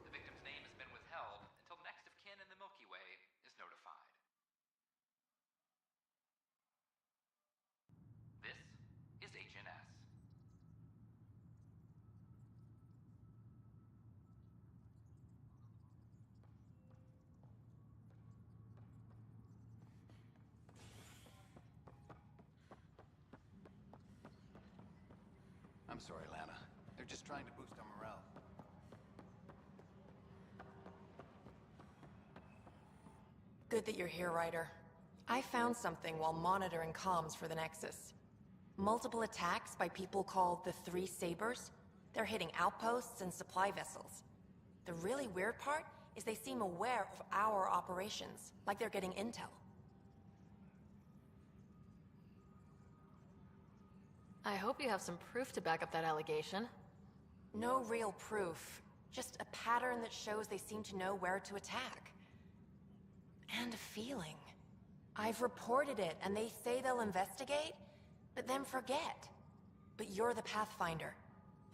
Speaker 27: The victim's name has been withheld until next of kin in the Milky Way is notified. This is HNS.
Speaker 5: I'm sorry, Lana. They're just trying to boost our morale.
Speaker 8: Good that you're here, Ryder. I found something while monitoring comms for the Nexus. Multiple attacks by people called the Three Sabers. They're hitting outposts and supply vessels. The really weird part is they seem aware of our operations, like they're getting intel.
Speaker 2: I hope you have some proof to back up that allegation.
Speaker 8: No real proof, just a pattern that shows they seem to know where to attack. And a feeling. I've reported it, and they say they'll investigate, but then forget. But you're the Pathfinder.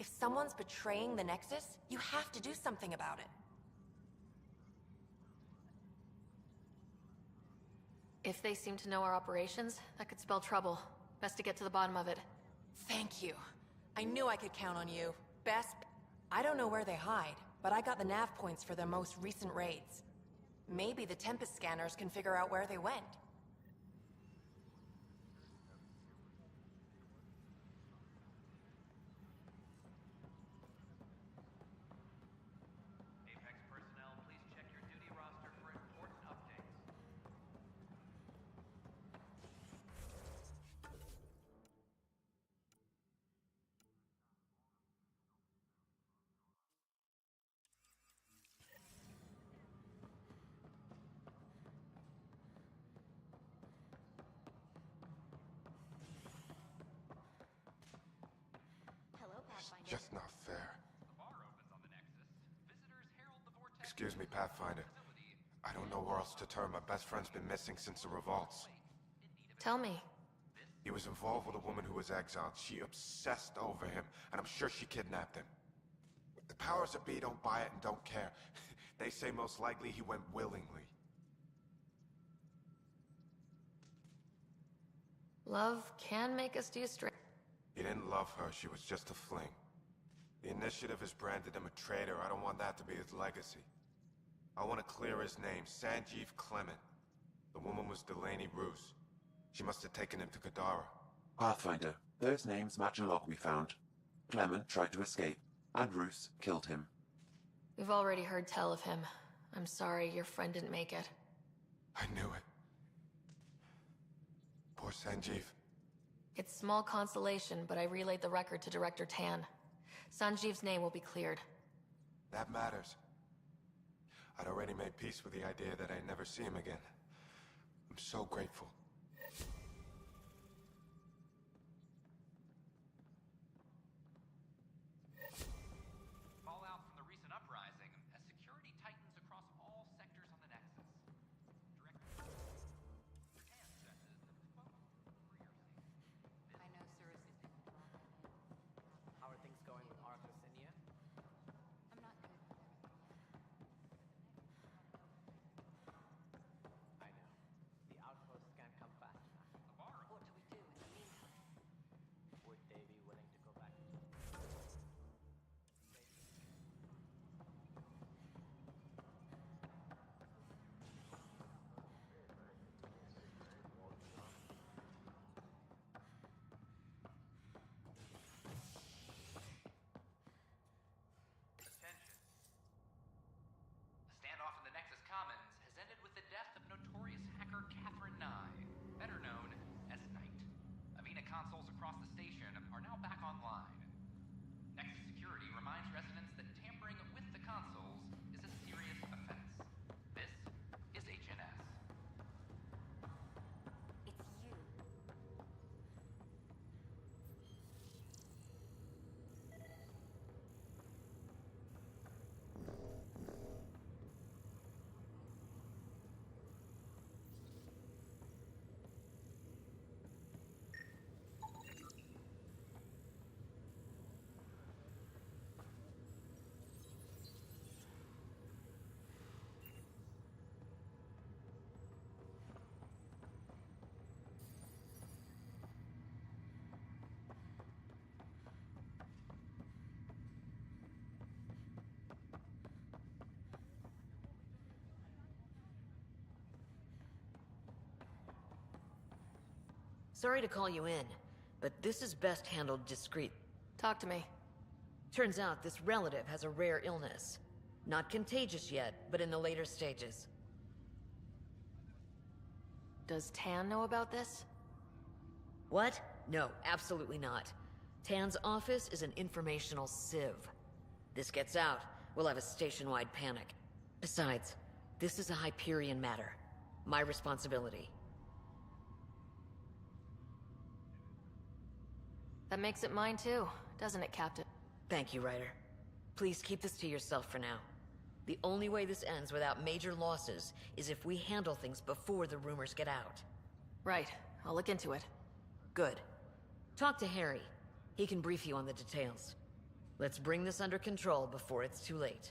Speaker 8: If someone's betraying the Nexus, you have to do something about it.
Speaker 2: If they seem to know our operations, that could spell trouble. Best to get to the bottom of it.
Speaker 8: Thank you. I knew I could count on you. Best... I don't know where they hide, but I got the nav points for their most recent raids. Maybe the Tempest scanners can figure out where they went.
Speaker 27: Apex personnel, please check your duty roster for important updates.
Speaker 6: Just not fair. Excuse me, Pathfinder. I don't know where else to turn. My best friend's been missing since the revolts.
Speaker 2: Tell me.
Speaker 6: He was involved with a woman who was exiled. She obsessed over him, and I'm sure she kidnapped him. The powers that be don't buy it and don't care. They say most likely he went willingly.
Speaker 2: Love can make us do straight.
Speaker 6: He didn't love her, she was just a fling. The Initiative has branded him a traitor. I don't want that to be his legacy. I want to clear his name, Sanjeev Clement. The woman was Delaney Roos. She must have taken him to Kadara.
Speaker 1: Pathfinder, those names match a log we found. Clement tried to escape, and Roos killed him.
Speaker 2: We've already heard tell of him. I'm sorry your friend didn't make it.
Speaker 6: I knew it. Poor Sanjeev.
Speaker 2: It's small consolation, but I relayed the record to Director Tan. Sanjeev's name will be cleared.
Speaker 6: That matters. I'd already made peace with the idea that I'd never see him again. I'm so grateful.
Speaker 27: Fallout from the recent uprising as security tightens across all sectors on the Nexus. Director Tan stresses that the quote, "for your safety."
Speaker 23: I know Sir is...
Speaker 10: How are things going with Arthur Sinia?
Speaker 23: I'm not good with everything.
Speaker 10: I know. The outposts can't come fast enough.
Speaker 23: What do we do in the meantime?
Speaker 10: Would they be willing to go back to...
Speaker 27: Attention. A standoff in the Nexus Commons has ended with the death of notorious hacker Catherine Nye, better known as Knight. Avena consoles across the station are now back online. Nexus Security reminds residents that tampering with the consoles is a serious offense. This is HNS.
Speaker 23: It's you.
Speaker 11: Sorry to call you in, but this is best handled discreet.
Speaker 2: Talk to me.
Speaker 11: Turns out this relative has a rare illness. Not contagious yet, but in the later stages.
Speaker 2: Does Tan know about this?
Speaker 11: What? No, absolutely not. Tan's office is an informational sieve. This gets out, we'll have a station-wide panic. Besides, this is a Hyperion matter. My responsibility.
Speaker 2: That makes it mine too, doesn't it, Captain?
Speaker 11: Thank you, Ryder. Please keep this to yourself for now. The only way this ends without major losses is if we handle things before the rumors get out.
Speaker 2: Right. I'll look into it.
Speaker 11: Good. Talk to Harry. He can brief you on the details. Let's bring this under control before it's too late.